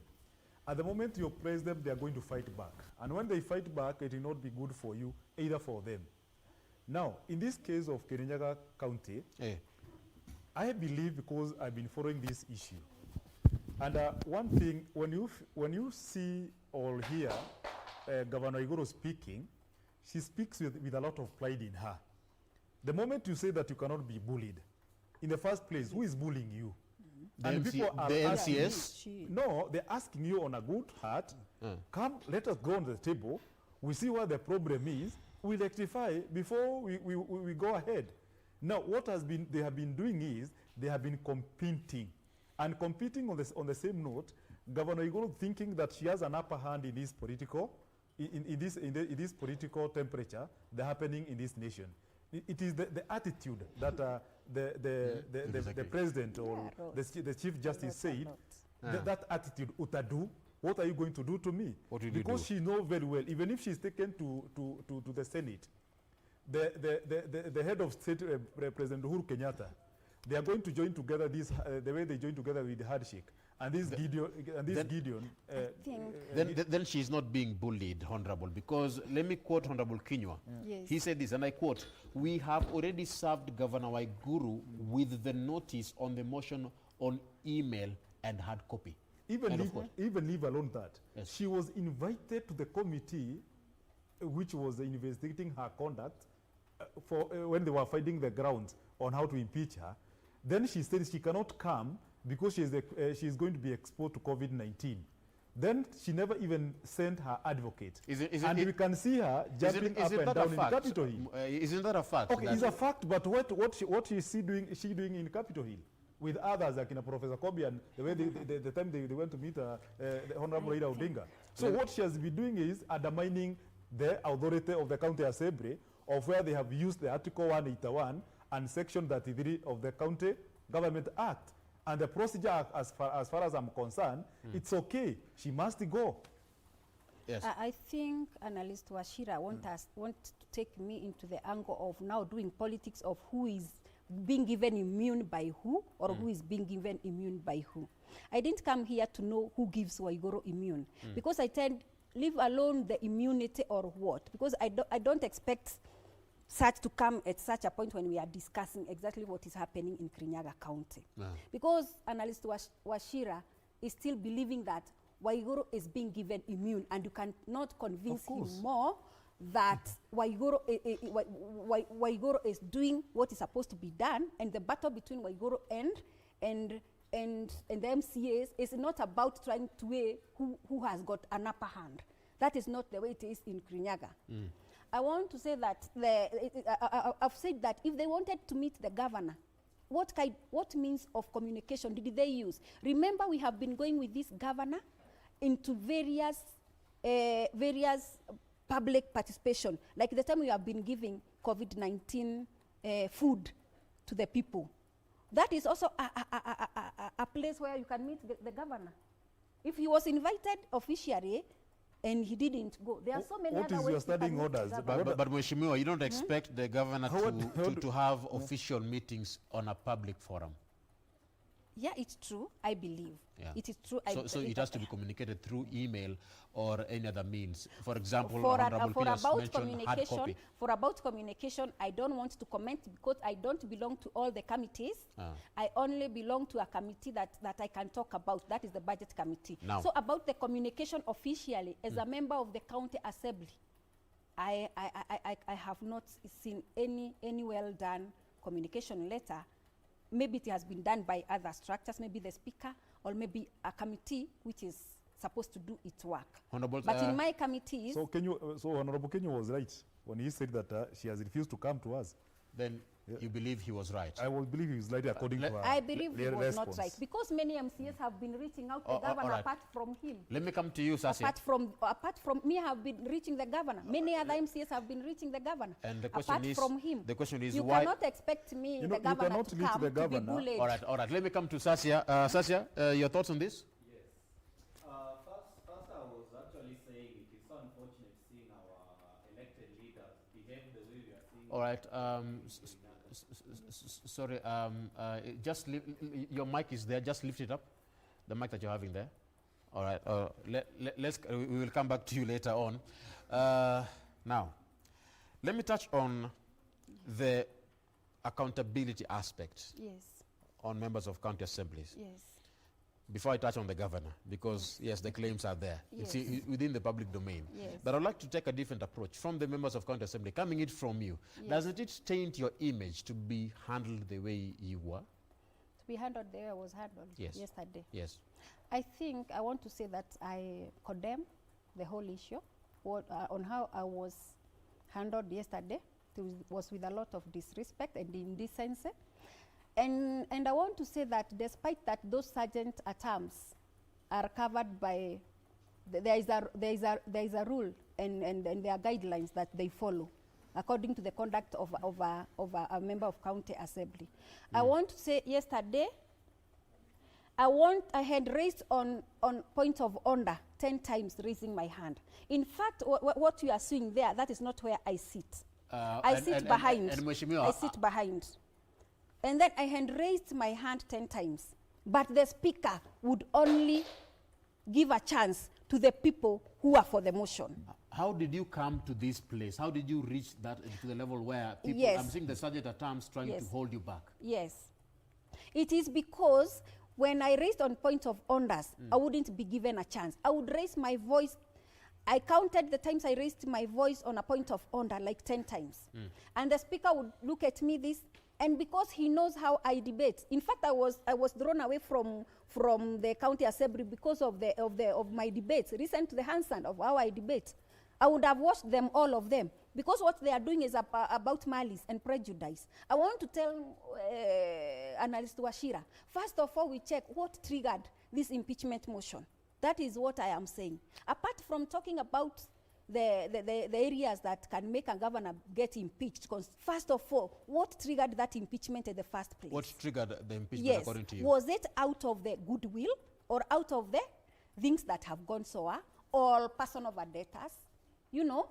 At the moment you oppress them, they are going to fight back. And when they fight back, it will not be good for you, either for them. Now, in this case of Kirinyaga County, I believe, because I've been following this issue, and one thing, when you see or hear Governor Igoro speaking, she speaks with a lot of pride in her. The moment you say that you cannot be bullied, in the first place, who is bullying you? And people are asking MCS? you, no, they're asking you on a good heart, come, let us go on the table, we see what the problem is, we rectify before we go ahead. Now, what they have been doing is they have been competing. And competing on the same note, Governor Igoro thinking that she has an upper hand in this political, in this political temperature that's happening in this nation. It is the attitude that the president or the chief justice said. That attitude, utadu, what are you going to do to me? What did because she knows very well, even if she's taken to the Senate, the head of state, President Uhuru Kenyatta, they are going to join together this the way they join together with the handshake. And this Gideon. Then she's not being bullied, Honorable, because let me quote Honorable Kinyua. Yes. He said this, and I quote, "We have already served Governor Waiguru with the notice on the motion on email and hard copy." Even leave alone that. Yes. She was invited to the committee which was investigating her conduct for when they were finding the grounds on how to impeach her. Then she said she cannot come because she is going to be exposed to COVID-19. Then she never even sent her advocate. We can see her jumping up and down in Capitol Hill. Isn't that a fact? Okay, it's a fact, but what is she doing in Capitol Hill? With others like Professor Kobi and the way the time they went to meet the Honorable Raila Odinga. So what she has been doing is undermining the authority of the county assembly of where they have used the Article 181 and Section 33 of the County Government Act. And the procedure, as far as I'm concerned, it's okay. She must go. Yes. I think Analyst Wachira want to take me into the angle of now doing politics of who is being given immune by who, or who is being given immune by who. I didn't come here to know who gives Waiguru immune, because I tend leave alone the immunity or what, because I don't expect such to come at such a point when we are discussing exactly what is happening in Kirinyaga County. Because Analyst Wachira is still believing that Waiguru is being given immune, and you cannot convince him more that Waiguru is doing what is supposed to be done, and the battle between Waiguru and the MCAs is not about trying to weigh who has got an upper hand. That is not the way it is in Kirinyaga. I want to say that I've said that if they wanted to meet the governor, what means of communication did they use? Remember, we have been going with this governor into various public participation, like the time we have been giving COVID-19 food to the people. That is also a place where you can meet the governor. If he was invited officially and he didn't go, there are so many other ways. Standing orders? But Mheshimiwa, you don't expect the governor to have official meetings on a public forum? Yeah, it's true, I believe. Yeah. It is true. So it has to be communicated through email or any other means. For example, for about communication, I don't want to comment because I don't belong to all the committees. I only belong to a committee that I can talk about. That is the budget committee. Now, so about the communication officially, as a member of the county assembly, I have not seen any well done communication letter. Maybe it has been done by other structures, maybe the speaker, or maybe a committee which is supposed to do its work. But in my committees... So Honorable Kenya was right when he said that she has refused to come to us. Then you believe he was right? I will believe he was right according to her I believe he was not right, because many MCAs have been reaching out to the governor apart from him. Let me come to you, Sasi. Apart from me, have been reaching the governor. Many other MCAs have been reaching the governor. And the question apart from him. The question is you why... You cannot expect me, the governor, to come to be bullied. All right. Let me come to Sasia. Sasia, your thoughts on this? Yes. First I was actually saying it is so unfortunate seeing our elected leaders behave the way we are seeing. All right. Sorry, just your mic is there. Just lift it up, the mic that you're having there. All right. We will come back to you later on. Now, let me touch on the accountability aspect. Yes. On members of county assemblies. Yes. Before I touch on the governor, because yes, the claims are there. Yes. It's within the public domain. Yes. But I'd like to take a different approach from the members of county assembly, coming it from you. Yes. Doesn't it taint your image to be handled the way you were? To be handled the way I was handled yesterday? Yes. I think I want to say that I condemn the whole issue on how I was handled yesterday. was with a lot of disrespect and indecency. And I want to say that despite that those sergeant at-arms are covered by, there is a rule and there are guidelines that they follow according to the conduct of a member of county assembly. I want to say yesterday, I had raised on point of order 10 times, raising my hand. In fact, what you are seeing there, that is not where I sit. I sit behind. I sit behind. And then I had raised my hand 10 times. But the speaker would only give a chance to the people who are for the motion. How did you come to this place? How did you reach that to the level where people, yes. I'm seeing the sergeant at arms trying yes. to hold you back? Yes. It is because when I raised on point of orders, I wouldn't be given a chance. I would raise my voice. I counted the times I raised my voice on a point of order like 10 times. And the speaker would look at me this, and because he knows how I debate. In fact, I was thrown away from the county assembly because of my debates. Listen to the handstand of how I debate. I would have watched them, all of them, because what they are doing is about malice and prejudice. I want to tell Analyst Washira, first of all, we check what triggered this impeachment motion. That is what I am saying. Apart from talking about the areas that can make a governor get impeached, first of all, what triggered that impeachment in the first place? What triggered the impeachment according to you? Was it out of the goodwill or out of the things that have gone sour or personal vendettas? You know?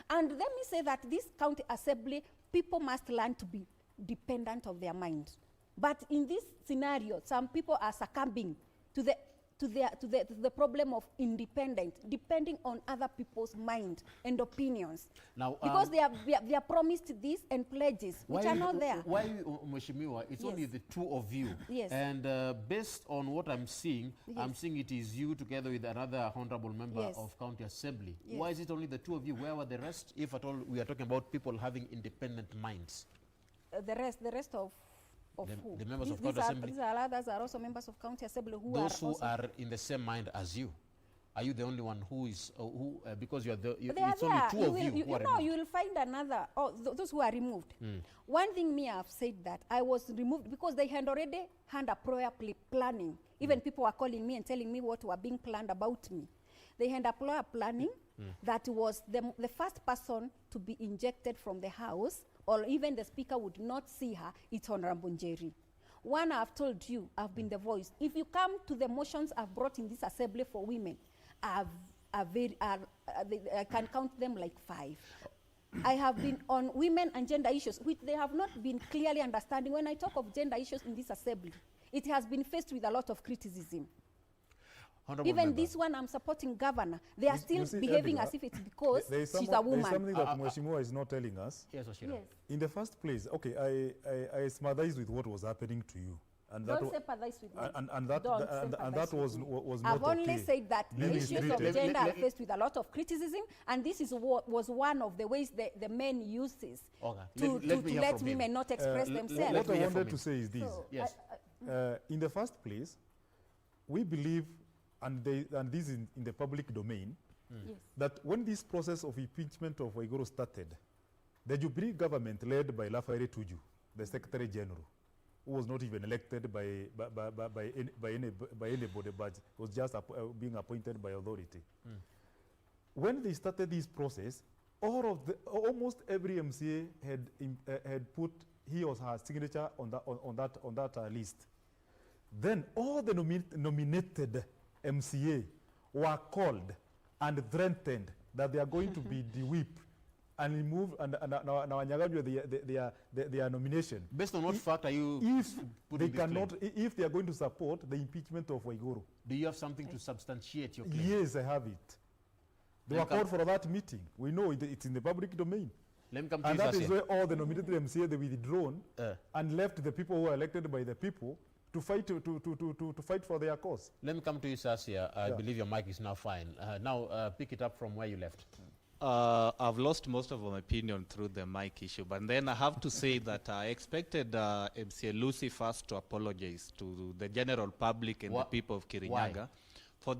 And let me say that this county assembly, people must learn to be dependent of their mind. But in this scenario, some people are succumbing to the problem of independent, depending on other people's mind and opinions. Now, because they are promised this and pledges, which are not there. Why, Mheshimiwa, it's only the two of you. Yes. And based on what I'm seeing, I'm seeing it is you together with another honorable member of county assembly. Why is it only the two of you? Where were the rest? If at all we are talking about people having independent minds. The rest of who? The members of county assembly. These are others are also members of county assembly who those are who are in the same mind as you. Are you the only one who is because you are the? It's only two of you who are removed. You will find another. Those who are removed. One thing me, I've said that I was removed because they had already had a prior planning. Even people were calling me and telling me what were being planned about me. They had a prior planning that was the first person to be injected from the house, or even the speaker would not see her, it's Honorable Njeri. One, I've told you, I've been the voice. If you come to the motions I've brought in this assembly for women, I can count them like 5. I have been on women and gender issues, which they have not been clearly understanding. When I talk of gender issues in this assembly, it has been faced with a lot of criticism. Even this one, I'm supporting governor. They are still behaving as if it's because she's a woman. There's something that Mheshimiwa is not telling us. Yes, Oshira. Yes. In the first place, okay, I sympathize with what was happening to you. And Don't sympathize with me. And that was not I've only said that the issues of gender are faced with a lot of criticism, and this is what was one of the ways the men uses to let women not express themselves. What I wanted to say is this. Yes. In the first place, we believe, and this is in the public domain, that when this process of impeachment of Waiguru started, the Jubilee government led by Lafayette Tuju, the Secretary General, who was not even elected by anybody, but was just being appointed by authority. When they started this process, almost every MCA had put he or her signature on that list. Then all the nominated MCA were called and threatened that they are going to be de-whipped and removed and their nomination. Based on what fact are you if they are going to support the impeachment of Waiguru? Do you have something to substantiate your claim? Yes, I have it. They were called for that meeting. We know it's in the public domain. Let me come to and that is where all the nominated MCA they withdrawn and left the people who were elected by the people to fight to fight for their cause. Let me come to you, Sasia. I believe your mic is now fine. Now pick it up from where you left. I've lost most of my opinion through the mic issue, but then I have to say that I expected MCA Lucy first to apologize to the general public and the people of Kirinyaga for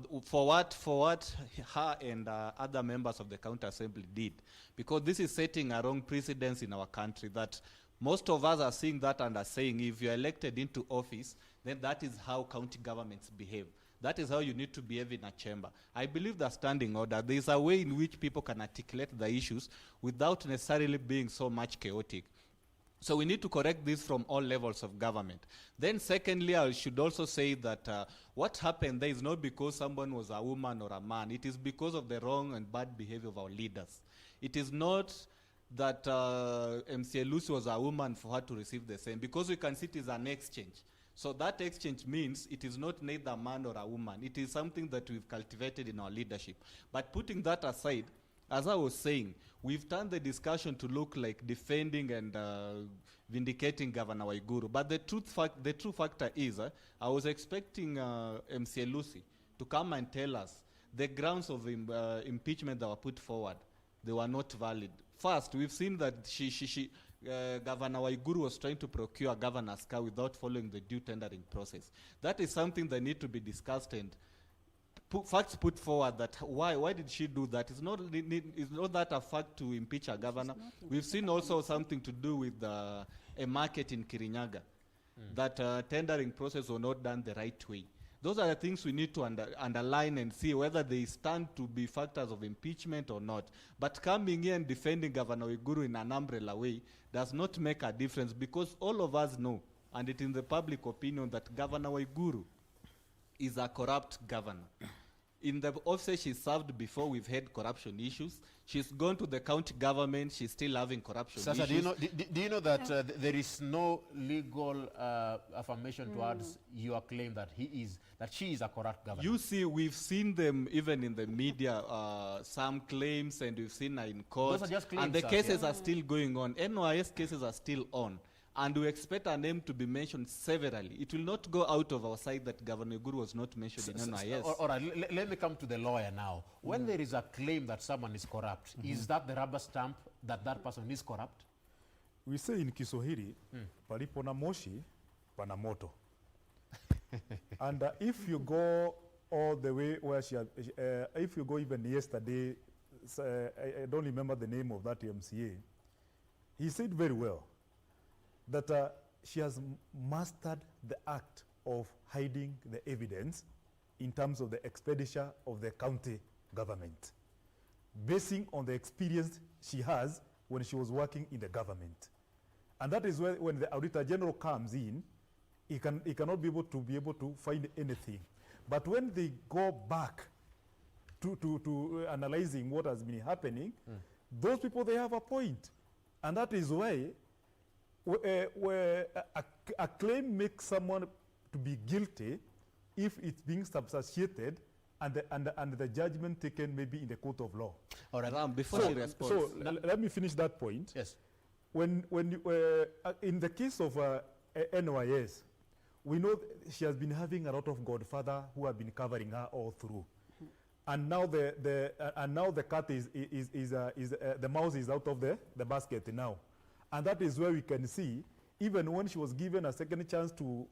what her and other members of the county assembly did, because this is setting a wrong precedence in our country that most of us are seeing that and are saying if you're elected into office, then that is how county governments behave. That is how you need to behave in a chamber. I believe the standing order, there is a way in which people can articulate the issues without necessarily being so much chaotic. So we need to correct this from all levels of government. Then secondly, I should also say that what happened there is not because someone was a woman or a man. It is because of the wrong and bad behavior of our leaders. It is not that MCA Lucy was a woman for her to receive the same, because we can see it is an exchange. So that exchange means it is not neither a man or a woman. It is something that we've cultivated in our leadership. But putting that aside, as I was saying, we've turned the discussion to look like defending and vindicating Governor Waiguru. But the true factor is, I was expecting MCA Lucy to come and tell us the grounds of impeachment that were put forward. They were not valid. First, we've seen that Governor Waiguru was trying to procure a governor's car without following the due tendering process. That is something that need to be discussed and facts put forward that why did she do that? It's not that a fact to impeach a governor. We've seen also something to do with a market in Kirinyaga, that tendering process was not done the right way. Those are the things we need to underline and see whether they stand to be factors of impeachment or not. But coming here and defending Governor Waiguru in an umbrella way does not make a difference, because all of us know, and it is in the public opinion, that Governor Waiguru is a corrupt governor. In the office she served before, we've had corruption issues. She's gone to the county government, she's still having corruption issues. Do you know that there is no legal affirmation towards your claim that she is a corrupt governor? You see, we've seen them even in the media, some claims, and we've seen her in court. Those are just claims, and the cases are still going on. NYS cases are still on. And we expect her name to be mentioned severally. It will not go out of our sight that Governor Waiguru was not mentioned in NYS. All right, let me come to the lawyer now. When there is a claim that someone is corrupt, is that the rubber stamp that that person is corrupt? We say in Kiswahili, palipo na moshi, pana moto. And if you go all the way where she had, if you go even yesterday, I don't remember the name of that MCA, he said very well that she has mastered the act of hiding the evidence in terms of the expenditure of the county government, basing on the experience she has when she was working in the government. And that is when the Auditor General comes in, he cannot be able to find anything. But when they go back to analyzing what has been happening, those people, they have a point. And that is why where a claim makes someone to be guilty if it's being substantiated and the judgment taken maybe in the court of law. All right, before she responds. So let me finish that point. Yes. When in the case of NYS, we know she has been having a lot of godfather who have been covering her all through. And now the cat the mouse is out of the basket now. And that is where we can see, even when she was given a second chance to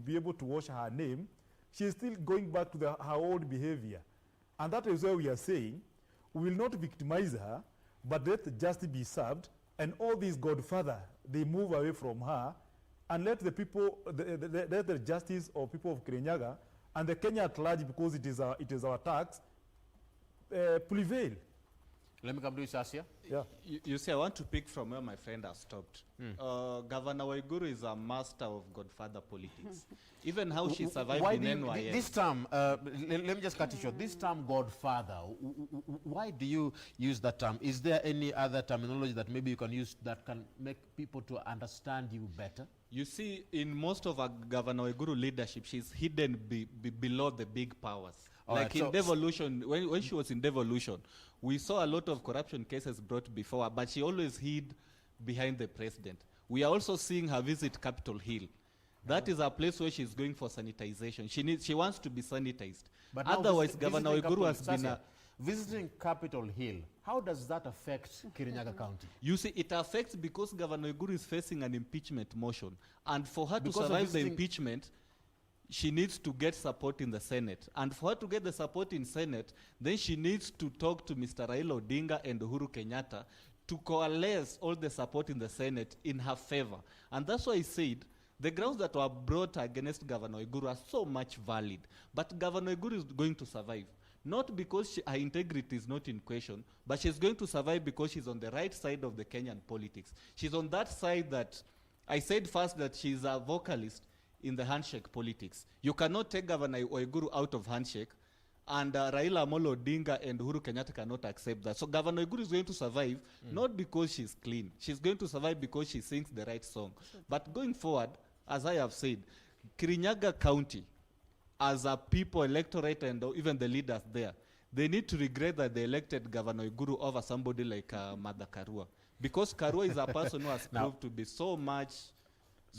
be able to wash her name, she is still going back to her old behavior. And that is where we are saying, we will not victimize her, but let justice be served, and all these godfather, they move away from her, and let the people, let the justice of people of Kirinyaga, and the Kenya at large, because it is our tax, prevail. Let me come to you, Sasia. Yeah. You see, I want to pick from where my friend has stopped. Governor Waiguru is a master of godfather politics. Even how she survived in NYS. This term, let me just cut it short. This term, godfather, why do you use that term? Is there any other terminology that maybe you can use that can make people to understand you better? You see, in most of our Governor Waiguru leadership, she's hidden below the big powers. Like in devolution, when she was in devolution, we saw a lot of corruption cases brought before her, but she always hid behind the president. We are also seeing her visit Capitol Hill. That is a place where she's going for sanitization. She wants to be sanitized. But otherwise, Governor Waiguru has been visiting Capitol Hill. How does that affect Kirinyaga County? You see, it affects because Governor Waiguru is facing an impeachment motion. And for her to survive the impeachment, she needs to get support in the Senate. And for her to get the support in Senate, then she needs to talk to Mr. Raila Odinga and Uhuru Kenyatta to coalesce all the support in the Senate in her favor. And that's why I said the grounds that were brought against Governor Waiguru are so much valid. But Governor Waiguru is going to survive. Not because her integrity is not in question, but she's going to survive because she's on the right side of the Kenyan politics. She's on that side that, I said first that she's a vocalist in the handshake politics. You cannot take Governor Waiguru out of handshake, and Raila Amolo Odinga and Uhuru Kenyatta cannot accept that. So Governor Waiguru is going to survive, not because she's clean. She's going to survive because she sings the right song. But going forward, as I have said, Kirinyaga County, as a people, electorate, and even the leaders there, they need to regret that they elected Governor Waiguru over somebody like Mother Karua. Because Karua is a person who has proved to be so much,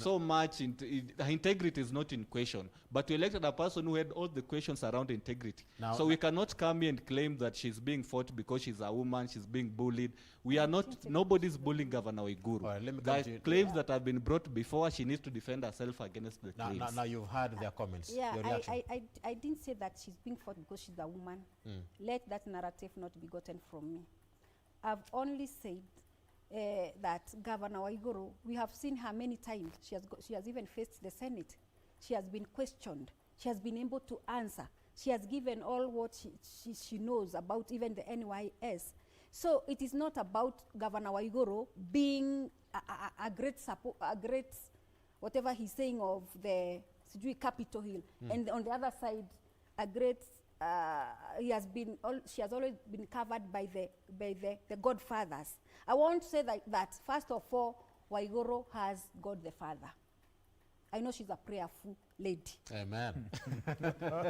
her integrity is not in question. But we elected a person who had all the questions around integrity. So we cannot come here and claim that she's being fought because she's a woman, she's being bullied. We are not, nobody's bullying Governor Waiguru. The claims that have been brought before, she needs to defend herself against the claims. Now you've heard their comments. Yeah, Your reaction? I didn't say that she's being fought because she's a woman. Let that narrative not be gotten from me. I've only said that Governor Waiguru, we have seen her many times. She has even faced the Senate. She has been questioned. She has been able to answer. She has given all what she knows about even the NYS. So it is not about Governor Waiguru being a great support, whatever he's saying of the Capitol Hill, and on the other side, a great. She has always been covered by the godfathers. I want to say that first of all, Waiguru has God the Father. I know she's a prayerful lady. Amen.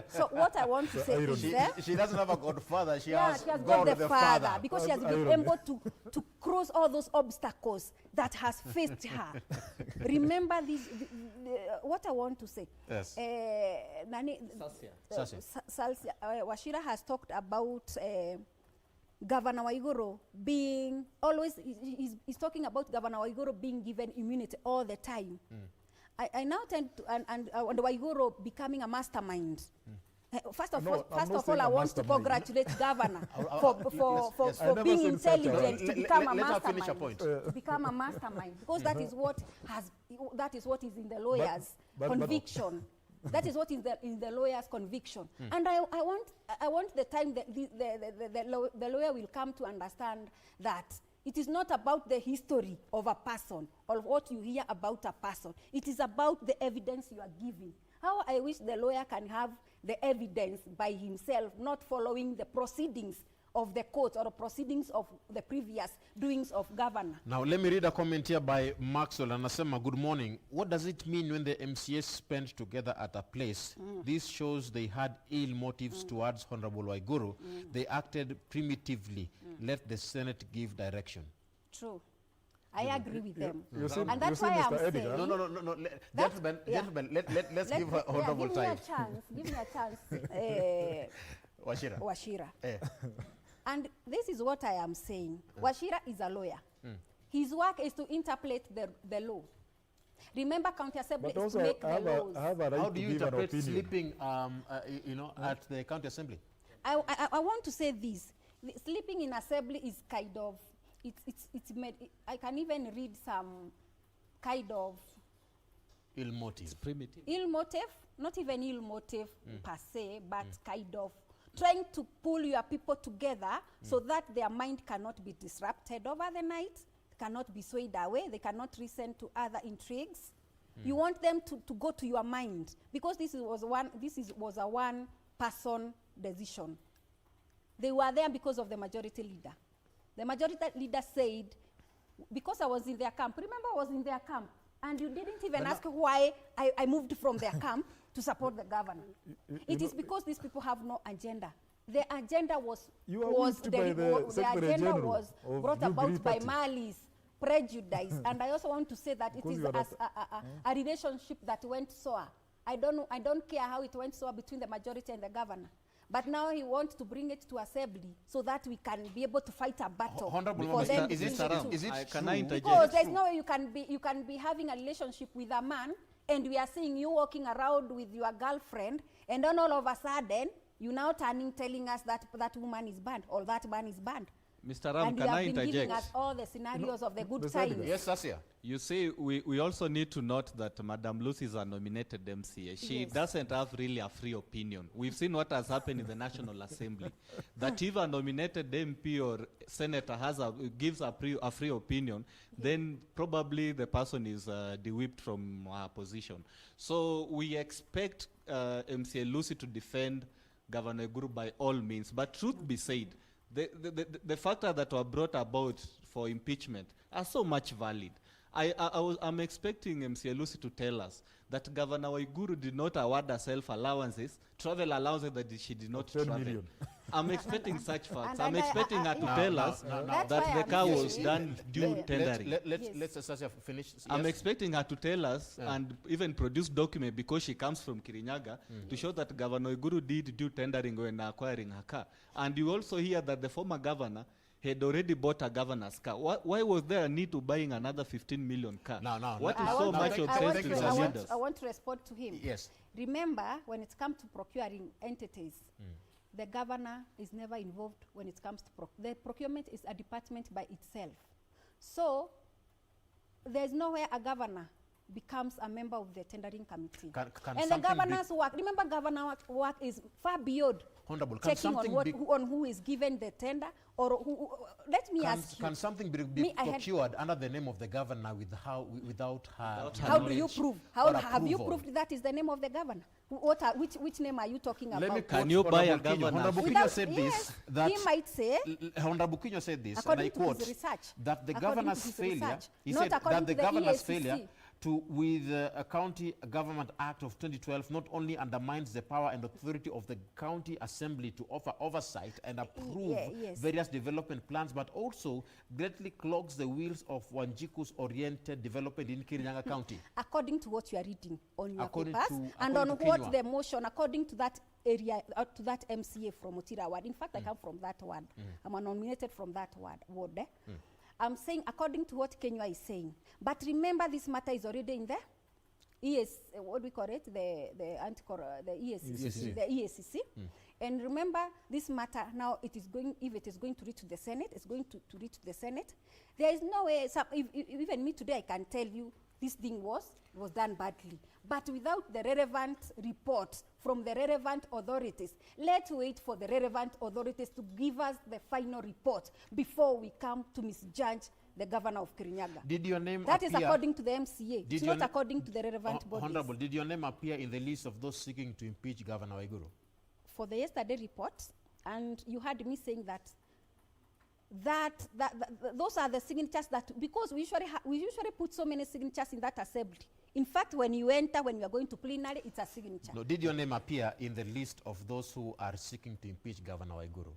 So what I want to say is that she doesn't have a godfather. She has God the Father, because she has been able to cross all those obstacles that has faced her. Remember this. What I want to say. Yes. Wachira has talked about Governor Waiguru being always. He's talking about Governor Waiguru being given immunity all the time. I now tend to and Waiguru becoming a mastermind. First of all, I want to congratulate Governor for being intelligent to become a mastermind. To become a mastermind, because that is what is in the lawyer's conviction. That is what is in the lawyer's conviction. And I want the time that the lawyer will come to understand that it is not about the history of a person or what you hear about a person. It is about the evidence you are giving. How I wish the lawyer can have the evidence by himself, not following the proceedings of the court or the proceedings of the previous doings of governor. Now let me read a comment here by Maxwell Anasema. Good morning. What does it mean when the MCS spent together at a place? This shows they had ill motives towards Honorable Waiguru. They acted primitively. Let the Senate give direction. True. I agree with them. And that's why I'm saying... No. Gentlemen, let's give her honorable time. Give me a chance. Wachira. And this is what I am saying. Wachira is a lawyer. His work is to interpret the law. Remember, County Assembly is to make the laws. How do you interpret sleeping at the County Assembly? I want to say this. Sleeping in Assembly is kind of, it's made, I can even read some kind of ill motive. It's primitive. Ill motive, not even ill motive per se, but kind of trying to pull your people together so that their mind cannot be disrupted over the night, cannot be swayed away, they cannot listen to other intrigues. You want them to go to your mind, because this was a one-person decision. They were there because of the majority leader. The majority leader said, because I was in their camp, remember I was in their camp, and you didn't even ask why I moved from their camp to support the governor. It is because these people have no agenda. The agenda was brought about by malice, prejudice, and I also want to say that it is a relationship that went sour. I don't care how it went sour between the majority and the governor. But now he wants to bring it to assembly so that we can be able to fight a battle. Honorable, is it true? Because there's no way you can be having a relationship with a man and we are seeing you walking around with your girlfriend, and then all of a sudden, you now turning telling us that that woman is banned or that man is banned. Mr. Ram, and can I you have been giving interject? us all the scenarios of the good times. Yes, Sasia. You see, we also need to note that Madam Lucy is a nominated MCA. She doesn't have really a free opinion. We've seen what has happened in the National Assembly. That if a nominated MP or senator gives a free opinion, then probably the person is de-whipped from her position. So we expect MCA Lucy to defend Governor Guru by all means. But truth be said, the factors that were brought about for impeachment are so much valid. I'm expecting MCA Lucy to tell us that Governor Waiguru did not award herself travel allowances that she did not travel. Million. I'm expecting such facts. I'm expecting her to tell us that the car was done due tendering. Let's Sasia finish. I'm expecting her to tell us and even produce document because she comes from Kirinyaga to show that Governor Waiguru did due tendering when acquiring her car. And you also hear that the former governor had already bought a governor's car. Why was there a need to buying another 15 million car? What is so much obsessed with the leaders? I want to respond to him. Yes. Remember, when it comes to procuring entities, the governor is never involved when it comes to the procurement is a department by itself. So there's nowhere a governor becomes a member of the tendering committee. And the governor's work, remember governor work is far beyond checking on who is given the tender or who, let me ask you. Can something be procured under the name of the governor without her How do you prove? How have you proved that is the name of the governor? Which name are you talking about? Can you buy a governor? Honorable Kinyo said this. He might say. Honorable Kinyo said this, and I quote, that the governor's failure, he said that the governor's failure with a County Government Act of 2012 not only undermines the power and authority of the county assembly to offer oversight and approve various development plans, but also greatly clogs the wheels of Wanjiku's oriented development in Kirinyaga County. According to what you are reading on your papers and on what the motion, according to that area, to that MCA from Otira ward. In fact, I come from that ward. I'm nominated from that ward. I'm saying according to what Kenya is saying. But remember, this matter is already in the what we call it, the EACC. And remember, this matter now, it is going, if it is going to reach to the Senate, it's going to reach to the Senate. There is no way, even me today, I can tell you this thing was done badly. But without the relevant report from the relevant authorities, let's wait for the relevant authorities to give us the final report before we come to misjudge the governor of Kirinyaga. Did your name That appear, is according to the MCA. It's not according to the relevant bodies. Honorable, did your name appear in the list of those seeking to impeach Governor Waiguru? For the yesterday report, and you heard me saying that those are the signatures that, because we usually put so many signatures in that assembly. In fact, when you enter, when you are going to plenary, it's a signature. No, did your name appear in the list of those who are seeking to impeach Governor Waiguru?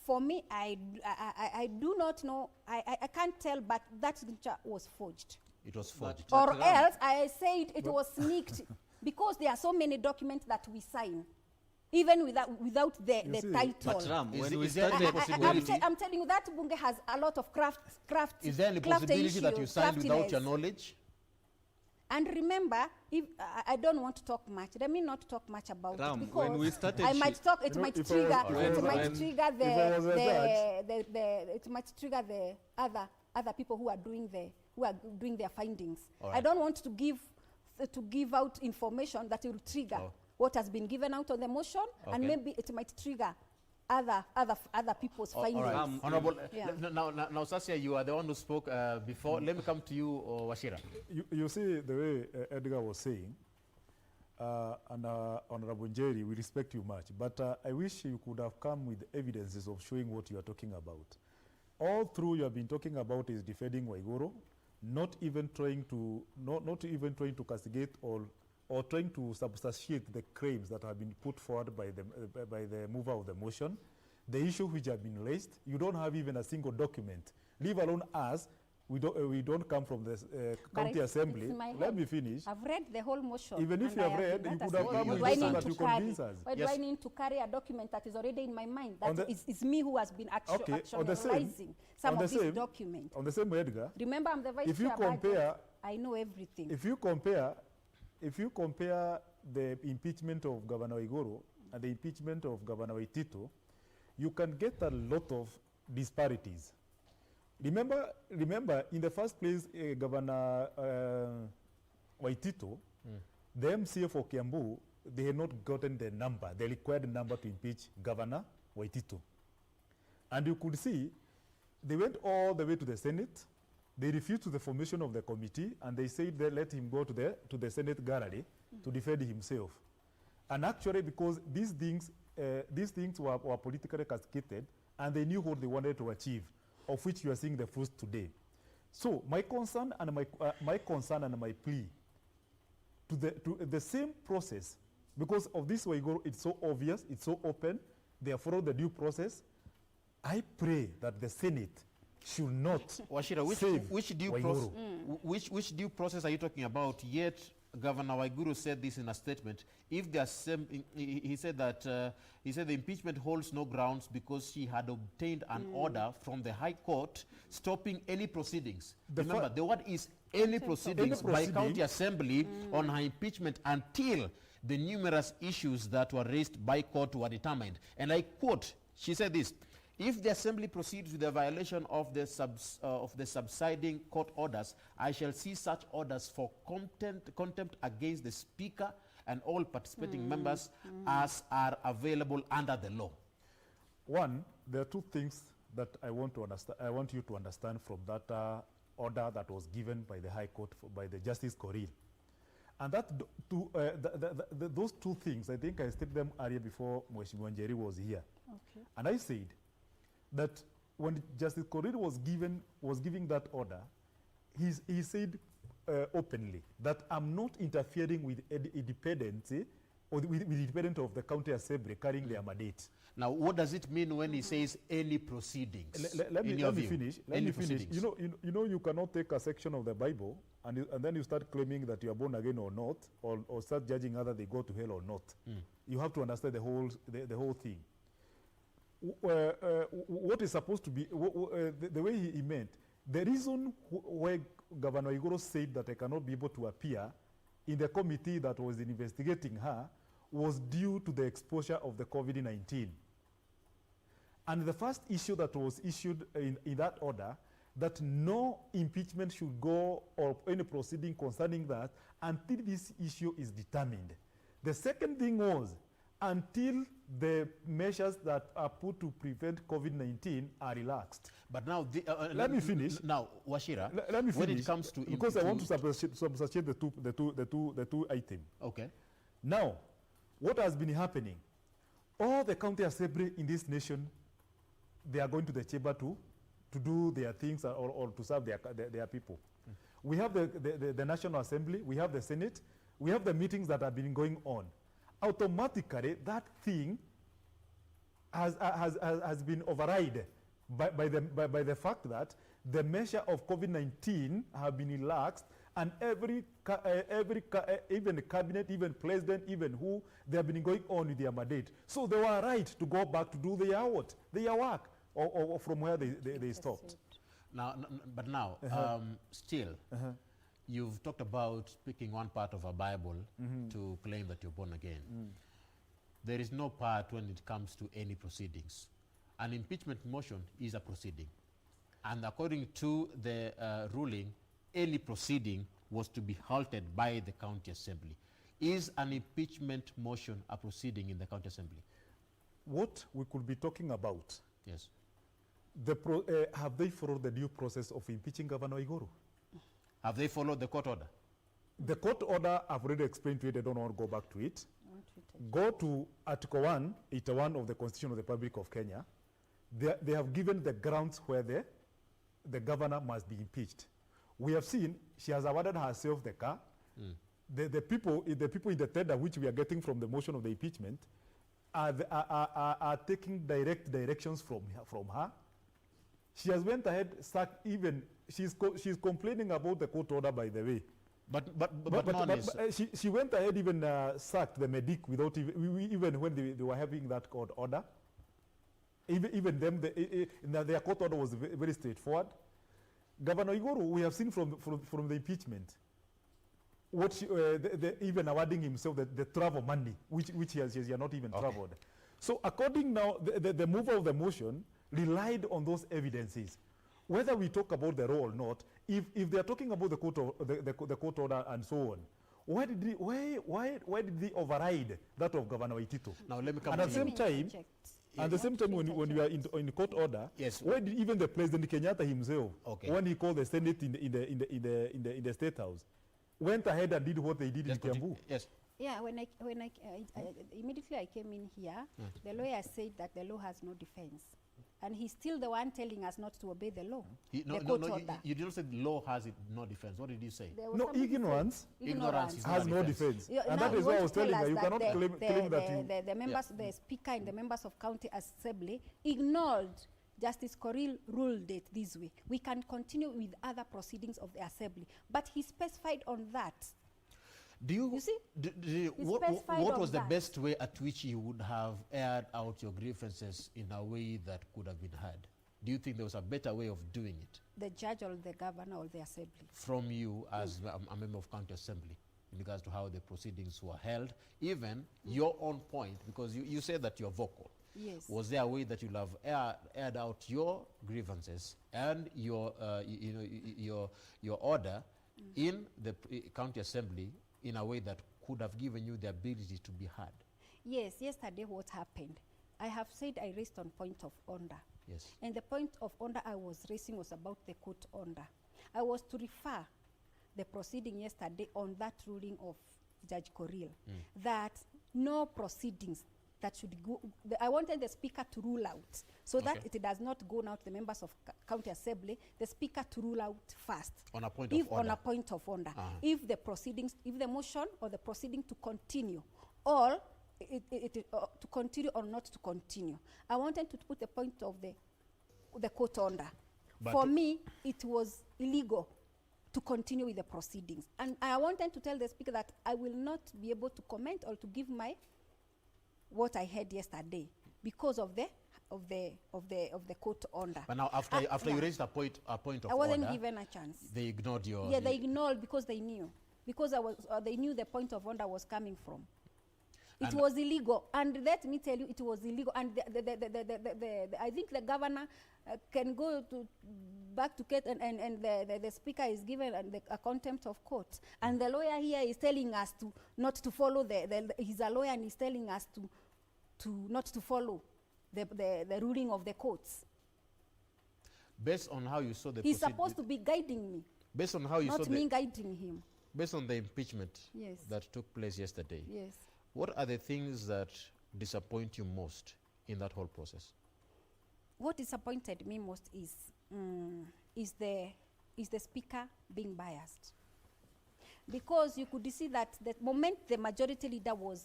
For me, I do not know. I can't tell, but that signature was forged. It was forged. Or else, I said it was sneaked, because there are so many documents that we sign, even without the title. But Ram, when we I'm telling you that Bunge has a lot of craft. Is there any possibility that you signed without your knowledge? And remember, if I don't want to talk much, let me not talk much about Ram, it, because when we started I might talk. It might trigger. It might trigger the other people who are doing their findings. Right. I don't want to give out information that will trigger what has been given out on the motion, and maybe it might trigger other people's findings. Right. Honorable, now Sasia, you are the one who spoke before. Let me come to you, Washira. You see the way Edgar was saying, and Honorable Njeri, we respect you much, but I wish you could have come with evidences of showing what you are talking about. All through you have been talking about is defending Waiguru, not even trying to castigate or trying to substantiate the claims that have been put forward by the mover of the motion, the issue which have been raised. You don't have even a single document, leave alone us. We don't come from the county assembly. Let me finish. I've read the whole motion. Even if you have read, you could have come with this so that you convince us. Why do I need to carry a document that is already in my mind? That is me who has been actualizing some of these documents. On the same, Edgar. Remember, I'm the vice If you chair. compare I know everything. If you compare the impeachment of Governor Igoro and the impeachment of Governor Waitito, you can get a lot of disparities. Remember, in the first place, Governor Waitito, the MCA for Kiambu, they had not gotten the number, the required number to impeach Governor Waitito. And you could see, they went all the way to the Senate, they refused the formation of the committee, and they said they let him go to the Senate gallery to defend himself. And actually, because these things were politically cascaded, and they knew what they wanted to achieve, of which you are seeing the fruits today. So my concern and my plea to the same process, because of this way, it's so obvious, it's so open, they have followed the due process. I pray that the Senate should not Wachira, which due process are you talking about? Yet Governor Waiguru said this in a statement. If the he said that the impeachment holds no grounds because she had obtained an order from the High Court stopping any proceedings. Remember, the word is any proceedings by County Assembly on her impeachment until the numerous issues that were raised by court were determined. And I quote, she said this: if the Assembly proceeds with the violation of the subsiding court orders, I shall see such orders for contempt against the Speaker and all participating members as are available under the law. One, there are two things that I want you to understand from that order that was given by the High Court by the Justice Korir. And that those two things, I think I stated them earlier before Mheshimiwa Njeri was here. Okay. And I said that when Justice Korir was giving that order, he said openly that I'm not interfering with independence or with independence of the County Assembly carrying their mandate. Now, what does it mean when he says any proceedings? Let me finish. You know, you cannot take a section of the Bible and then you start claiming that you are born again or not, or start judging whether they go to hell or not. You have to understand the whole thing. What is supposed to be, the way he meant, the reason why Governor Igoro said that I cannot be able to appear in the committee that was investigating her was due to the exposure of the COVID-19. And the first issue that was issued in that order, that no impeachment should go or any proceeding concerning that until this issue is determined. The second thing was until the measures that are put to prevent COVID-19 are relaxed. But now, let me finish. Now, Wachira, let me finish. When it comes to because I want to substantiate the two items. Okay. Now, what has been happening? All the county assembly in this nation, they are going to the chamber to do their things or to serve their people. We have the National Assembly, we have the Senate, we have the meetings that have been going on. Automatically, that thing has been overridden by the fact that the measure of COVID-19 have been relaxed, and even the cabinet, even president, even who, they have been going on with their mandate. So they were right to go back to do their work, or from where they stopped. Now, but now, still, you've talked about picking one part of a Bible to claim that you're born again. There is no part when it comes to any proceedings. An impeachment motion is a proceeding. And according to the ruling, any proceeding was to be halted by the County Assembly. Is an impeachment motion a proceeding in the County Assembly? What we could be talking about, yes, have they followed the due process of impeaching Governor Igoro? Have they followed the court order? The court order, I've already explained to it, I don't want to go back to it. Go to Article 181 of the Constitution of the Republic of Kenya. They have given the grounds where the governor must be impeached. We have seen she has awarded herself the car. The people in the tender which we are getting from the motion of the impeachment are taking direct directions from her. She has went ahead, sacked even, she's complaining about the court order, by the way. But she went ahead even sacked the medic without even when they were having that court order. Even them, their court order was very straightforward. Governor Igoro, we have seen from the impeachment, what she, even awarding himself the travel money, which he has not even traveled. So according now, the mover of the motion relied on those evidences. Whether we talk about the law or not, if they are talking about the court order and so on, why did they override that of Governor Waitito? Now let me come. And at the same time, at the same time, when we are in court order, yes, why did even the President Kenyatta himself, when he called the Senate in the State House, went ahead and did what they did in Kiambu? Yes. Yeah, when I immediately I came in here, the lawyer said that the law has no defense. And he's still the one telling us not to obey the law. You didn't say the law has no defense. What did you say? No, ignorance has no defense. And now that is why I was telling you, you cannot claim that you... The members, the speaker and the members of county assembly ignored Justice Coril ruled it this way. We can continue with other proceedings of the assembly. But he specified on that. Do you see? What was the best way at which you would have aired out your grievances in a way that could have been heard? Do you think there was a better way of doing it? The judge or the governor or the assembly. From you as a member of county assembly in regards to how the proceedings were held, even your own point, because you said that you're vocal. Yes. Was there a way that you'll have aired out your grievances and your order in the county assembly in a way that could have given you the ability to be heard? Yes, yesterday what happened, I have said I raised on point of order. Yes. And the point of order I was raising was about the court order. I was to refer the proceeding yesterday on that ruling of Judge Coril, that no proceedings that should go, I wanted the speaker to rule out, so that it does not go now to the members of county assembly, the speaker to rule out first. On a point of order. On a point of order. If the proceedings, if the motion or the proceeding to continue, or to continue or not to continue. I wanted to put the point of the court order. But for me, it was illegal to continue with the proceedings. And I wanted to tell the speaker that I will not be able to comment or to give my what I heard yesterday because of the court order. But now after you raised a point of order, I wasn't given a chance. They ignored your... Yeah, they ignored because they knew. Because they knew the point of order was coming from. It was illegal, and let me tell you, it was illegal. And I think the governor can go back to court, and the speaker is given a contempt of court. And the lawyer here is telling us to not to follow he's a lawyer and he's telling us to not to follow the ruling of the courts. Based on how you saw the he's supposed to be guiding me. Based on how you saw not me guiding him. Based on the impeachment that took place yesterday. Yes. What are the things that disappoint you most in that whole process? What disappointed me most is the speaker being biased. Because you could see that the moment the majority leader was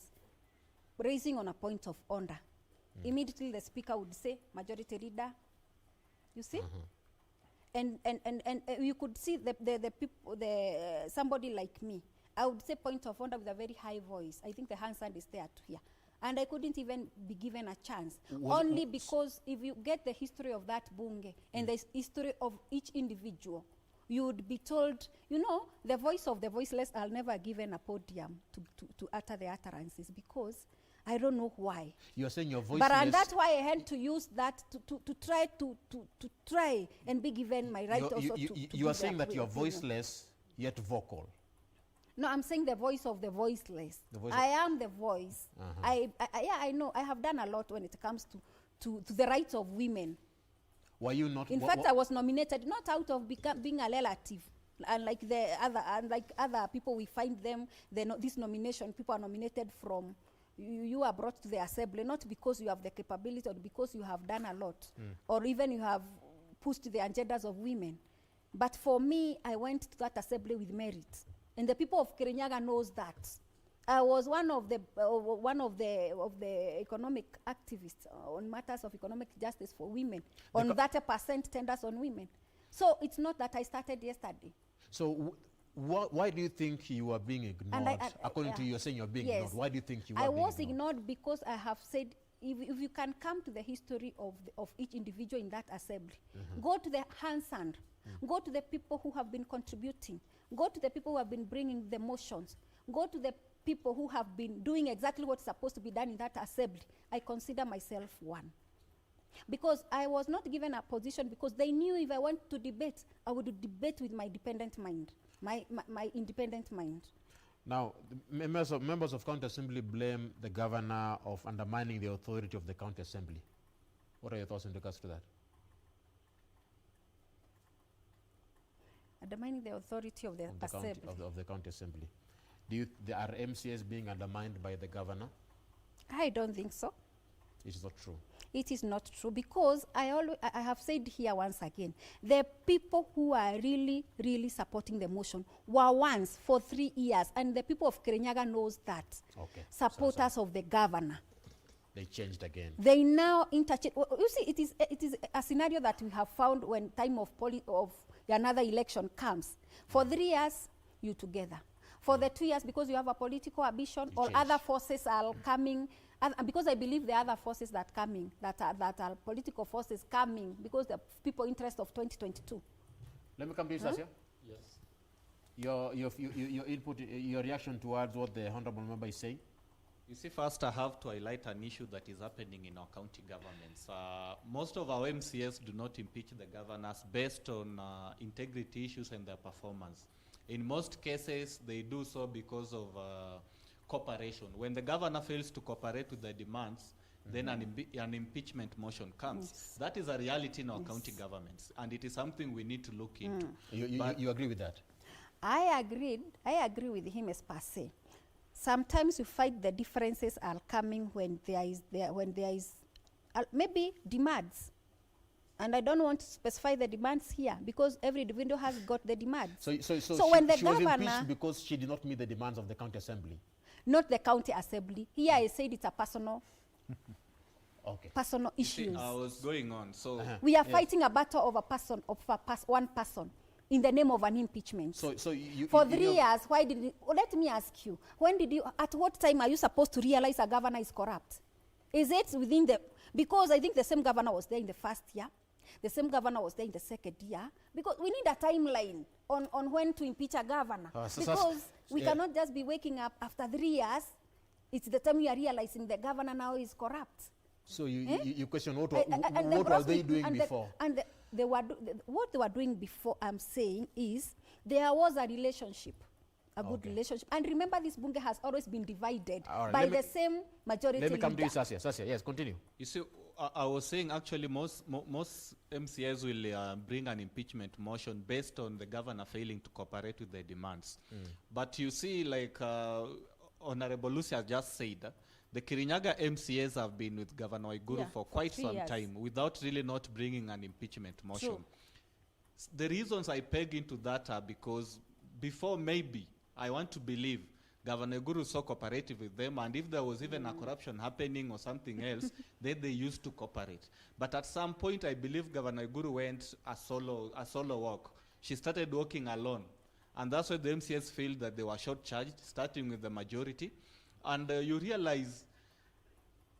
raising on a point of order, immediately the speaker would say, majority leader, you see? And you could see the people, somebody like me, I would say point of order with a very high voice. I think the hand is there to hear. And I couldn't even be given a chance. Only because if you get the history of that bunge and the history of each individual, you would be told, you know, the voice of the voiceless are never given a podium to utter the utterances because I don't know why. You are saying your voiceless. But and that's why I had to use that to try and be given my right also to you are saying that you are voiceless yet vocal. No, I'm saying the voice of the voiceless. I am the voice. Yeah, I know. I have done a lot when it comes to the rights of women. Were you not? In fact, I was nominated not out of being a relative, unlike other people. We find them. This nomination, people are nominated from. You are brought to the assembly not because you have the capability or because you have done a lot, or even you have pushed the agendas of women. But for me, I went to that assembly with merit. And the people of Kirinyaga knows that. I was one of the economic activists on matters of economic justice for women, on 30% tenders on women. So it's not that I started yesterday. So why do you think you are being ignored? According to you, you're saying you're being ignored. Why do you think you are being ignored? I was ignored because I have said if you can come to the history of each individual in that assembly, go to the Hansand, go to the people who have been contributing, go to the people who have been bringing the motions, go to the people who have been doing exactly what's supposed to be done in that assembly. I consider myself one. Because I was not given a position because they knew if I want to debate, I would debate with my dependent mind, my independent mind. Now, the members of County Assembly blame the governor of undermining the authority of the County Assembly. What are your thoughts in regards to that? Undermining the authority of the assembly. Of the County Assembly. Are MCAs being undermined by the governor? I don't think so. It is not true. It is not true because I have said here once again, the people who are really, really supporting the motion were once for 3 years, and the people of Kirinyaga knows that. Okay. Supporters of the governor. They changed again. They now interchange. Well, you see, it is a scenario that we have found when time of another election comes. For 3 years, you together. For the 2 years, because you have a political ambition, all other forces are coming. Because I believe the other forces that are political forces coming because the people interest of 2022. Let me come to you, Sasia. Yes. Your input, your reaction towards what the honorable member is saying. You see, first I have to highlight an issue that is happening in our county governments. Most of our MCS do not impeach the governors based on integrity issues and their performance. In most cases, they do so because of cooperation. When the governor fails to cooperate with the demands, then an impeachment motion comes. Yes. That is a reality in our county governments, and it is something we need to look into. You agree with that? I agree with him as per se. Sometimes you find the differences are coming when there is maybe demands. And I don't want to specify the demands here because every individual has got the demands. So when the she governor was impeached because she did not meet the demands of the county assembly. Not the county assembly. Here I said it's a personal, personal issue. I was going on. So we are fighting a battle of one person in the name of an impeachment. So for 3 years, why did it, let me ask you, at what time are you supposed to realize a governor is corrupt? Is it within because I think the same governor was there in the first year, the same governor was there in the second year, because we need a timeline on when to impeach a governor. Because we cannot just be waking up after 3 years, it's the time we are realizing the governor now is corrupt. So you question what were they doing before? What they were doing before, I'm saying, is there was a relationship, a good relationship. And remember, this bunge has always been divided by the same majority Let me come leader. to you, Sasia. Yes, continue. You see, I was saying actually most MCAs will bring an impeachment motion based on the governor failing to cooperate with their demands. But you see, like Honorable Lucy has just said, the Kirinyaga MCAs have been with Governor Waiguru for quite some time without really not bringing an impeachment motion. The reasons I peg into that are because before maybe, I want to believe, Governor Waiguru was so cooperative with them, and if there was even a corruption happening or something else, then they used to cooperate. But at some point, I believe Governor Waiguru went a solo walk. She started working alone. And that's why the MCS feel that they were short-charged, starting with the majority. And you realize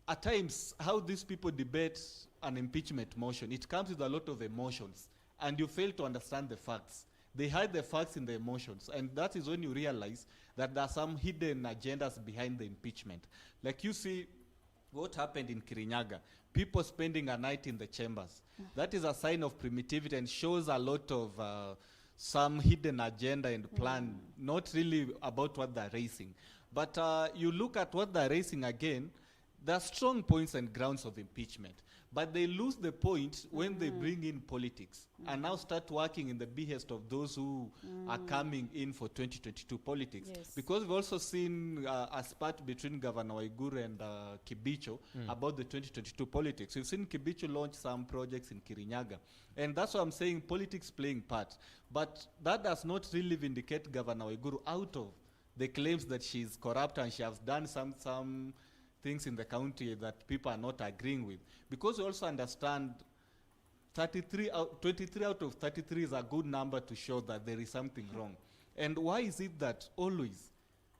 at times how these people debate an impeachment motion. It comes with a lot of emotions, and you fail to understand the facts. They hide the facts in the emotions, and that is when you realize that there are some hidden agendas behind the impeachment. Like you see what happened in Kirinyaga, people spending a night in the chambers. That is a sign of primitivity and shows a lot of some hidden agenda and plan, not really about what they're raising. But you look at what they're raising again, there are strong points and grounds of impeachment. But they lose the point when they bring in politics and now start working in the behest of those who are coming in for 2022 politics. Yes. Because we've also seen a spat between Governor Waiguru and Kibicho about the 2022 politics. We've seen Kibicho launch some projects in Kirinyaga. And that's why I'm saying politics playing part. But that does not really vindicate Governor Waiguru out of the claims that she's corrupt and she has done some things in the county that people are not agreeing with. Because we also understand 23 out of 33 is a good number to show that there is something wrong. And why is it that always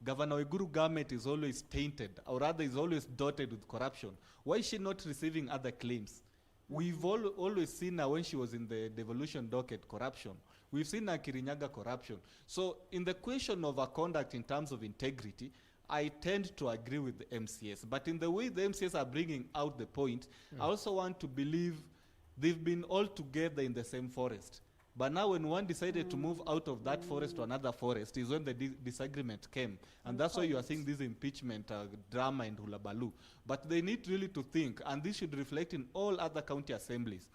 Governor Waiguru government is always tainted, or rather is always dotted with corruption. Why is she not receiving other claims? We've always seen her when she was in the devolution docket corruption. We've seen her Kirinyaga corruption. So in the question of her conduct in terms of integrity, I tend to agree with the MCS. But in the way the MCS are bringing out the point, I also want to believe they've been all together in the same forest. But now when one decided to move out of that forest to another forest is when the disagreement came. And that's why you are seeing this impeachment drama in Hulabalu. But they need really to think, and this should reflect in all other county assemblies,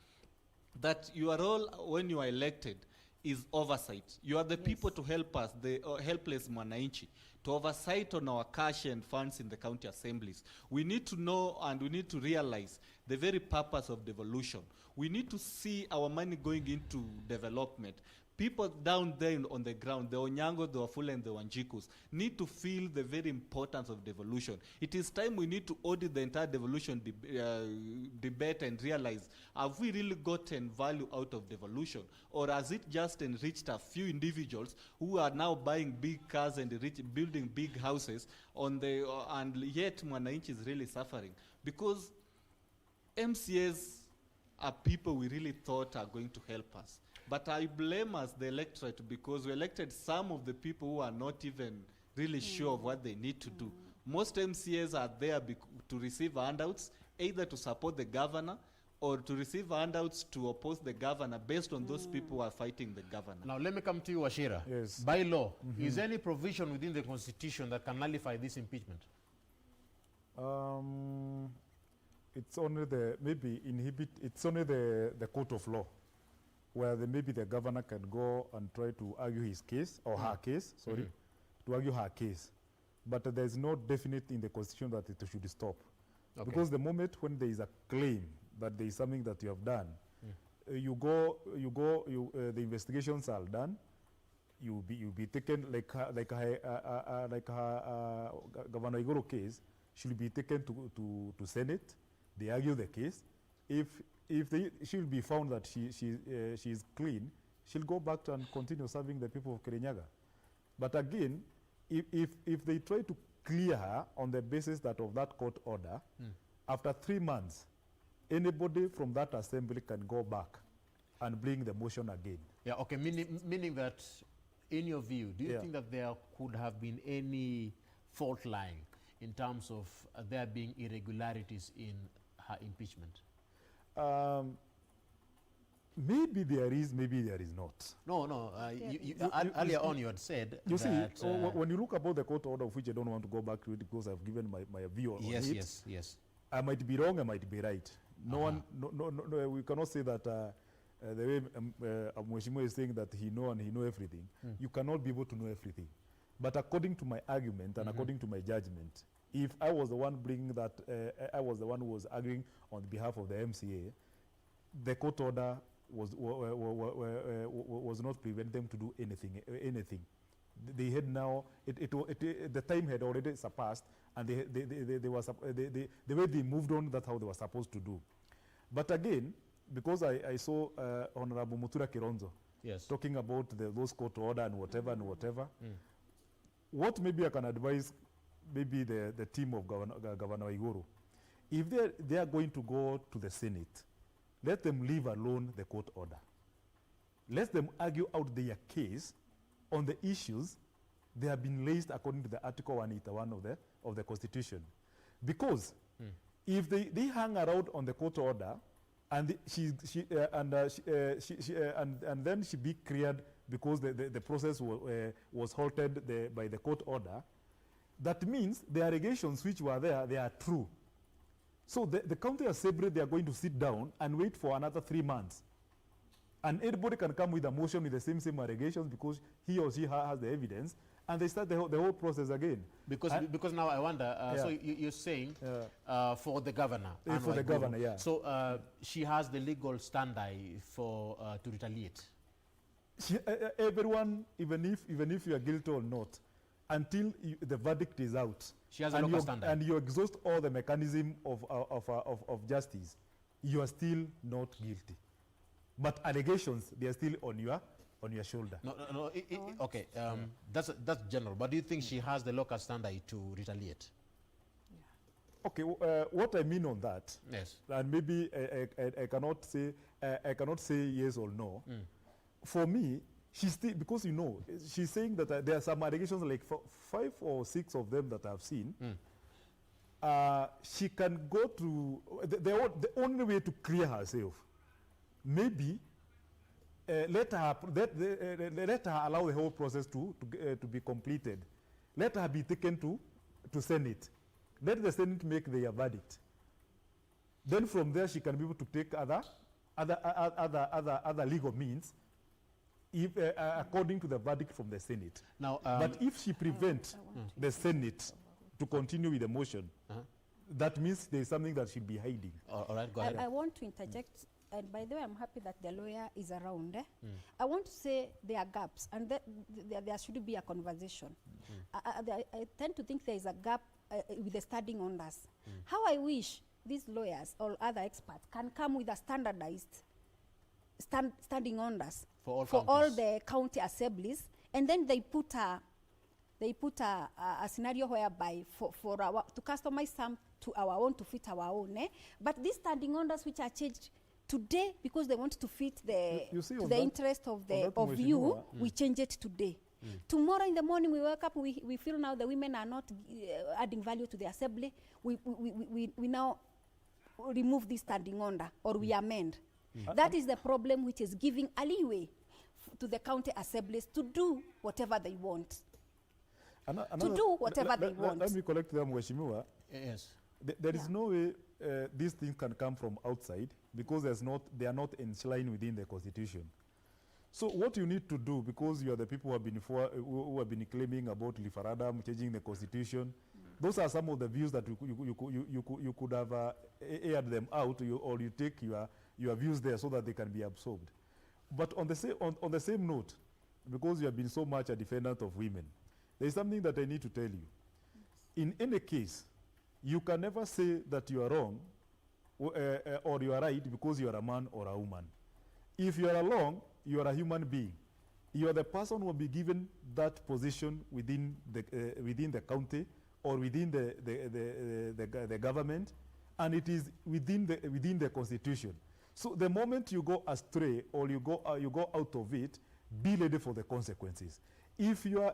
that your role when you are elected is oversight. You are the people to help us, the helpless Mwananchi, to oversight on our cash and funds in the county assemblies. We need to know and we need to realize the very purpose of devolution. We need to see our money going into development. People down there on the ground, the Onyango, the Wafula, and the Wanjikus, need to feel the very importance of devolution. It is time we need to audit the entire devolution debate and realize, have we really gotten value out of devolution? Or has it just enriched a few individuals who are now buying big cars and building big houses, on the, and yet Mwananchi is really suffering? Because MCAs are people we really thought are going to help us. But I blame us, the electorate, because we elected some of the people who are not even really sure of what they need to do. Most MCAs are there to receive handouts, either to support the governor or to receive handouts to oppose the governor based on those people who are fighting the governor. Now, let me come to you, Wachira. Yes. By law, is there any provision within the Constitution that can nullify this impeachment? It's only it's only the court of law, where maybe the governor can go and try to argue his case, or her case, sorry, to argue her case. But there's no definite in the Constitution that it should stop. Okay. Because the moment when there is a claim that there is something that you have done, the investigations are done, you'll be taken, like Governor Igoro case, should be taken to Senate, they argue the case. If she'll be found that she is clean, she'll go back to and continue serving the people of Kirinyaga. But again, if they try to clear her on the basis that of that court order, after 3 months, anybody from that assembly can go back and bring the motion again. Yeah, okay, meaning that, in your view, do you think that there could have been any fault line in terms of there being irregularities in her impeachment? Maybe there is, maybe there is not. No. Earlier on you had said you that... see, when you look about the court order, of which I don't want to go back to it because I've given my view on it. Yes. I might be wrong, I might be right. No, we cannot say that the way Mheshimiwa is saying that he know everything. You cannot be able to know everything. But according to my argument and according to my judgment, if I was the one bringing that, I was the one who was arguing on behalf of the MCA, the court order was not preventing them to do anything. They had now, the time had already surpassed, and the way they moved on, that's how they were supposed to do. But again, because I saw Honorable Mutura Kironzo talking about those court order and whatever, what maybe I can advise maybe the team of Governor Igoro, if they are going to go to the Senate, let them leave alone the court order. Let them argue out their case on the issues they have been raised according to the Article 181 of the Constitution. Because if they hang around on the court order and then she be cleared because the process was halted by the court order, that means the allegations which were there, they are true. So the county assembly, they are going to sit down and wait for another 3 months. And anybody can come with a motion with the same allegations because he or she has the evidence, and they start the whole process again. Because now I wonder, so you're saying for the governor. For the governor, yeah. So she has the legal standing to retaliate. Everyone, even if you are guilty or not, until the verdict is out, she has a local standing, and you exhaust all the mechanism of justice, you are still not guilty. But allegations, they are still on your on your shoulder. No. Okay, that's general. But do you think she has the local standard to retaliate? Okay, what I mean on that, yes, and maybe I cannot say yes or no. For me, she's still, because she's saying that there are some allegations, like 5 or 6 of them that I've seen. She can go to the only way to clear herself. Maybe let her allow the whole process to be completed. Let her be taken to Senate. Let the Senate make their verdict. Then from there she can be able to take other legal means, if, according to the verdict from the Senate. Now, but if she prevents the Senate to continue with the motion, that means there is something that she'll be hiding. All right, go ahead. I want to interject, and by the way, I'm happy that the lawyer is around. I want to say there are gaps, and there should be a conversation. I tend to think there is a gap with the standing orders. How I wish these lawyers or other experts can come with a standardized standing orders for all the county assemblies, and then they put a scenario whereby for our to customize some to our own, to fit our own. But these standing orders which are changed today because they want to fit the interest of you, we change it today. Tomorrow in the morning we wake up, we feel now the women are not adding value to the assembly. We now remove this standing order, or we amend. That is the problem, which is giving a leeway to the county assemblies to do whatever they want. Let me correct them, Mheshimiwa. Yes. There is no way these things can come from outside, because they are not enshrined within the Constitution. So what you need to do, because you are the people who have been claiming about referendum, changing the Constitution, those are some of the views that you could have aired them out, or you take your views there so that they can be absorbed. But on the same note, because you have been so much a defendant of women, there is something that I need to tell you. In any case, you can never say that you are wrong or you are right because you are a man or a woman. If you are wrong, you are a human being. You are the person who will be given that position within the county or within the government, and it is within the Constitution. So the moment you go astray or you go out of it, be ready for the consequences. If you are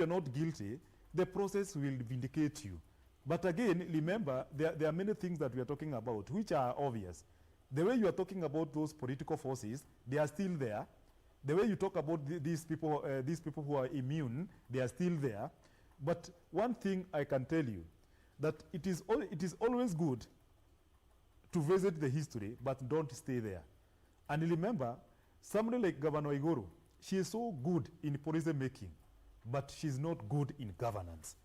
not guilty, the process will vindicate you. But again, remember, there are many things that we are talking about which are obvious. The way you are talking about those political forces, they are still there. The way you talk about these people who are immune, they are still there. But one thing I can tell you, that it is always good to visit the history, but don't stay there. And remember, somebody like Governor Igoro, she is so good in policy making, but she's not good in governance.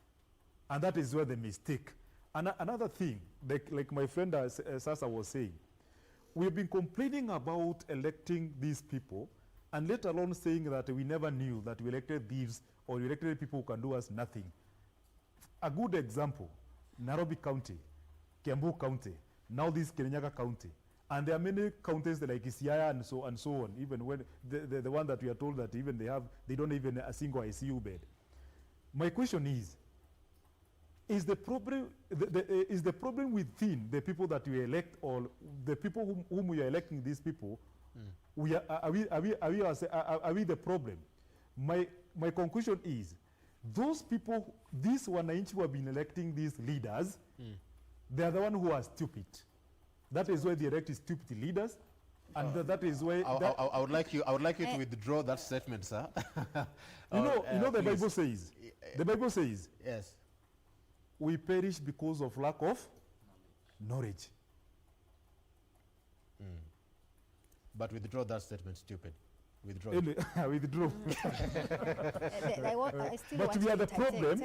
And that is where the mistake. Another thing, like my friend Sasa was saying, we've been complaining about electing these people, and let alone saying that we never knew that we elected thieves or we elected people who can do us nothing. A good example, Nairobi County, Kiambu County, now this Kirinyaga County. And there are many counties like Isiaya and so on, even when the one that we are told that even they don't even a single ICU bed. My question is the problem within the people that we elect, or the people whom we are electing, these people? Are we the problem? My conclusion is, those people, these Wananchi who have been electing these leaders, they are the ones who are stupid. That is why they elect stupid leaders, and that is why. I would like you to withdraw that statement, sir. You know the Bible says. The Bible says. Yes. We perish because of lack of knowledge. But withdraw that statement, stupid. Withdraw. Withdraw. But we are the problem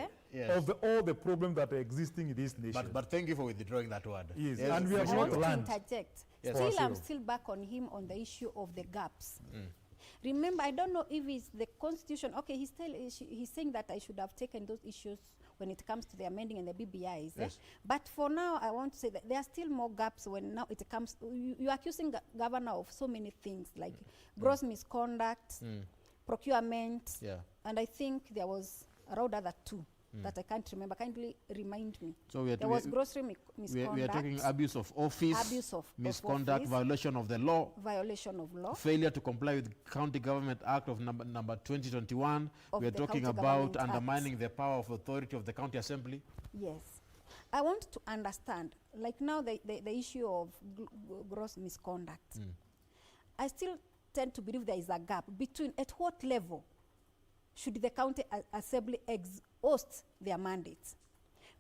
of all the problems that are existing in this nation. But thank you for withdrawing that word. Yes, and we have not learned. Interject. Yes. Still, I'm still back on him on the issue of the gaps. Remember, I don't know if it's the Constitution. Okay, he's saying that I should have taken those issues when it comes to the amending and the BBIs. Yes. But for now, I want to say that there are still more gaps when now it comes, you're accusing the governor of so many things, like gross misconduct, procurement, and I think there was around other two that I can't remember. Kindly remind me. So there was grocery misconduct. We are talking abuse of office, misconduct, violation of the law, failure to comply with County Government Act of number 2021. We are talking about undermining the power of authority of the County Assembly. Yes. I want to understand, like now the issue of gross misconduct. I still tend to believe there is a gap between at what level should the County Assembly exhaust their mandates,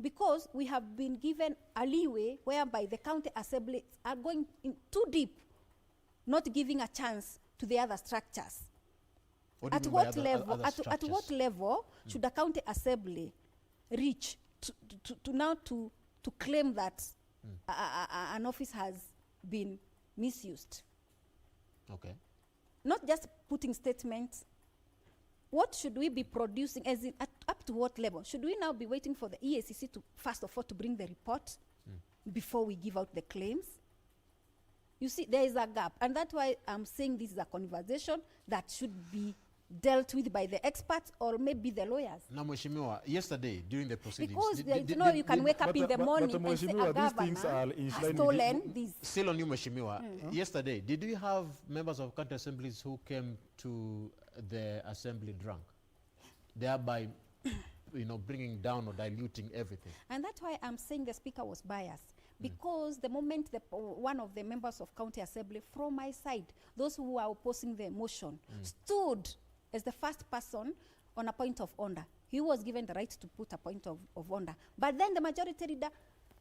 because we have been given a leeway whereby the County Assembly are going in too deep, not giving a chance to the other structures. At what level should the County Assembly reach to claim that an office has been misused? Okay. Not just putting statements. What should we be producing, as in up to what level? Should we now be waiting for the EACC to, first of all, to bring the report before we give out the claims? You see, there is a gap, and that's why I'm saying this is a conversation that should be dealt with by the experts or maybe the lawyers. Now, Mheshimiwa, yesterday during the proceedings, because you can wake up in the morning and say a governor has stolen this. Still on you, Mheshimiwa. Yesterday, did we have members of county assemblies who came to the assembly drunk, thereby, bringing down or diluting everything? And that's why I'm saying the speaker was biased. Because the moment one of the members of county assembly from my side, those who are opposing the motion, stood as the first person on a point of order. He was given the right to put a point of order. But then the majority leader,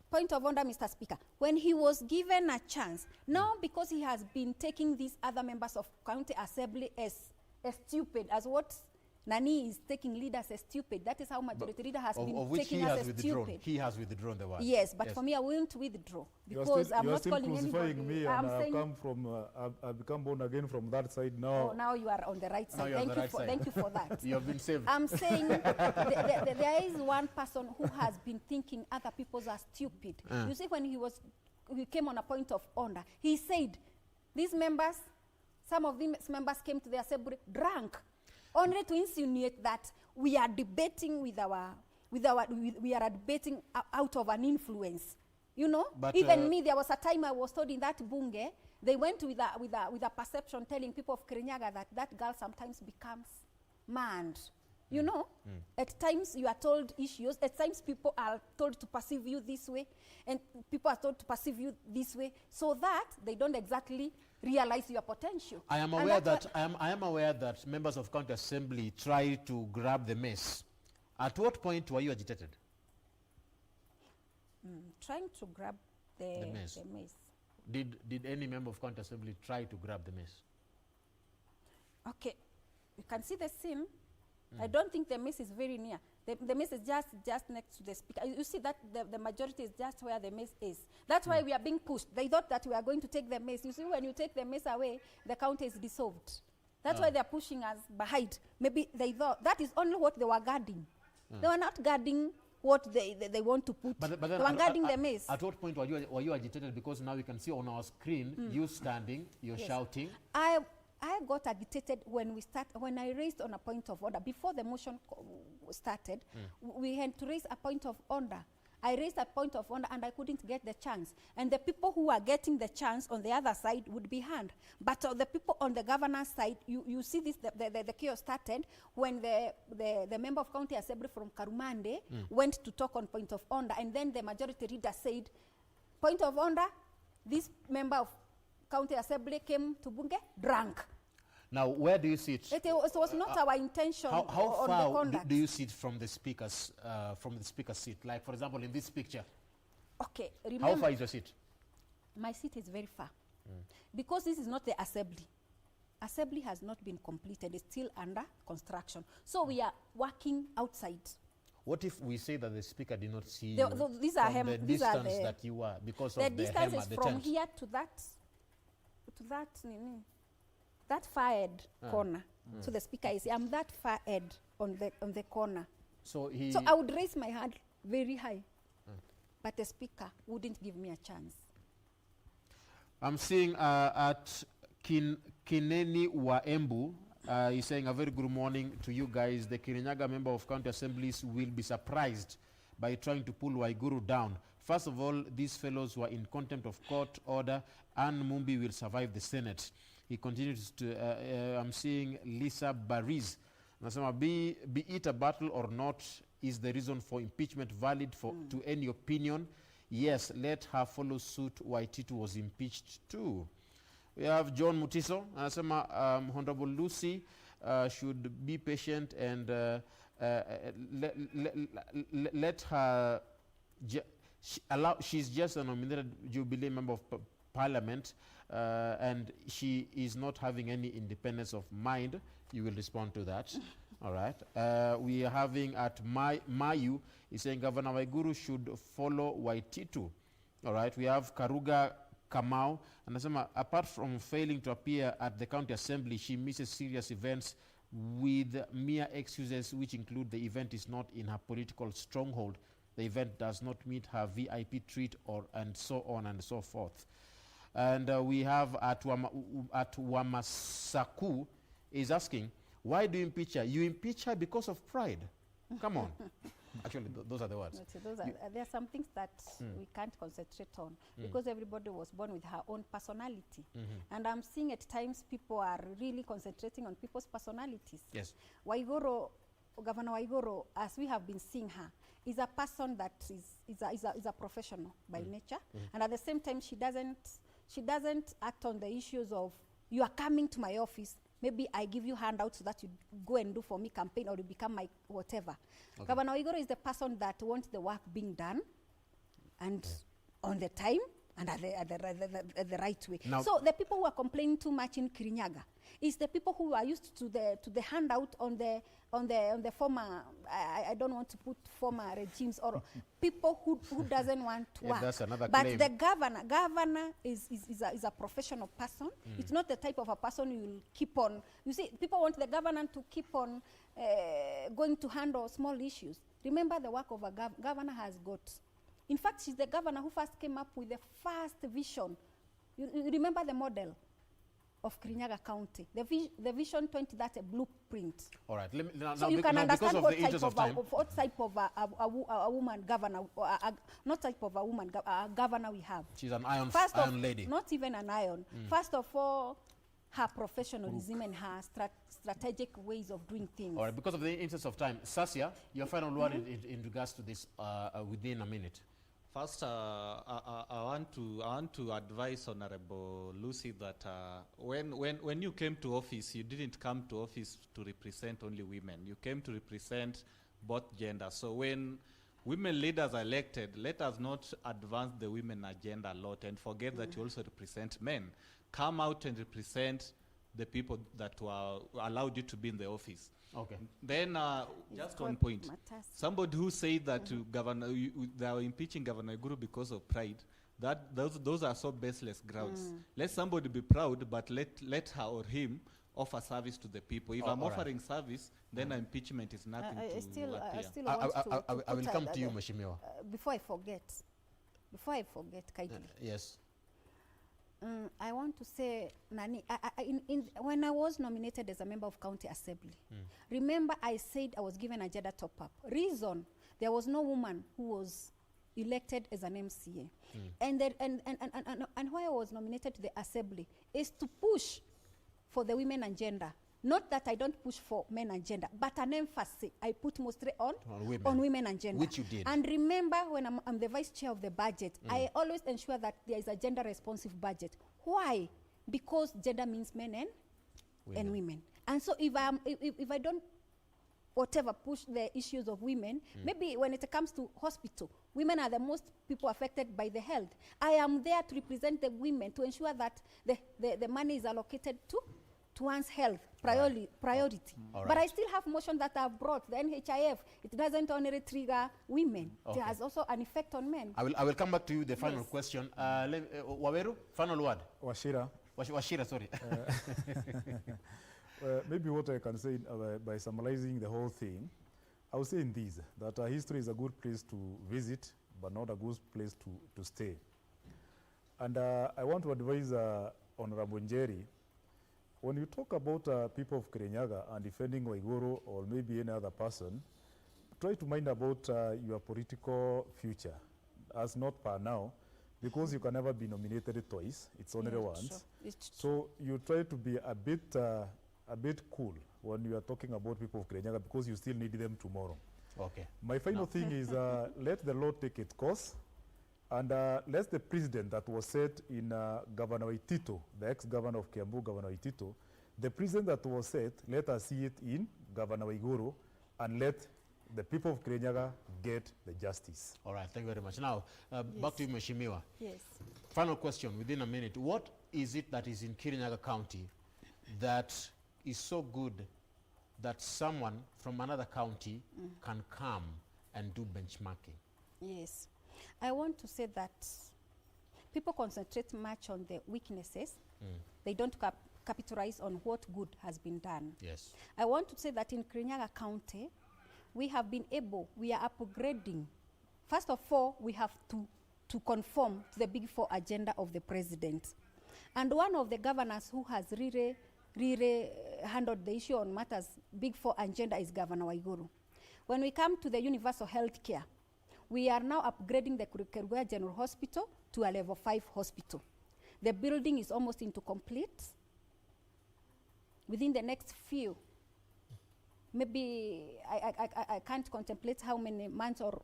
point of order, Mr. Speaker, when he was given a chance, now because he has been taking these other members of county assembly as stupid, as what Nani is taking leaders as stupid. That is how majority leader has been taking us as stupid. He has withdrawn the word. Yes, but for me, I won't withdraw because I'm not calling anybody. Me, and I've become born again from that side now. Oh, now you are on the right side. Thank you for that. You have been saved. I'm saying there is one person who has been thinking other people are stupid. You see, when he came on a point of order, he said, these members, some of these members came to the assembly drunk, only to insinuate that we are debating we are debating out of an influence. But even me, there was a time I was told in that bunge, they went with a perception telling people of Kirinyaga that girl sometimes becomes mad. At times you are told issues, at times people are told to perceive you this way, and people are told to perceive you this way, so that they don't exactly realize your potential. I am aware that members of county assembly try to grab the mess. At what point were you agitated? Trying to grab the mess. Did any member of county assembly try to grab the mess? Okay, you can see the scene. I don't think the mess is very near. The mess is just next to the speaker. You see that the majority is just where the mess is. That's why we are being pushed. They thought that we are going to take the mess. You see, when you take the mess away, the county is dissolved. That's why they are pushing us behind. Maybe they thought that is only what they were guarding. They were not guarding what they want to put. But they were guarding the mess. At what point were you agitated? Because now we can see on our screen you standing, you're shouting. I got agitated when I raised on a point of order. Before the motion started, we had to raise a point of order. I raised a point of order and I couldn't get the chance. And the people who are getting the chance on the other side would be hand. But the people on the governor's side, you see this, the chaos started when the member of county assembly from Karumande went to talk on point of order. And then the majority leader said, point of order, this member of county assembly came to Bunge drunk. Now, where do you see it? It was not our intention. How far do you see it from the speaker's seat? Like, for example, in this picture. Okay. How far is your seat? My seat is very far. Because this is not the assembly. Assembly has not been completed. It's still under construction. So we are working outside. What if we say that the speaker did not see you these from the distance that you were because of the distance is from here to that far end corner. So the speaker is, I'm that far end on the corner. So he... So I would raise my hand very high, but the speaker wouldn't give me a chance. I'm seeing at Kineni Waembu, he's saying a very good morning to you guys. The Kirinyaga member of county assemblies will be surprised by trying to pull Waiguru down. First of all, these fellows were in contempt of court order, and Mumbi will survive the Senate. He continues to, I'm seeing Lisa Bariz. Nasema, be it a battle or not, is the reason for impeachment valid to any opinion? Yes, let her follow suit. Waititu was impeached too. We have John Mutiso. Anasema, Honorable Lucy should be patient and let her she's just a nominated Jubilee member of Parliament, and she is not having any independence of mind. You will respond to that. All right. We are having at Mayu, is saying Governor Waiguru should follow Waititu. All right. We have Karuga Kamau, and Asema, apart from failing to appear at the county assembly, she misses serious events with mere excuses, which include the event is not in her political stronghold, the event does not meet her VIP treat, and so on and so forth. And we have at Wamasaku is asking, why do you impeach her? You impeach her because of pride. Come on. Actually, those are the words. There are some things that we can't concentrate on because everybody was born with her own personality. And I'm seeing at times people are really concentrating on people's personalities. Yes. Waiguru, Governor Waiguru, as we have been seeing her, is a person that is a professional by nature. And at the same time, she doesn't act on the issues of, you are coming to my office, maybe I give you handouts so that you go and do for me campaign or you become my whatever. Okay. Governor Waiguru is the person that wants the work being done and on the time and at the right way. Now, so the people who are complaining too much in Kirinyaga is the people who are used to the handout on the former, I don't want to put former regimes or people who doesn't want to work. That's another but claim. The governor is a professional person. It's not the type of a person you will keep on. You see, people want the governor to keep on going to handle small issues. Remember, the work of a governor has got. In fact, she's the governor who first came up with the first vision. You remember the model of Kirinyaga County, the Vision 20, that's a blueprint. All right. So you can understand what type of a woman governor, not type of a woman governor we have. She's an iron lady. Not even an iron. First of all, her professionalism and her strategic ways of doing things. All right. Because of the interest of time, Sassia, your final word in regards to this within a minute. First, I want to advise Honorable Lucy that when you came to office, you didn't come to office to represent only women. You came to represent both genders. So when women leaders are elected, let us not advance the women agenda a lot and forget that you also represent men. Come out and represent the people that were allowed you to be in the office. Okay. Then, just one point. Somebody who said that they are impeaching Governor Waiguru because of pride, those are so baseless grounds. Let somebody be proud, but let her or him offer service to the people. If I'm offering service, then impeachment is nothing I will come to you, Mheshimiwa. Before I forget, kindly. Yes. I want to say, Nani, when I was nominated as a member of County Assembly, remember I said I was given a gender top-up. Reason, there was no woman who was elected as an MCA. And why I was nominated to the Assembly is to push for the women and gender. Not that I don't push for men and gender, but an emphasis I put mostly on women and gender. Which you did. And remember, when I'm the vice chair of the budget, I always ensure that there is a gender responsive budget. Why? Because gender means men and women. And so if I don't push the issues of women, maybe when it comes to hospital, women are the most people affected by the health. I am there to represent the women to ensure that the money is allocated to one's health priority. Right. But I still have motion that I've brought. The NHIF, it doesn't only trigger women. Okay. It has also an effect on men. I will come back to you, the final question. Waweru, final word. Washira, sorry. Maybe what I can say by summarizing the whole thing, I would say in these, that history is a good place to visit, but not a good place to stay. And I want to advise Honorable Njeri, when you talk about people of Kirinyaga and defending Waiguru or maybe any other person, try to mind about your political future, as not per now, because you can never be nominated twice. It's only once. Sure. So you try to be a bit cool when you are talking about people of Kirinyaga, because you still need them tomorrow. Okay. My final thing is let the law take its course, and let the precedent that was set in Governor Waitito, the ex-governor of Kiambu, Governor Waitito, the precedent that was set, let us see it in Governor Waiguru, and let the people of Kirinyaga get the justice. All right, thank you very much. Now, back to you, Mheshimiwa. Yes. Final question within a minute. What is it that is in Kirinyaga County that is so good that someone from another county can come and do benchmarking? Yes. I want to say that people concentrate much on the weaknesses. They don't capitalize on what good has been done. Yes. I want to say that in Kirinyaga County, we are upgrading. First of all, we have to conform to the Big Four agenda of the president. And one of the governors who has really handled the issue on matters Big Four agenda is Governor Waiguru. When we come to the universal health care, we are now upgrading the Kurukegwea General Hospital to a level 5 hospital. The building is almost into complete. Within the next few, maybe I can't contemplate how many months or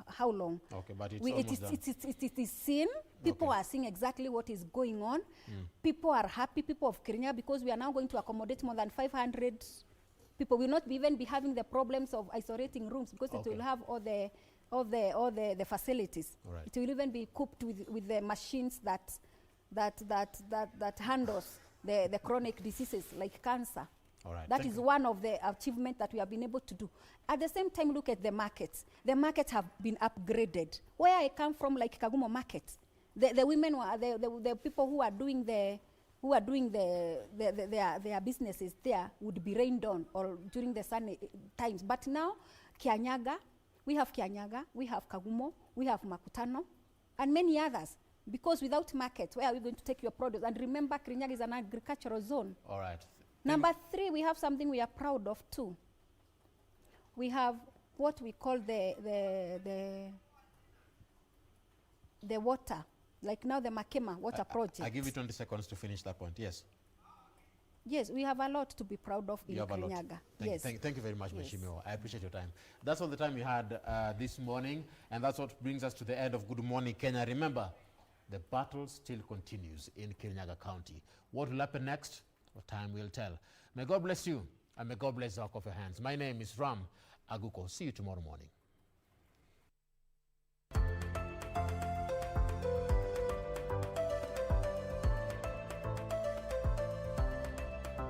how long. Okay, but it is seen. People are seeing exactly what is going on. People are happy, people of Kirinyaga, because we are now going to accommodate more than 500 people. We will not even be having the problems of isolating rooms, because it will have all the facilities. Right. It will even be equipped with the machines that handles the chronic diseases like cancer. All right. That is one of the achievements that we have been able to do. At the same time, look at the markets. The markets have been upgraded. Where I come from, like Kagumo Market, the women, the people who are doing their businesses there would be rained on or during the sunny times. But now, we have Kagumo, we have Makutano, and many others. Because without markets, where are we going to take your produce? And remember, Kirinyaga is an agricultural zone. All right. Number 3, we have something we are proud of too. We have what we call the water, like now the Makema water project. I give you 20 seconds to finish that point. Yes. Yes, we have a lot to be proud of in Kirinyaga. Yes. Thank you very much, Mheshimiwa. I appreciate your time. That's all the time we had this morning, and that's what brings us to the end of Good Morning Kenya. Remember, the battle still continues in Kirinyaga County. What will happen next? Well, time will tell. May God bless you, and may God bless the work of your hands. My name is Ram Aguko. See you tomorrow morning.